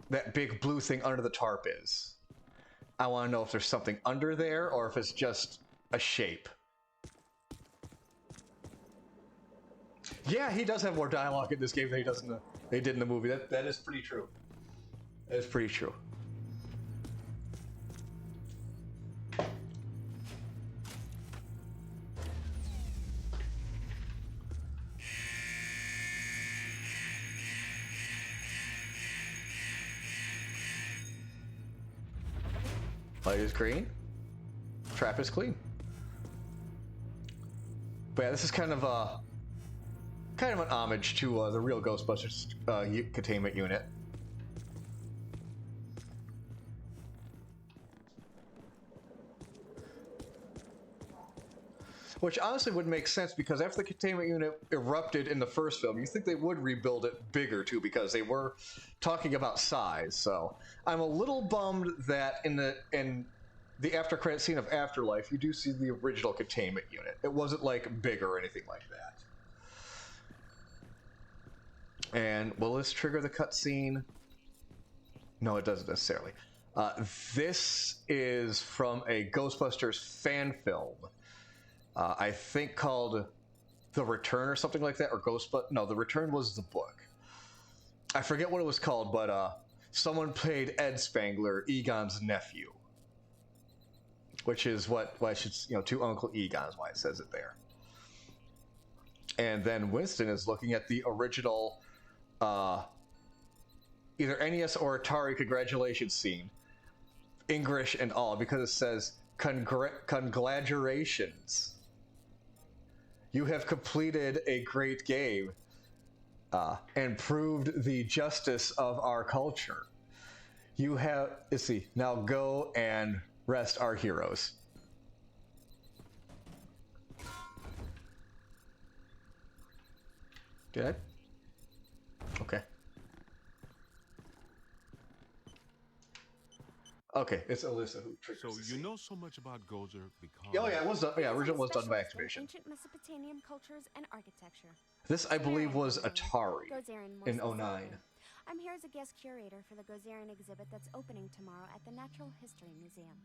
S1: that big blue thing under the tarp is. I want to know if there's something under there or if it's just a shape. Yeah, he does have more dialogue in this game than they did in the movie. That is pretty true. That is pretty true. Light is green. Trap is clean. But yeah, this is kind of an homage to the real Ghostbusters containment unit. Which honestly would make sense because after the containment unit erupted in the first film, you think they would rebuild it bigger too because they were talking about size. So I'm a little bummed that in the after credit scene of Afterlife, you do see the original containment unit. It wasn't like bigger or anything like that. And will this trigger the cutscene? No, it doesn't necessarily. This is from a Ghostbusters fan film. I think called The Return or something like that, or No, The Return was the book. I forget what it was called, but someone played Ed Spangler, Egon's nephew, which is why I should, to Uncle Egon is why it says it there. And then Winston is looking at the original, either NES or Atari congratulations scene, English and all, because it says congratulations. You have completed a great game and proved the justice of our culture. You have, let's see, now go and rest our heroes. Did I? Okay. Okay, it's Alyssa who triggers.
S17: So you know so much about Gozer because...
S1: Oh yeah, it was done. Yeah, original was done by Activision.
S5: Ancient Mesopotamian cultures and architecture.
S1: This, I believe, was Atari in 09.
S5: I'm here as a guest curator for the Gozerian exhibit that's opening tomorrow at the Natural History Museum.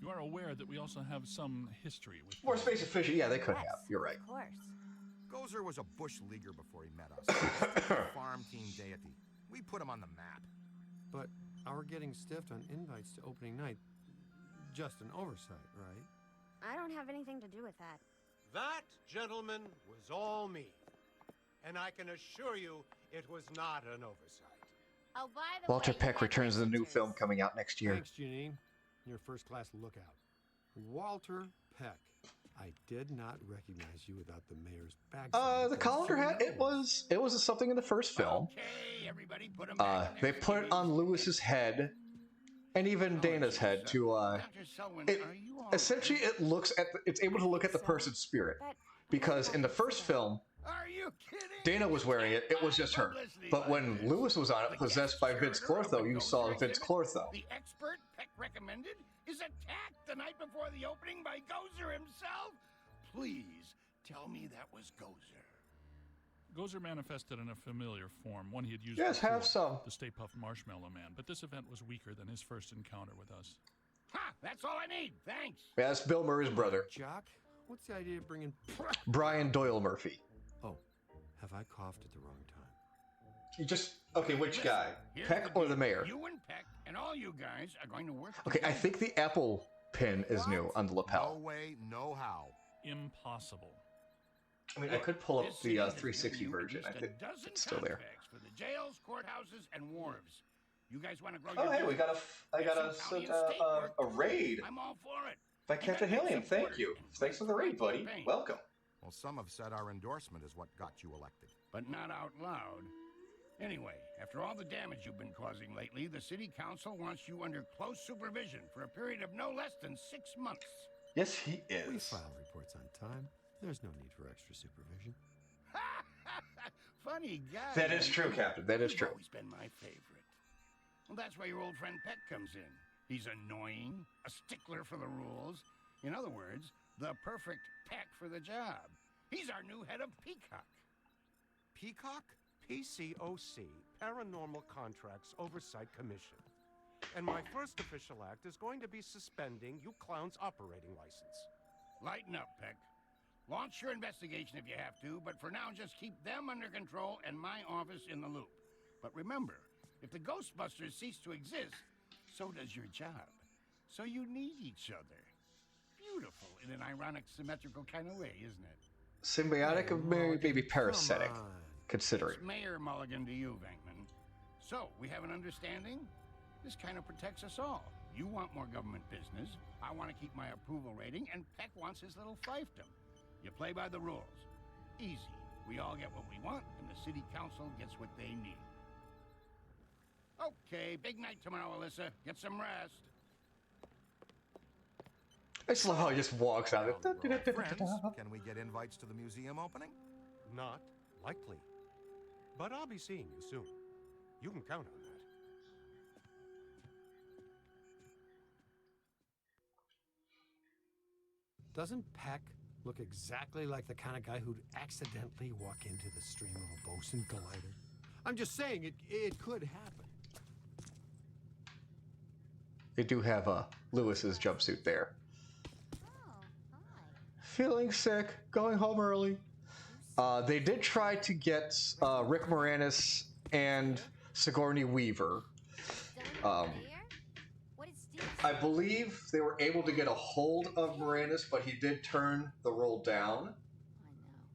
S6: You are aware that we also have some history with...
S1: More space efficient, yeah, they could have. You're right.
S5: Of course.
S15: Gozer was a bush leaguer before he met us. A farm team deity. We put him on the map.
S7: But our getting stiffed on invites to opening night, just an oversight, right?
S5: I don't have anything to do with that.
S19: That, gentlemen, was all me. And I can assure you it was not an oversight.
S18: Oh, by the
S1: Walter
S18: way,
S1: Peck returns in the new film coming out next year.
S7: Thanks, Janine. You're a first-class lookout. Walter Peck. I did not recognize you without the mayor's bag.
S1: The colander hat, it was something in the first film.
S14: Okay, everybody put him
S1: They put it on Lewis's head and even Dana's head to essentially it's able to look at the person's spirit. Because in the first film, Dana was wearing it, it was just her. But when Lewis was on it, possessed by Vince Clortho, you saw Vince Clortho.
S14: The expert Peck recommended is attacked the night before the opening by Gozer himself. Please tell me that was Gozer.
S6: Gozer manifested in a familiar form, one he had used
S1: Yes,
S6: before,
S1: have some.
S6: the Stay Puft Marshmallow Man, but this event was weaker than his first encounter with us.
S14: Ha! That's all I need. Thanks.
S1: Yeah, that's Bill Murray's brother.
S7: Jock, what's the idea of bringing...
S1: Brian Doyle Murphy.
S7: Oh, have I coughed at the wrong time?
S1: You just... Okay, which guy? Peck or the mayor?
S14: You and Peck and all you guys are going to work
S1: Okay, I think the apple pin is new on the lapel.
S14: No way, no how.
S6: Impossible.
S1: I mean, I could pull up
S20: This
S1: the
S20: city has
S1: 360
S20: given you at
S1: version. I
S20: least
S1: think
S20: a dozen
S1: it's still there.
S20: contracts for the jails, courthouses, and wharves. You guys want to grow
S1: Oh,
S20: your
S1: hey, we got I got a raid
S20: I'm all for it.
S1: by Captain Helium. Thank you. Thanks for the raid, buddy. Welcome.
S14: Well, some have said our endorsement is what got you elected.
S20: But not out loud. Anyway, after all the damage you've been causing lately, the city council wants you under close supervision for a period of no less than 6 months.
S1: Yes, he is.
S7: We file reports on time. There's no need for extra supervision.
S20: Funny guy.
S1: That is true, Captain. That is
S20: You've
S1: true.
S20: always been my favorite. Well, that's where your old friend Peck comes in. He's annoying, a stickler for the rules. In other words, the perfect Peck for the job. He's our new head of Peacock.
S19: Peacock? PCOC, Paranormal Contracts Oversight Commission. And my first official act is going to be suspending you clowns' operating license.
S20: Lighten up, Peck. Launch your investigation if you have to, but for now just keep them under control and my office in the loop. But remember, if the Ghostbusters cease to exist, so does your job. So you need each other. Beautiful in an ironic, symmetrical kind of way, isn't it?
S1: Symbiotic or maybe parasitic, considering.
S20: It's Mayor Mulligan to you, Venkman. So, we have an understanding? This kind of protects us all. You want more government business, I want to keep my approval rating, and Peck wants his little fiefdom. You play by the rules. Easy. We all get what we want, and the city council gets what they need. Okay, big night tomorrow, Alyssa. Get some rest.
S1: I just love how he just walks out.
S14: Friends, can we get invites to the museum opening?
S19: Not likely. But I'll be seeing you soon. You can count on that.
S7: Doesn't Peck look exactly like the kind of guy who'd accidentally walk into the stream of a bosun collider? I'm just saying, it could happen.
S1: They do have Lewis's jumpsuit there. Feeling sick, going home early. They did try to get Rick Moranis and Sigourney Weaver. I believe they were able to get a hold of Moranis, but he did turn the role down.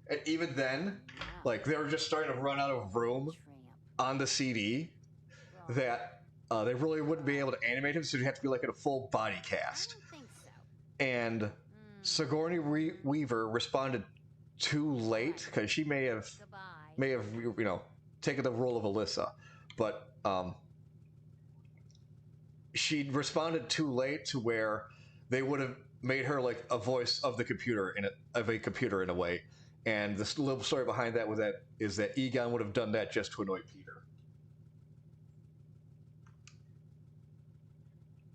S1: And even then, like, they were just starting to run out of room on the CD that they really wouldn't be able to animate him, so he'd have to be like in a full body cast. And Sigourney Weaver responded too late because she may have taken the role of Alyssa, but she responded too late to where they would have made her like a voice of the computer of a computer in a way. And the little story behind that is that Egon would have done that just to annoy Peter.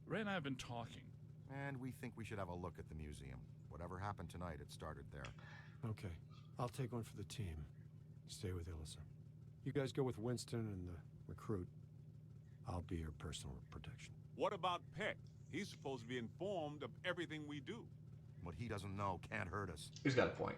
S6: Ray and I have been talking.
S14: And we think we should have a look at the museum. Whatever happened tonight, it started there.
S7: Okay, I'll take one for the team. Stay with Alyssa. You guys go with Winston and the recruit. I'll be your personal protection.
S17: What about Peck? He's supposed to be informed of everything we do.
S14: What he doesn't know can't hurt us.
S1: He's got a point.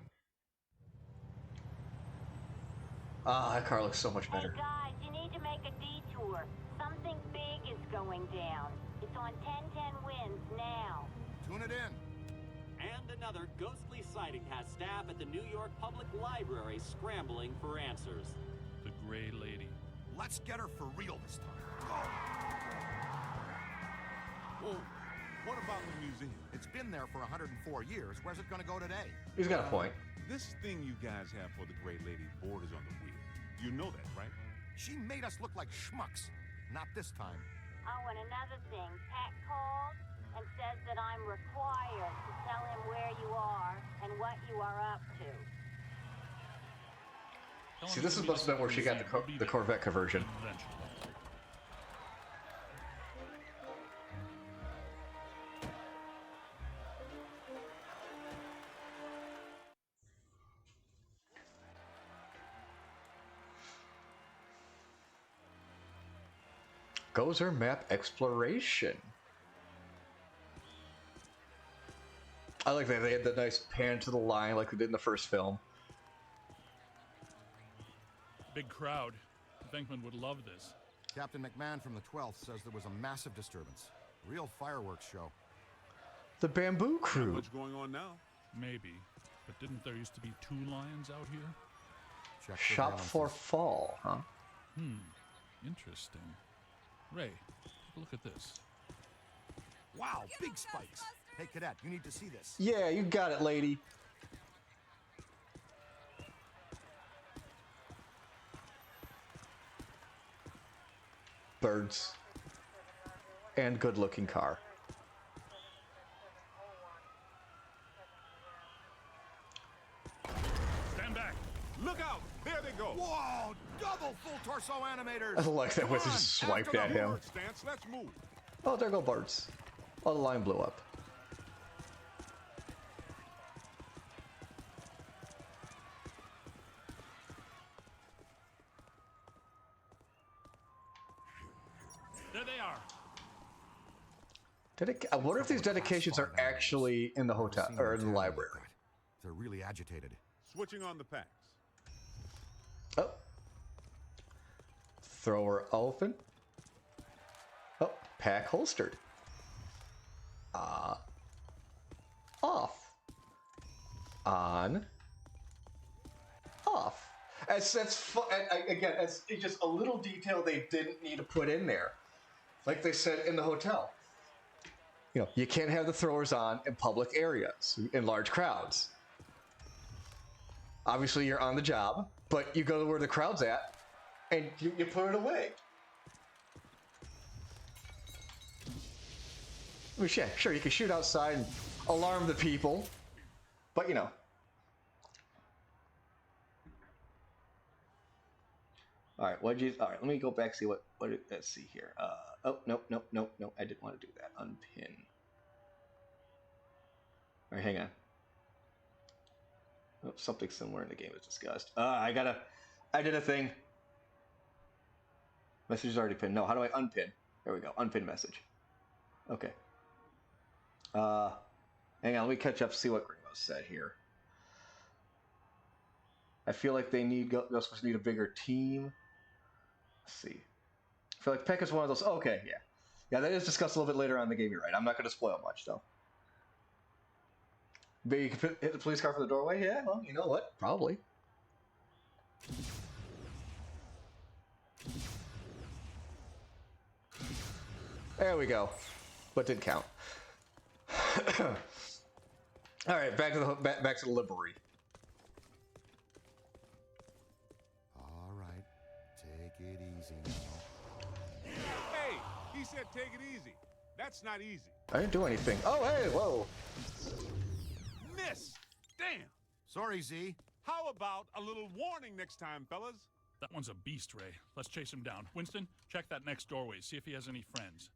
S1: That car looks so much better.
S21: Hey guys, you need to make a detour. Something big is going down. It's on 1010 Winds now.
S14: Tune it in.
S22: And another ghostly sighting has staff at the New York Public Library scrambling for answers.
S6: The Gray Lady.
S14: Let's get her for real this time. Go!
S17: Well, what about the museum?
S14: It's been there for 104 years. Where's it going to go today?
S1: He's got a point.
S17: This thing you guys have for the Gray Lady borders on the wheel. You know that, right?
S14: She made us look like schmucks. Not this time.
S21: Oh, and another thing. Pat called and says that I'm required to tell him where you are and what you are up to.
S1: See, this must have been where she got the Corvette conversion. Gozer map exploration. I like that they had the nice pan to the line like they did in the first film.
S6: Big crowd. Venkman would love this.
S14: Captain McMahon from the 12th says there was a massive disturbance. Real fireworks show.
S1: The Bamboo
S17: Not
S1: Crew.
S17: much going on now.
S6: Maybe. But didn't there used to be 2 lions out here?
S15: Check
S1: Shop for fall, huh?
S6: Interesting. Ray, take a look at this.
S15: Wow, big spikes. Hey, Cadet, you need to see this.
S1: Yeah, you got it, lady. Birds. And good-looking car.
S6: Stand back.
S17: Look out! There they go.
S15: Whoa, double full torso animators.
S1: I like that was just swiped at him.
S17: Bird stance, let's move.
S1: Oh, there go birds. Oh, the line blew up.
S6: There they are.
S1: I wonder if these dedications are actually in the hotel or in the library.
S15: They're really agitated.
S17: Switching on the packs.
S1: Oh. Thrower elephant. Oh, pack holstered. Off. On. Off. Again, it's just a little detail they didn't need to put in there. Like they said in the hotel. You know, you can't have the throwers on in public areas, in large crowds. Obviously, you're on the job, but you go to where the crowd's at, and you put it away. I mean, yeah, sure, you can shoot outside and alarm the people, but you know. All right, all right, let me go back, see let's see here. Oh, nope, I didn't want to do that. Unpin. All right, hang on. Oh, something somewhere in the game is discussed. I did a thing. Message is already pinned. No, how do I unpin? There we go, unpin message. Okay. Hang on, let me catch up, see what Gringo said here. I feel like they're supposed to need a bigger team. Let's see. I feel like Peck is one of those. Oh, okay, yeah. Yeah, that is discussed a little bit later on in the game, you're right. I'm not going to spoil much, though. Maybe you can hit the police car from the doorway? Yeah, well, you know what? Probably. There we go. But didn't count. All right, back to the library.
S15: All right, take it easy now.
S17: Hey, he said take it easy. That's not easy.
S1: I didn't do anything. Oh, hey, whoa.
S17: Miss! Damn!
S15: Sorry, Z.
S17: How about a little warning next time, fellas?
S6: That one's a beast, Ray. Let's chase him down. Winston, check that next doorway. See if he has any friends.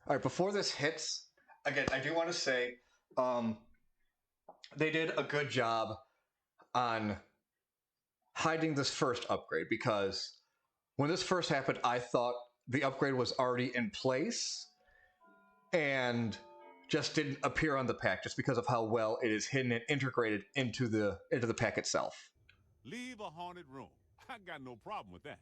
S1: All right, before this hits, again, I do want to say they did a good job on hiding this first upgrade, because when this first happened, I thought the upgrade was already in place and just didn't appear on the pack just because of how well it is hidden and integrated into the pack itself.
S17: Leave a haunted room. I got no problem with that.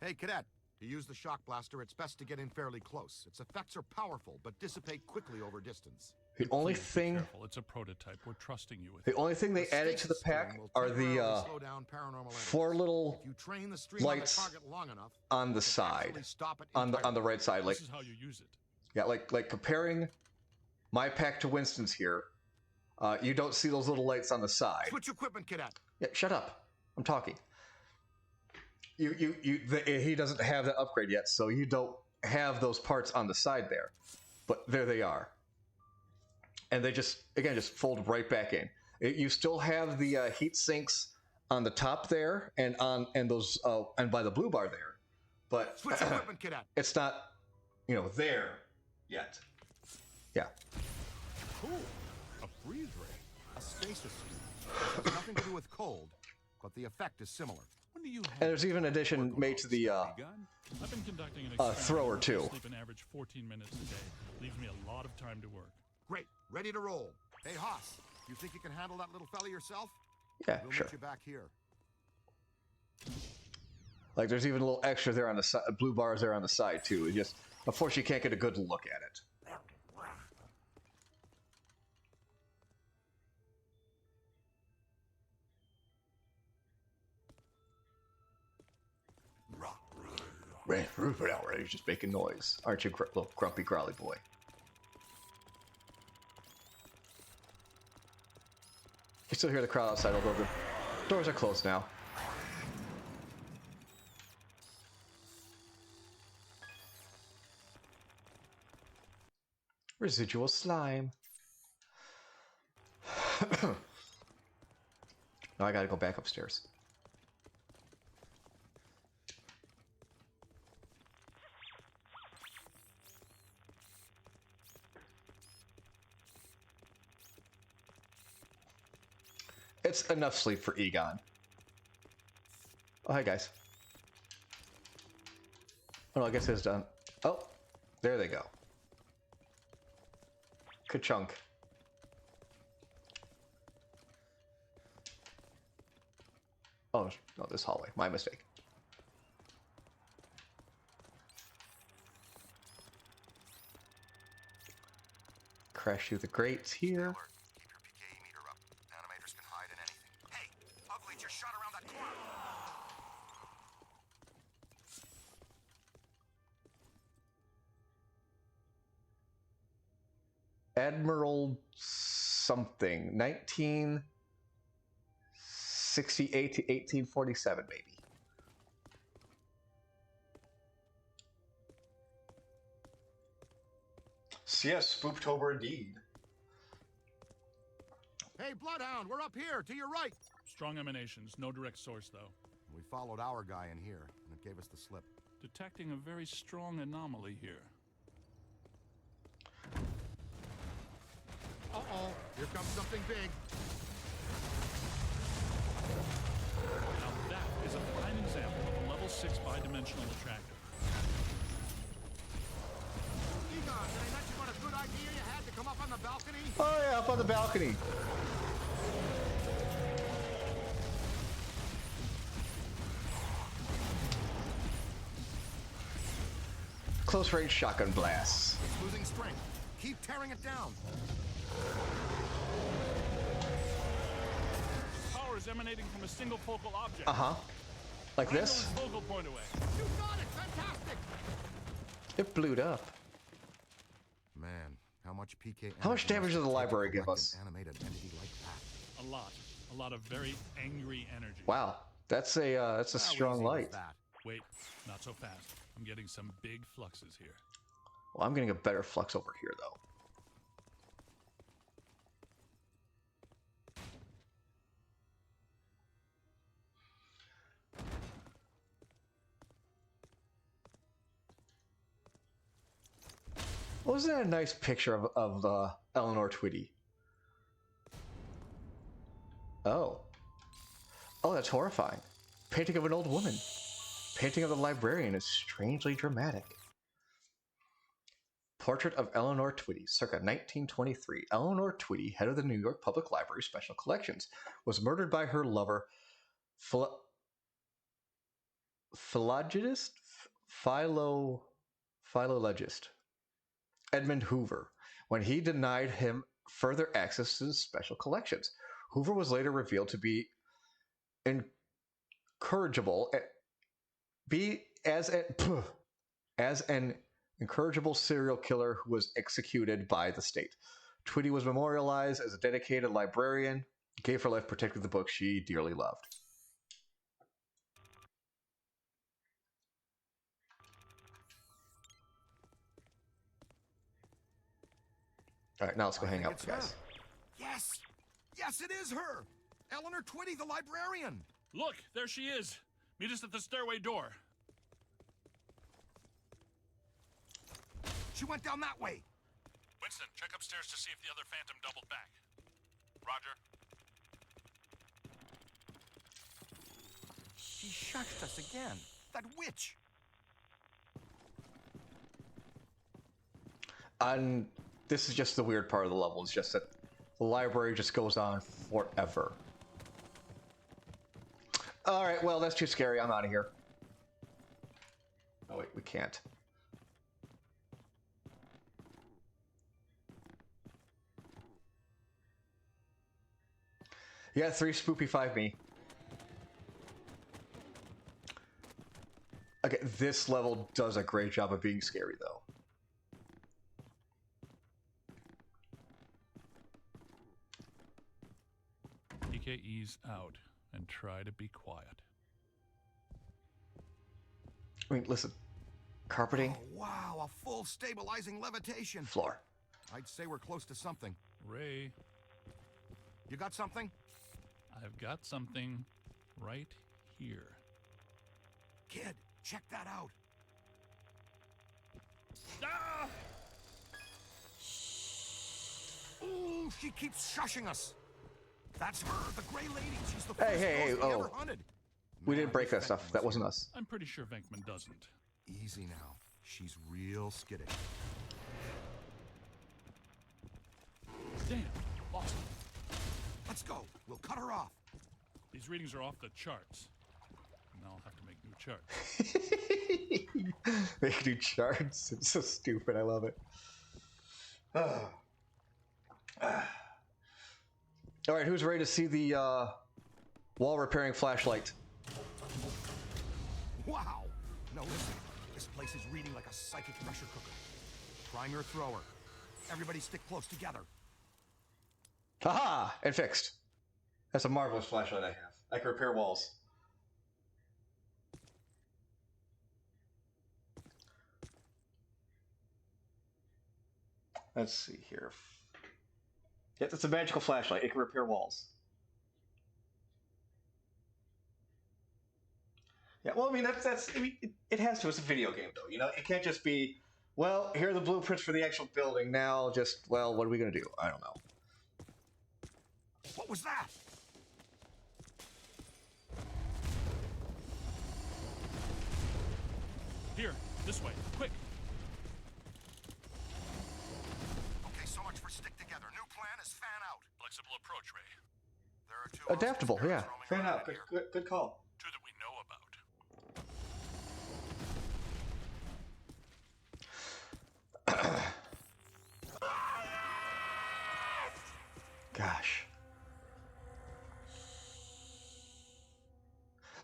S15: Hey, Cadet. To use the shock blaster, it's best to get in fairly close. Its effects are powerful, but dissipate quickly over distance.
S1: The only
S6: Please be
S1: thing...
S6: careful. It's a prototype. We're trusting you with
S1: The
S6: it.
S1: only thing they added to the pack are the 4 little lights on the side, on the right side. Like,
S6: This is how you use it.
S1: yeah, like comparing my pack to Winston's here, you don't see those little lights on the side.
S15: Switch equipment, Cadet.
S1: Yeah, shut up. I'm talking. He doesn't have that upgrade yet, so you don't have those parts on the side there. But there they are. And they just fold right back in. You still have the heat sinks on the top there and by the blue bar there. But
S15: Switch equipment, Cadet.
S1: It's not, there yet. Yeah.
S17: Cool. A freeze ray.
S15: A stasis suit. It has nothing to do with cold, but the effect is similar.
S17: When do you have
S1: And there's even an addition made to the
S6: I've been conducting an experiment.
S1: thrower too.
S6: I sleep an average 14 minutes a day. Leaves me a lot of time to work.
S15: Great. Ready to roll. Hey, Haas, you think you can handle that little fella yourself?
S1: Yeah,
S15: we'll
S1: sure.
S15: meet you back here.
S1: Like there's even a little extra there on the side, blue bars there on the side too. Just unfortunately you can't get a good look at it. He's just making noise. Aren't you, little grumpy growly boy? You still hear the crowd outside, although the doors are closed now. Residual slime. Now I gotta go back upstairs. It's enough sleep for Egon. Oh, hi guys. Oh, no, I guess it's done. Oh, there they go. Ka-chunk. Oh, no, this hallway. My mistake. Crash through the grates here.
S15: Keep your PKE meter up. Animators can hide in anything. Hey, Ugly just shot around that corner.
S1: Admiral something. 1968 to 1847, maybe. So yes, Spooktober indeed.
S14: Hey, Bloodhound, we're up here, to your right.
S6: Strong emanations, no direct source though.
S15: We followed our guy in here, and it gave us the slip.
S6: Detecting a very strong anomaly here.
S14: Uh-oh, here comes something big.
S6: Now that is a fine example of a level 6 bidimensional attractor.
S14: Egon, did I mention what a good idea you had to come up on the balcony?
S1: Oh yeah, up on the balcony. Close range shotgun blasts.
S14: It's losing strength. Keep tearing it down.
S6: Power is emanating from a single focal object.
S1: Like this?
S6: Focal point away.
S14: You got it! Fantastic!
S1: It blew up.
S15: Man, how much PK?
S1: How much damage did the library give us?
S15: Animated entity like that.
S6: A lot. A lot of very angry energy.
S1: Wow, that's a strong light.
S6: Wait, not so fast. I'm getting some big fluxes here.
S1: Well, I'm getting a better flux over here, though. Wasn't that a nice picture of Eleanor Twitty? Oh. Oh, that's horrifying. Painting of an old woman. Painting of the librarian is strangely dramatic. Portrait of Eleanor Twitty, circa 1923. Eleanor Twitty, head of the New York Public Library Special Collections, was murdered by her lover, philologist Edmund Hoover, when he denied him further access to the special collections. Hoover was later revealed to be incorrigible, as an incorrigible serial killer who was executed by the state. Twitty was memorialized as a dedicated librarian, gave her life protecting the book she dearly loved. All right, now let's go hang out with you guys.
S15: Yes! Yes, it is her! Eleanor Twitty, the librarian!
S6: Look, there she is. Meet us at the stairway door.
S15: She went down that way.
S12: Winston, check upstairs to see if the other Phantom doubled back. Roger.
S15: She shushed us again. That witch.
S1: And this is just the weird part of the level. It's just that the library just goes on forever. All right, well, that's too scary. I'm out of here. Oh, wait, we can't. Yeah, 3 spoopy 5 me. Okay, this level does a great job of being scary, though.
S6: PKE's out, and try to be quiet.
S1: I mean, listen. Carpeting.
S15: Oh, wow, a full stabilizing levitation.
S1: Floor.
S15: I'd say we're close to something.
S6: Ray.
S15: You got something?
S6: I've got something right here.
S15: Kid, check that out.
S6: Ah!
S15: Ooh, she keeps shushing us. That's her, the Gray Lady. She's the
S1: Hey,
S15: first
S1: hey,
S15: ghost we ever hunted.
S1: We didn't break that stuff. That wasn't us.
S6: I'm pretty sure Venkman doesn't.
S15: Easy now. She's real skittish.
S6: Damn, lost him.
S15: Let's go. We'll cut her off.
S6: These readings are off the charts. Now I'll have to make new charts.
S1: Make new charts. It's so stupid. I love it. All right, who's ready to see the wall repairing flashlight?
S15: Wow. No, listen. This place is reading like a psychic pressure cooker. Prime your thrower. Everybody stick close together.
S1: Haha! And fixed. That's a marvelous flashlight I have. I can repair walls. Let's see here. Yep, it's a magical flashlight. It can repair walls. Yeah, well, I mean, that's I mean, it has to. It's a video game, though. You know, it can't just be, well, here are the blueprints for the actual building. Now, just, well, what are we going to do? I don't know.
S15: What was that?
S6: Here, this way, quick.
S15: Okay, so much for stick together. New plan is fan out.
S12: Flexible approach, Ray.
S15: There are two
S1: Adaptable, yeah. Fan out. Good call.
S12: Two that we know about.
S1: Gosh.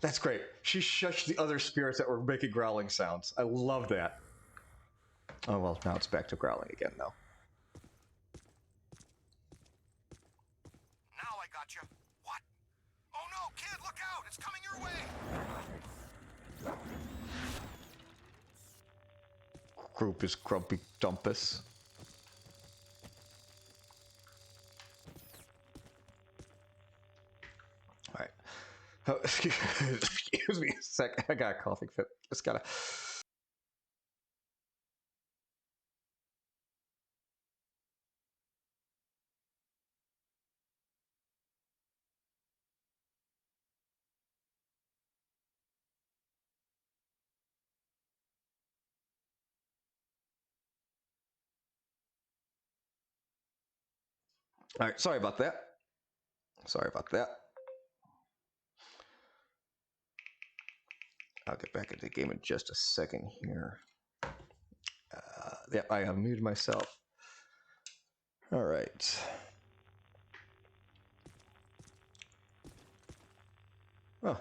S1: That's great. She shushed the other spirits that were making growling sounds. I love that. Oh, well, now it's back to growling again, though.
S15: Now I got you. What? Oh no, kid, look out! It's coming your way!
S1: Group is Grumpy Dumpus. Alright. Oh, excuse me a sec. I got a coughing fit. Just gotta. All right, sorry about that. Sorry about that. I'll get back into the game in just a second here. Yeah, I unmuted myself. All right. Oh. Well,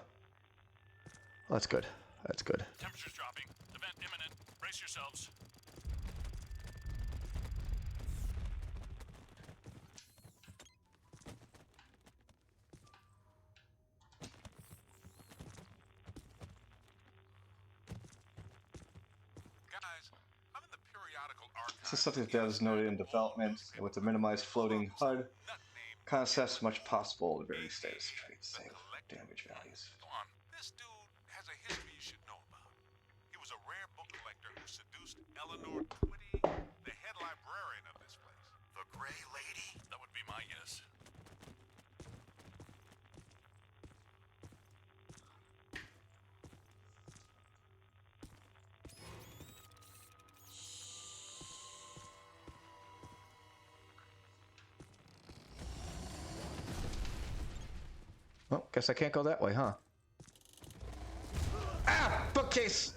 S1: that's good. That's good.
S12: Temperature's dropping. Event imminent. Brace yourselves.
S1: This is something that is noted in development with the minimized floating HUD concepts as much possible to vary status traits, save damage values.
S12: Go on. This dude has a history you should know about. He was a rare book collector who seduced Eleanor Twitty, the head librarian of this place.
S15: The Gray Lady?
S12: That would be my guess.
S1: Well, guess I can't go that way, huh? Ah! Bookcase!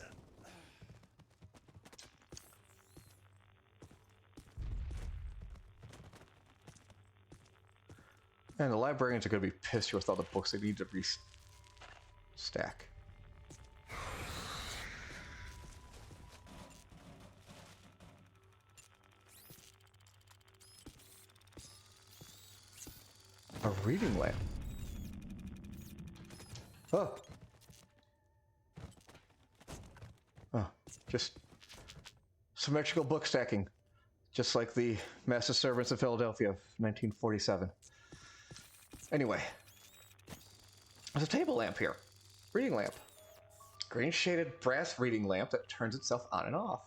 S1: And the librarians are going to be pissed with all the books they need to stack. reading lamp. Oh. Oh, just symmetrical book stacking. Just like the Massive Servants of Philadelphia of 1947. Anyway. There's a table lamp here. Reading lamp. Green shaded brass reading lamp that turns itself on and off.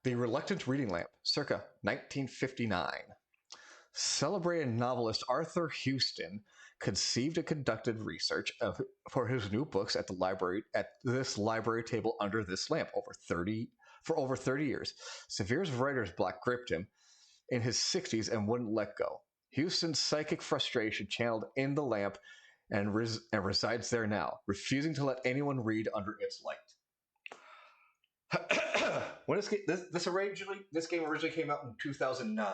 S1: The Reluctant Reading Lamp, circa 1959. Celebrated novelist Arthur Houston conceived and conducted research for his new books at this library table under this lamp for over 30 years. Severe writer's block gripped him in his 60s and wouldn't let go. Houston's psychic frustration channeled in the lamp and resides there now, refusing to let anyone read under its light. When this game originally came out in 2009.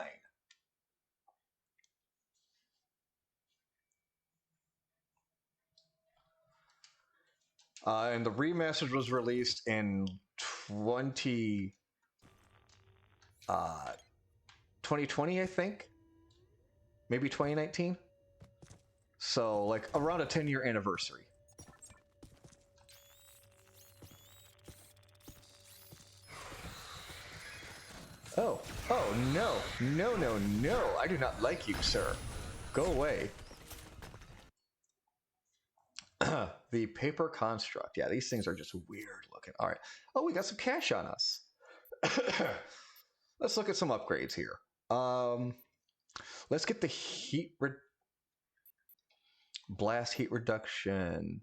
S1: And the remastered was released in 2020, I think. Maybe 2019. So, like, around a 10-year anniversary. Oh, no. No. I do not like you, sir. Go away. The paper construct. Yeah, these things are just weird looking. All right. Oh, we got some cash on us. Let's look at some upgrades here. Let's get the blast heat reduction.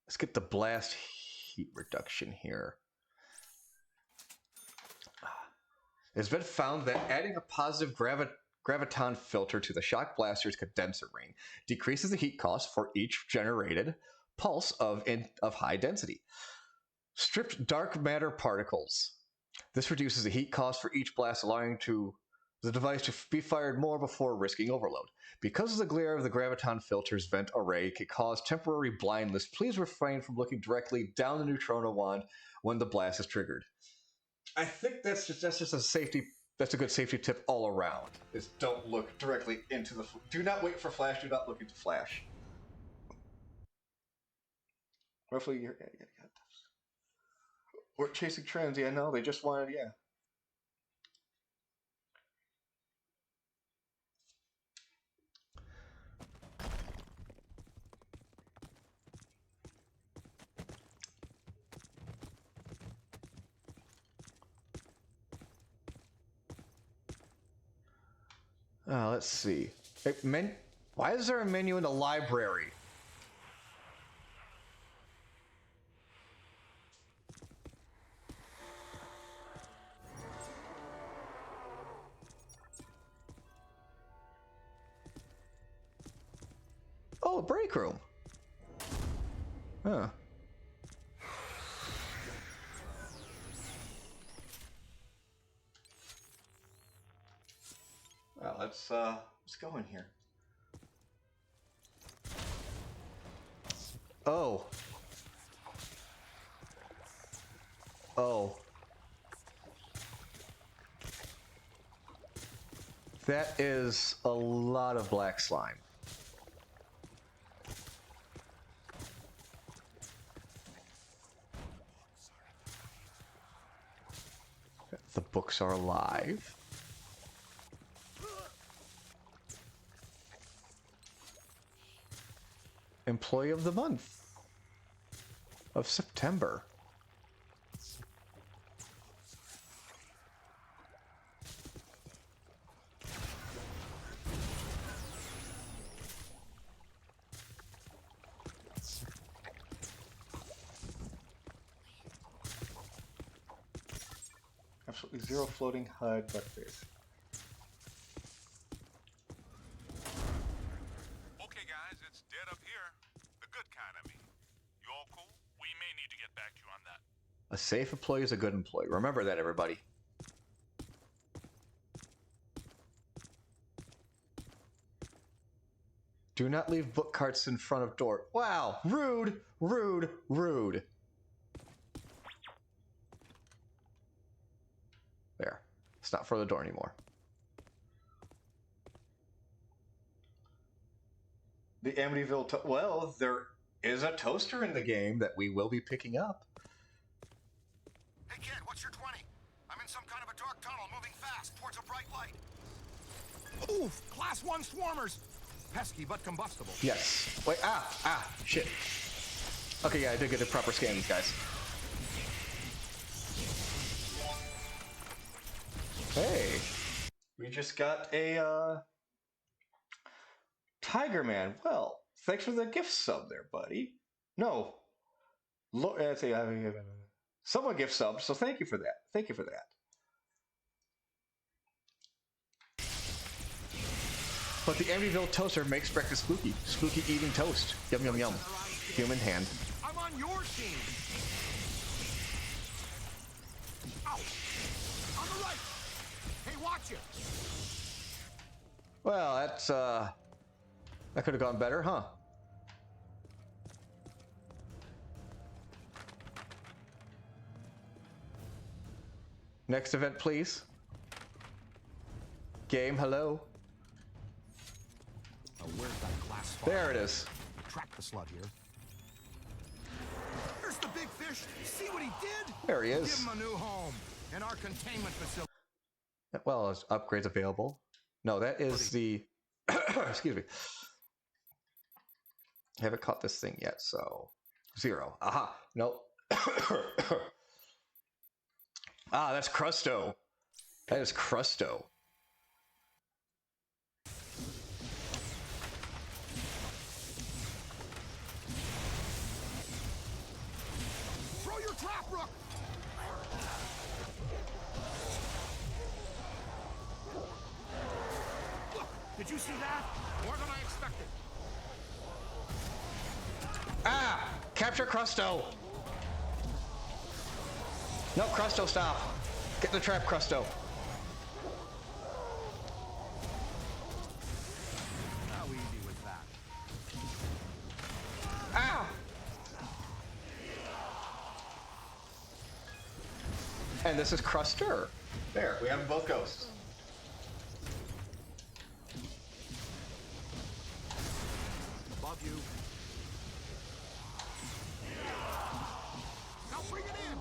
S1: Let's get the blast heat reduction here. It's been found that adding a positive graviton filter to the shock blaster's condenser ring decreases the heat cost for each generated pulse of high density. Stripped dark matter particles. This reduces the heat cost for each blast, allowing the device to be fired more before risking overload. Because of the glare of the graviton filter's vent array can cause temporary blindness, please refrain from looking directly down the neutrino wand when the blast is triggered. I think that's just a safety. That's a good safety tip all around. Is don't look directly into the. Do not wait for flash. Do not look into flash. Roughly, we're chasing trends. Yeah, no, they just wanted. Yeah. Let's see. Why is there a menu in the library? Oh, a break room. Huh. Well, let's go in here. Oh. That is a lot of black slime. The books are alive. Employee of the month of September. Absolutely zero floating HUD, but this.
S12: Okay, guys, it's dead up here. The good kind, I mean. You all cool?
S6: We may need to get back to you on that.
S1: A safe employee is a good employee. Remember that, everybody. Do not leave book carts in front of door. Wow, rude, rude, rude. There. not for the door anymore. The Amityville. Well, there is a toaster in the game that we will be picking up.
S14: Hey kid, what's your 20? I'm in some kind of a dark tunnel moving fast towards a bright light. Oof! Class 1 swarmers! Pesky but combustible.
S1: Yes. Wait, shit. Okay, yeah, I did get a proper scan of these guys. Hey. We just got a, Tiger Man. Well, thanks for the gift sub there, buddy. No. Someone gift sub, so thank you for that. Thank you for that. But the Amityville toaster makes breakfast spooky. Spooky eating toast. Yum, yum, yum. Human hand.
S14: I'm on your team! Ow! On the right! Hey, watch it!
S1: Well, that's, that could have gone better, huh? Next event, please. Game, hello.
S15: Where's that glass?
S1: There it is.
S15: Track the slug here.
S14: Here's the big fish. See what he did?
S1: There he is.
S14: Give him a new home in our containment facility.
S1: Well, there's upgrades available. No, that is the... Excuse me. Haven't caught this thing yet, so... 0. Aha. Nope. That's Crusto. That is Crusto.
S14: Throw your trap, Rook! Look, did you see that? More than I expected.
S1: Capture Crusto! No, Crusto, stop! Get the trap, Crusto.
S14: How easy was that?
S1: And this is Cruster. There, we have both ghosts.
S14: Above you. Now bring it in.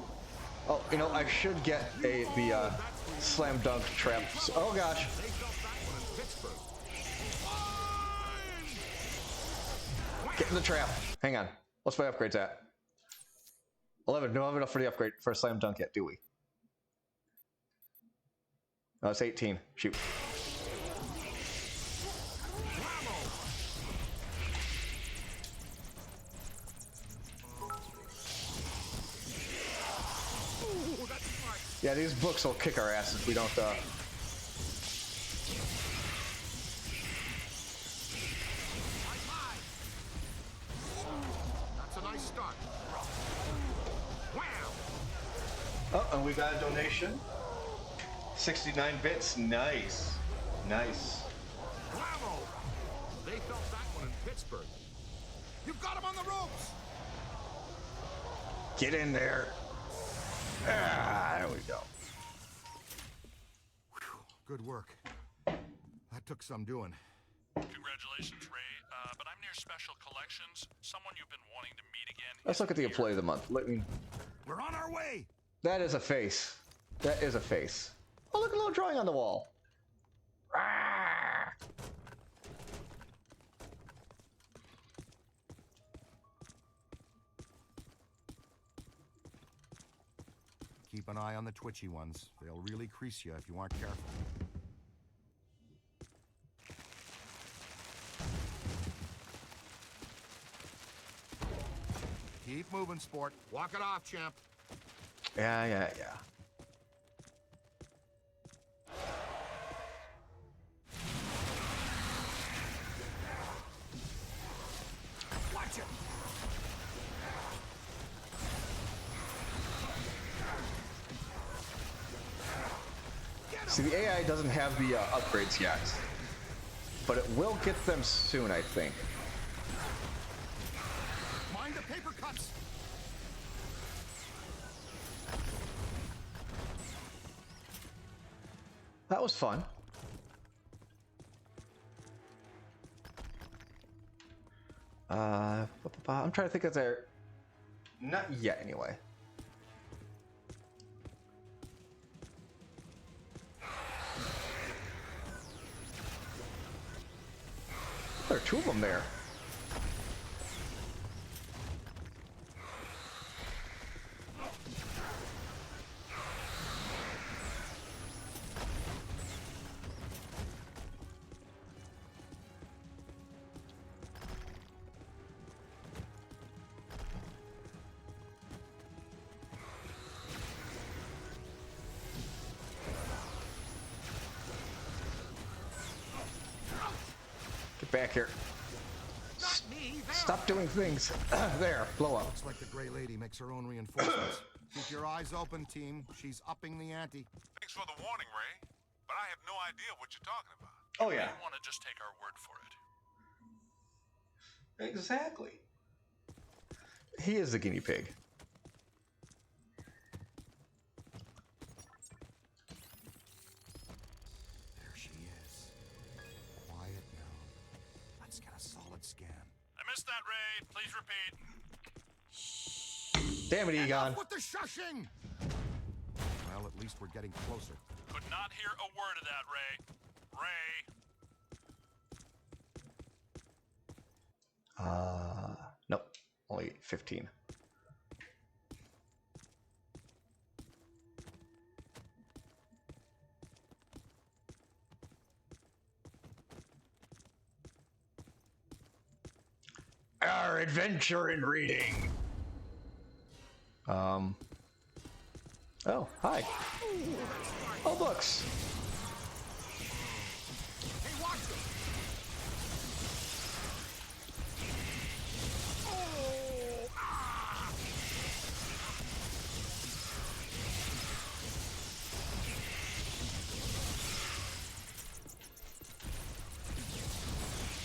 S1: Oh, you know, I should get the slam dunk trap. Oh gosh.
S14: They felt that one in Pittsburgh.
S1: Get in the trap. Hang on. What's my upgrades at? 11. Don't have enough for the upgrade for a slam dunk yet, do we? No, it's 18. Shoot. Yeah, these books will kick our asses if we don't,
S14: That's a nice start. Wow!
S1: Oh, and we got a donation. 69 bits. Nice. Nice.
S14: Bravo! They felt that one in Pittsburgh. You've got him on the ropes!
S1: Get in there. There we go.
S15: Whew, good work. That took some doing.
S6: Congratulations, Ray. But I'm near Special Collections. Someone you've been wanting to meet again.
S1: Let's look at the employee of the month. Let me.
S14: We're on our way!
S1: That is a face. That is a face. Oh, look at a little drawing on the wall.
S15: Keep an eye on the twitchy ones. They'll really crease you if you aren't careful.
S14: Keep moving, sport. Walk it off, champ.
S1: Yeah.
S14: Watch it!
S1: See, the AI doesn't have the upgrades yet, but it will get them soon, I think.
S14: Mind the paper cuts!
S1: That was fun. I'm trying to think of there. Not yet, anyway. There are two of them there. Get back here. Stop doing things. There, blow up.
S15: Looks like the Gray Lady makes her own reinforcements. Keep your eyes open, team. She's upping the ante.
S12: Thanks for the warning, Ray. But I have no idea what you're talking about.
S1: Oh, yeah.
S6: You want to just take our word for it.
S1: Exactly. He is the guinea pig.
S15: There she is. Quiet now. Let's get a solid scan.
S6: I missed that, Ray. Please repeat.
S1: Damn it, Egon.
S15: Enough with the shushing! Well, at least we're getting closer.
S6: Could not hear a word of that, Ray.
S1: Nope. Only 15. Our adventure in reading. Oh, hi. Oh, books.
S8: Hey, watch it! Oh! Ah!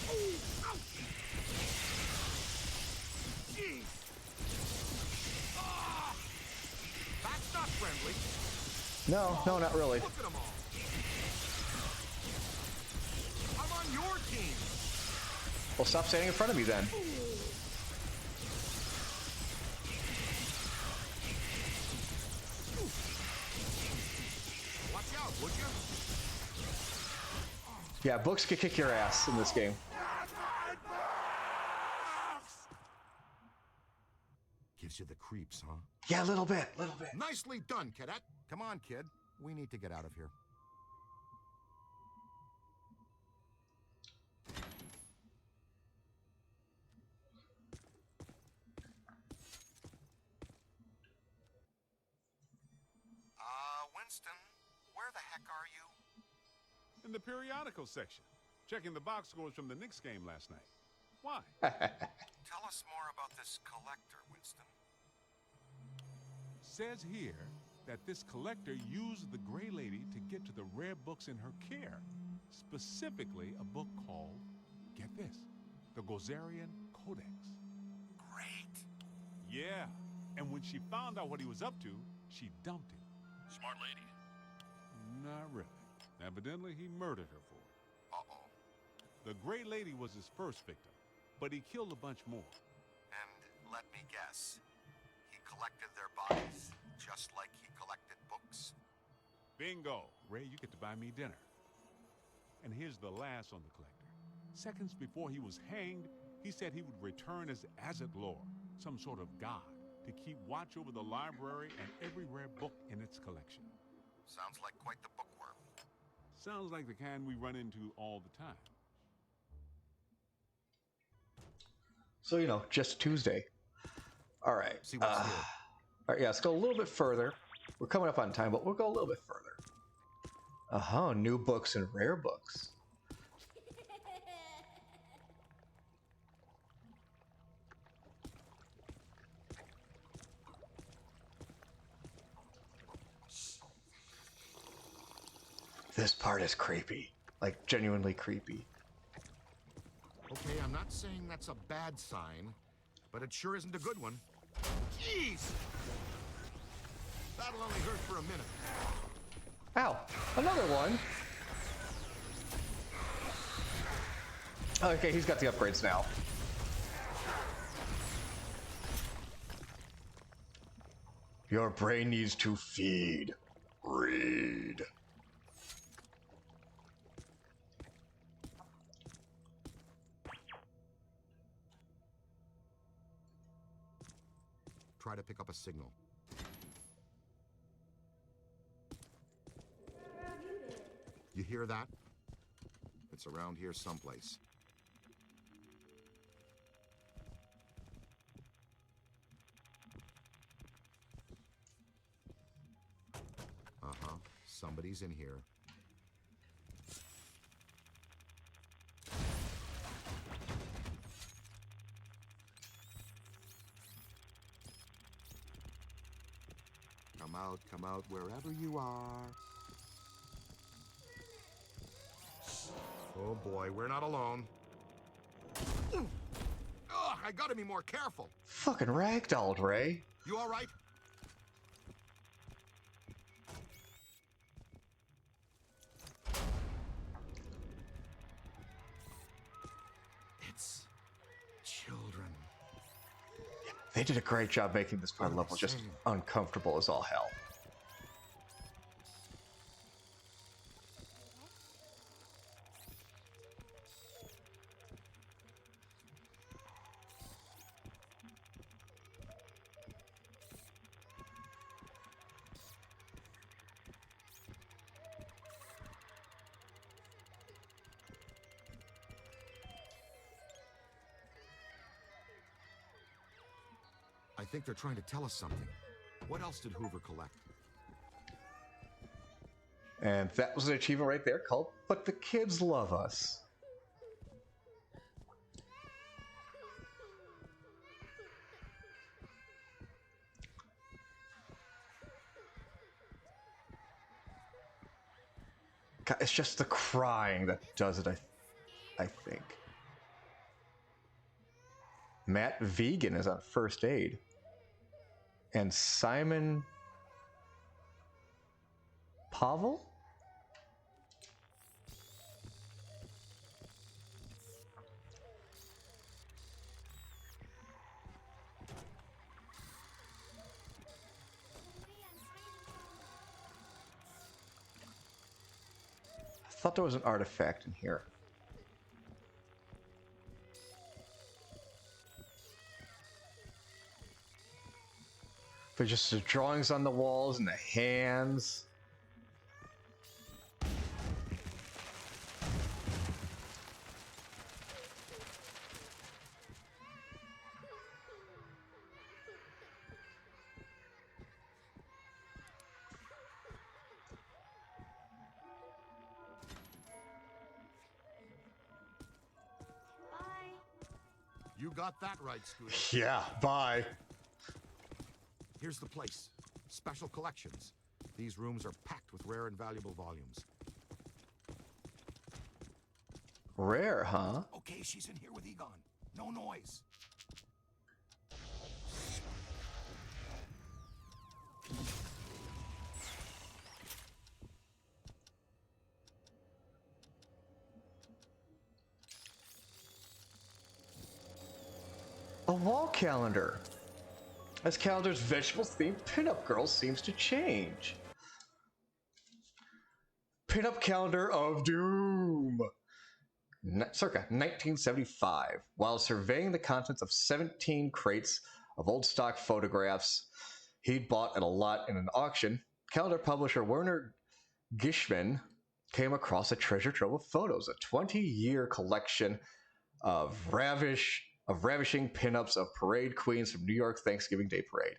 S8: Oh! Ouch! Jeez! Ah! That's not friendly.
S1: No, not really.
S8: Look at them all. I'm on your team.
S1: Well, stop standing in front of me then.
S8: Watch out, would you?
S1: Yeah, books can kick your ass in this game.
S15: Gives you the creeps, huh?
S1: Yeah, a little bit.
S15: Nicely done, cadet. Come on, kid. We need to get out of here.
S14: Winston, where the heck are you?
S17: In the periodical section, checking the box scores from the Knicks game last night. Why?
S14: Tell us more about this collector, Winston.
S17: Says here that this collector used the Gray Lady to get to the rare books in her care. Specifically, a book called, get this, the Gozerian Codex.
S14: Great.
S17: Yeah, and when she found out what he was up to, she dumped him.
S6: Smart lady.
S17: Not really. Evidently, he murdered her for it.
S14: Uh-oh.
S17: The Gray Lady was his first victim, but he killed a bunch more.
S14: And let me guess, he collected their bodies just like he collected books?
S17: Bingo! Ray, you get to buy me dinner. And here's the last on the collector. Seconds before he was hanged, he said he would return as Azathlor, some sort of god, to keep watch over the library and every rare book in its collection.
S14: Sounds like quite the bookworm.
S17: Sounds like the kind we run into all the time.
S1: So, just Tuesday. All right.
S15: See what's here.
S1: All right, yeah, let's go a little bit further. We're coming up on time, but we'll go a little bit further. New books and rare books. This part is creepy. Like, genuinely creepy.
S15: Okay, I'm not saying that's a bad sign, but it sure isn't a good one.
S8: Jeez!
S15: That'll only hurt for a minute.
S1: Ow! Another one! Okay, he's got the upgrades now. Your brain needs to feed. Read.
S15: Try to pick up a signal. You hear that? It's around here someplace. Uh-huh. Somebody's in here. Come out, wherever you are. Oh boy, we're not alone. Ugh, I gotta be more careful.
S1: Fucking ragdolled, Ray.
S15: You all right? It's children.
S1: They did a great job making this part of the level just uncomfortable as all hell.
S15: I think they're trying to tell us something. What else did Hoover collect?
S1: And that was an achievement right there called But the Kids Love Us. God, it's just the crying that does it, I think. Matt Vegan is on first aid. And Simon Pavel? I thought there was an artifact in here. But just the drawings on the walls and the hands.
S15: You got that right, Scooter.
S1: Yeah, bye.
S15: Here's the place. Special collections. These rooms are packed with rare and valuable volumes.
S1: Rare, huh?
S15: Okay, she's in here with Egon. No noise.
S1: A wall calendar. As calendar's vegetable-themed pinup girl seems to change. Pinup calendar of doom. Circa 1975. While surveying the contents of 17 crates of old stock photographs he'd bought at a lot in an auction, calendar publisher Werner Gishman came across a treasure trove of photos, a 20-year collection of ravishing pinups of parade queens from New York Thanksgiving Day Parade.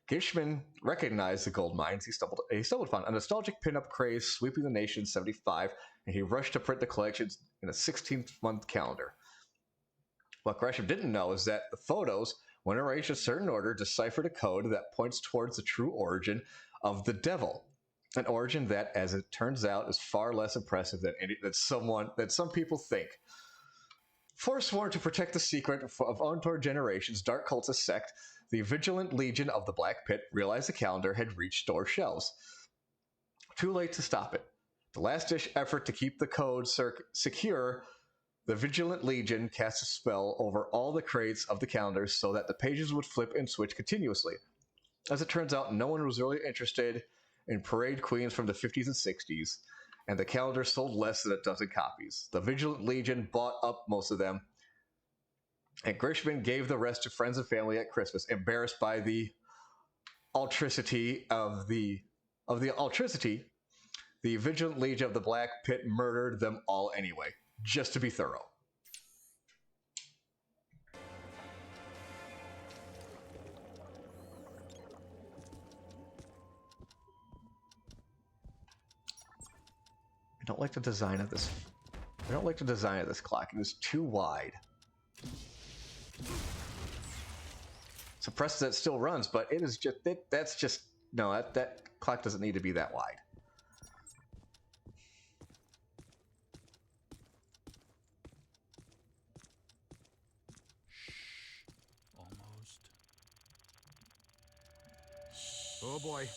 S1: Gishman recognized the gold mines he stumbled upon, a nostalgic pinup craze sweeping the nation in 75, and he rushed to print the collections in a 16-month calendar. What Gresham didn't know is that the photos, when arranged in a certain order, deciphered a code that points towards the true origin of the devil, an origin that, as it turns out, is far less impressive than some people think. Forsworn to protect the secret of untold generations, dark cultist sect, the Vigilant Legion of the Black Pit realized the calendar had reached store shelves. Too late to stop it. The last-ditch effort to keep the code secure, the Vigilant Legion cast a spell over all the crates of the calendars so that the pages would flip and switch continuously. As it turns out, no one was really interested in parade queens from the 50s and 60s, and the calendar sold less than a dozen copies. The Vigilant Legion bought up most of them, and Grisham gave the rest to friends and family at Christmas, embarrassed by the electricity. The Vigilant Legion of the Black Pit murdered them all anyway, just to be thorough. I don't like the design of this. I don't like the design of this clock. It is too wide. Suppressed that it still runs, but it is just that's just no. That clock doesn't need to be that wide.
S6: Almost.
S15: Oh boy.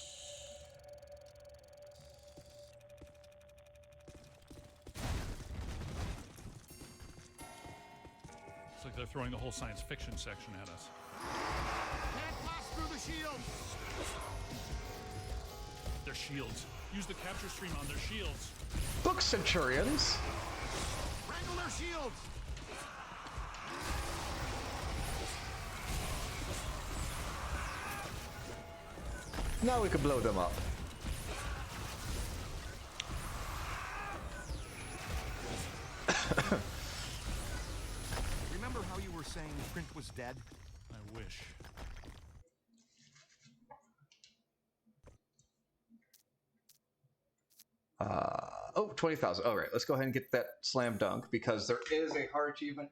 S6: It's like they're throwing the whole science fiction section at us.
S8: Can't pass through the shield.
S6: Their shields. Use the capture stream on their shields.
S1: Book Centurions.
S8: Wrangle their shields.
S1: Now we can blow them up.
S15: Remember how you were saying print was dead?
S6: I wish.
S1: Oh, 20,000. All right, let's go ahead and get that slam dunk because there is a hard achievement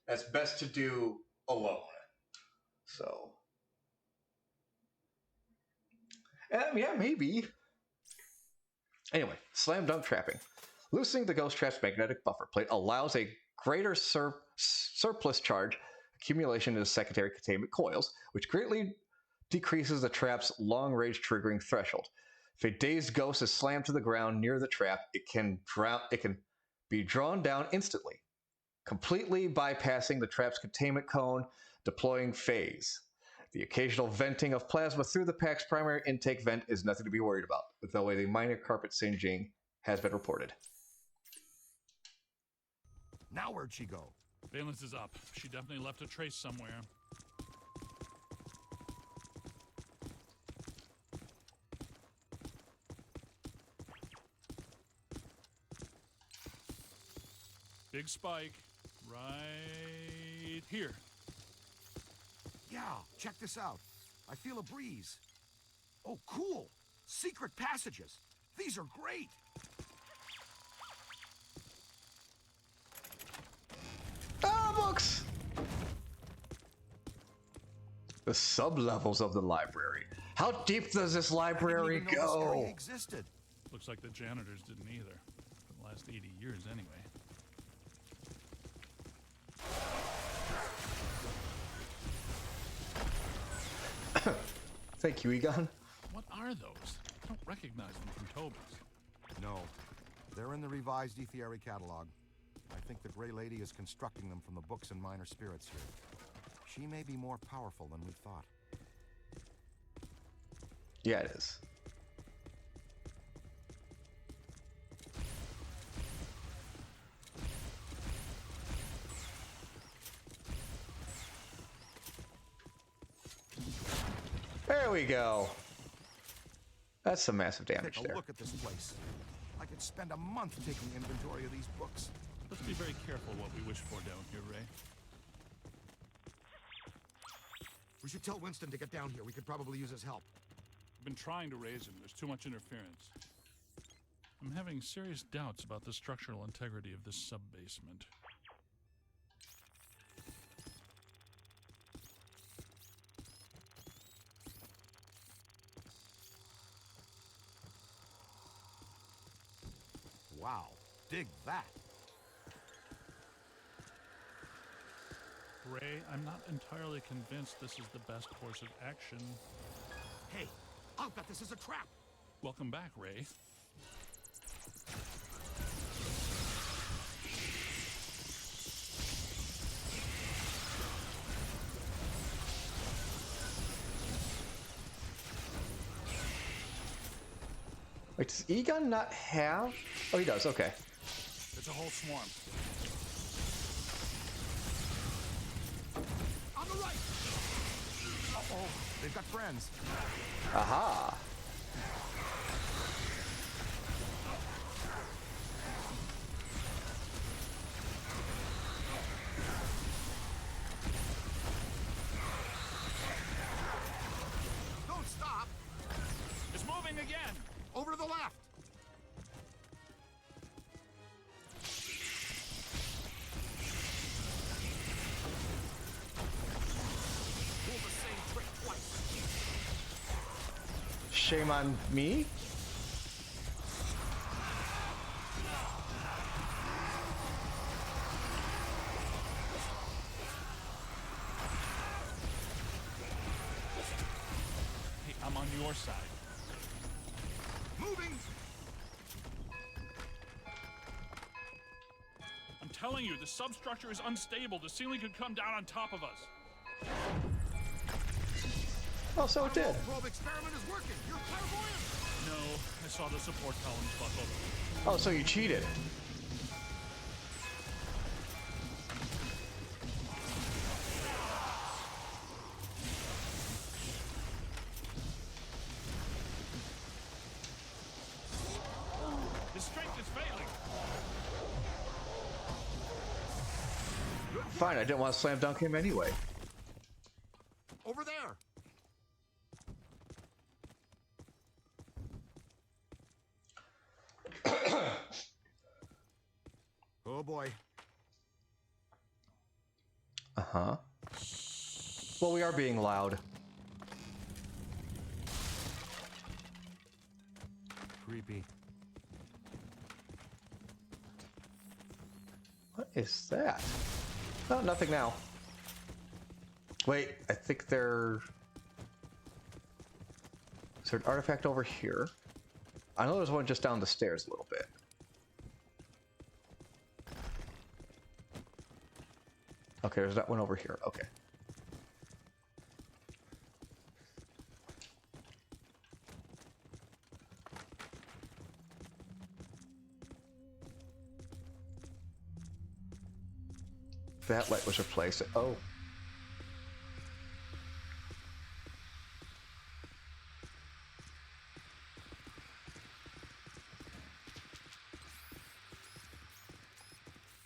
S1: that's best to do alone. So, yeah, maybe. Anyway, slam dunk trapping. Loosening the ghost trap's magnetic buffer plate allows a greater surplus charge accumulation in the secondary containment coils, which greatly decreases the trap's long-range triggering threshold. If a dazed ghost is slammed to the ground near the trap, it can be drawn down instantly, completely bypassing the trap's containment cone deploying phase. The occasional venting of plasma through the pack's primary intake vent is nothing to be worried about, though a minor carpet singeing has been reported.
S15: Now where'd she go?
S6: Valence is up. She definitely left a trace somewhere. Big spike right here.
S15: Yeah, check this out. I feel a breeze. Oh, cool. Secret passages. These are great.
S1: Ah, books! The sub-levels of the library. How deep does this library go?
S15: Existed.
S6: Looks like the janitors didn't either. For the last 80 years, anyway.
S1: Thank you, Egon.
S6: What are those? I don't recognize them from Toby's.
S15: No. They're in the revised Ethiary catalog. I think the Grey Lady is constructing them from the books and minor spirits here. She may be more powerful than we thought.
S1: Yeah, it is. There we go. That's some massive damage
S15: Take a
S1: there.
S15: look at this place. I could spend a month taking inventory of these books.
S6: Let's be very careful what we wish for down here, Ray.
S15: We should tell Winston to get down here. We could probably use his help.
S6: I've been trying to raise him. There's too much interference. I'm having serious doubts about the structural integrity of this sub-basement.
S15: Wow, dig that.
S6: Ray, I'm not entirely convinced this is the best course of action.
S15: Hey, I'll bet this is a trap.
S6: Welcome back, Ray.
S1: Wait, does Egon not have? Oh, he does. Okay.
S6: It's a whole swarm.
S15: On the right! Uh-oh, they've got friends.
S1: Aha.
S15: Don't stop!
S6: It's moving again!
S15: Over to the left!
S8: Pull the same trick twice.
S1: Shame on me.
S6: Hey, I'm on your side.
S15: Moving!
S6: I'm telling you, the substructure is unstable. The ceiling could come down on top of us.
S1: Oh, so it did.
S15: Probe experiment is working. You're clairvoyant.
S6: No, I saw the support columns buckle.
S1: Oh, so you cheated.
S6: His strength is failing.
S1: Fine, I didn't want to slam dunk him anyway.
S15: Over there. Oh boy.
S1: Uh-huh. Well, we are being loud.
S7: Creepy.
S1: What is that? Oh, nothing now. Wait, I think there... Is there an artifact over here? I know there's one just down the stairs a little bit. Okay, there's that one over here. Okay. That light was replaced. Oh.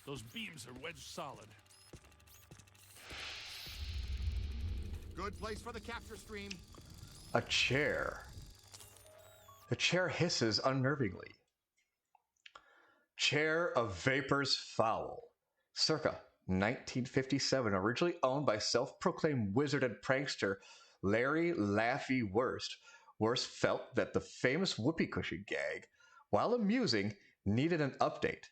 S6: Those beams are wedged solid.
S15: Good place for the capture stream.
S1: A chair. The chair hisses unnervingly. Chair of Vapors Foul. Circa 1957, originally owned by self-proclaimed wizard and prankster Larry Laffy Wurst. Wurst felt that the famous whoopee cushion gag, while amusing, needed an update.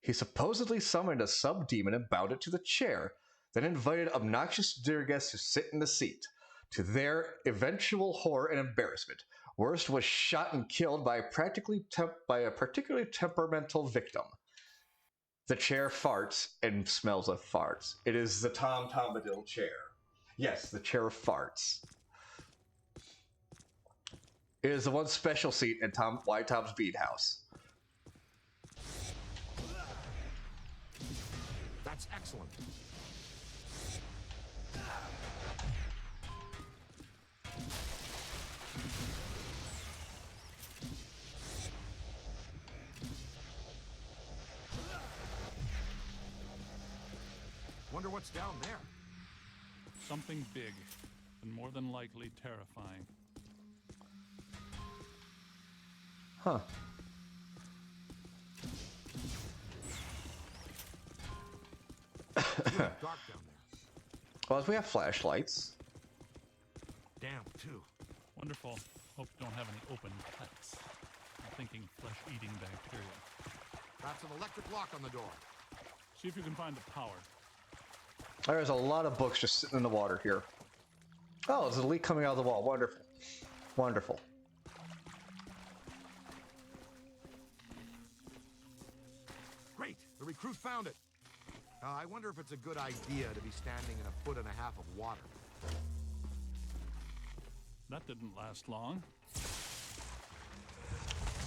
S1: He supposedly summoned a sub-demon and bound it to the chair, then invited obnoxious dinner guests to sit in the seat. To their eventual horror and embarrassment, Wurst was shot and killed by a particularly temperamental victim. The chair farts and smells of farts. It is the Tom Bombadil chair. Yes, the chair farts. It is the one special seat in Tom's Bead House.
S15: That's excellent. Wonder what's down there.
S6: Something big, and more than likely terrifying.
S1: Huh.
S15: Dark down there.
S1: Well, we have flashlights.
S15: Damp too.
S6: Wonderful. Hope you don't have any open cuts. I'm thinking flesh-eating bacteria.
S15: That's an electric lock on the door.
S6: See if you can find the power.
S1: There's a lot of books just sitting in the water here. Oh, there's a leak coming out of the wall. Wonderful. Wonderful.
S15: Great, the recruit found it. I wonder if it's a good idea to be standing in 1.5 feet of water.
S6: That didn't last long.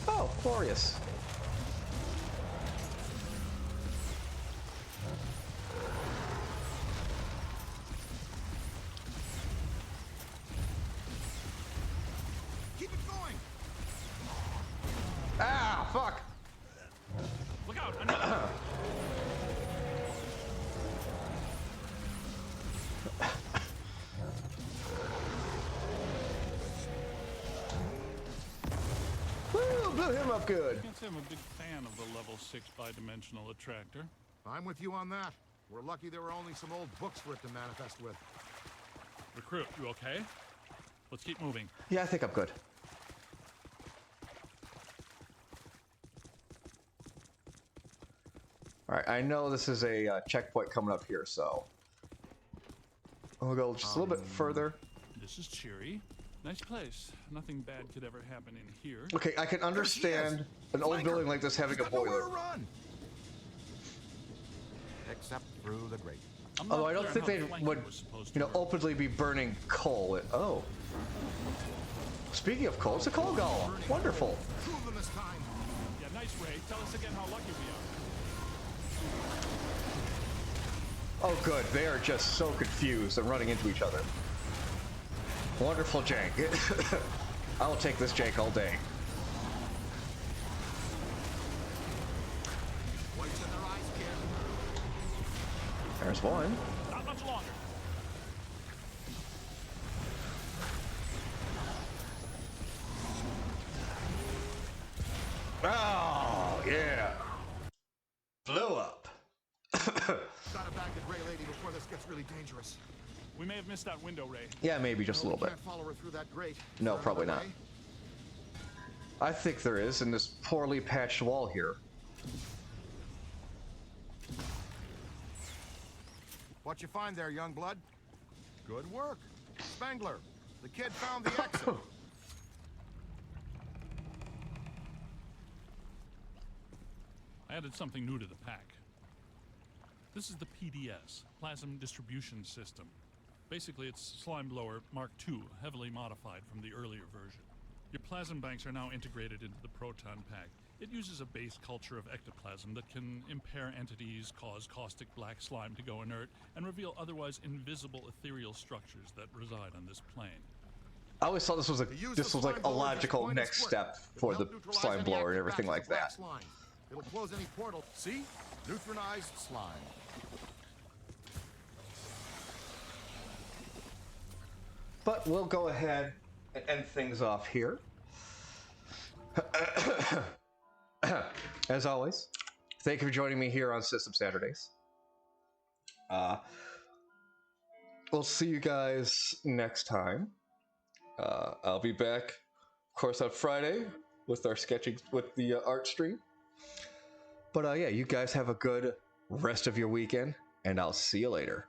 S1: Oh, glorious.
S14: Keep it going.
S1: Ah, fuck.
S6: Look out! Another.
S1: Woo, blew him up good.
S6: I can't say I'm a big fan of the level 6 bidimensional attractor.
S15: I'm with you on that. We're lucky there were only some old books for it to manifest with.
S6: Recruit, you okay? Let's keep moving.
S1: Yeah, I think I'm good. Alright, I know this is a checkpoint coming up here, so I'll go just a little bit further.
S6: This is cheery. Nice place. Nothing bad could ever happen in here.
S1: Okay, I can understand an old building like this having a boiler.
S15: Except through the grate.
S1: Although I don't think they would, you know, openly be burning coal. Oh. Speaking of coal, it's a coal golem. Wonderful.
S6: Yeah, nice, Ray. Tell us again how lucky we are.
S1: Oh, good. They are just so confused and running into each other. Wonderful jank. I will take this jank all day. There's one.
S6: Not much longer.
S1: Oh, yeah. Blew up.
S15: Gotta back the gray lady before this gets really dangerous.
S6: We may have missed that window, Ray.
S1: Yeah, maybe just a little bit.
S15: Can't follow her through that grate.
S1: No, probably not. I think there is in this poorly patched wall here.
S15: What you find there, young blood? Good work. Spangler, the kid found the exit.
S6: I added something new to the pack. This is the PDS, Plasm Distribution System. Basically, it's Slime Blower Mark II, heavily modified from the earlier version. Your plasm banks are now integrated into the proton pack. It uses a base culture of ectoplasm that can impair entities, cause caustic black slime to go inert, and reveal otherwise invisible ethereal structures that reside on this plane.
S1: I always thought this was like a logical next step for the slime blower and everything like that.
S15: It'll close any portal. See? Neutralized slime.
S1: But we'll go ahead and end things off here. As always, thank you for joining me here on System Saturdays. We'll see you guys next time. I'll be back, of course, on Friday with our sketching, with the art stream. But yeah, you guys have a good rest of your weekend, and I'll see you later.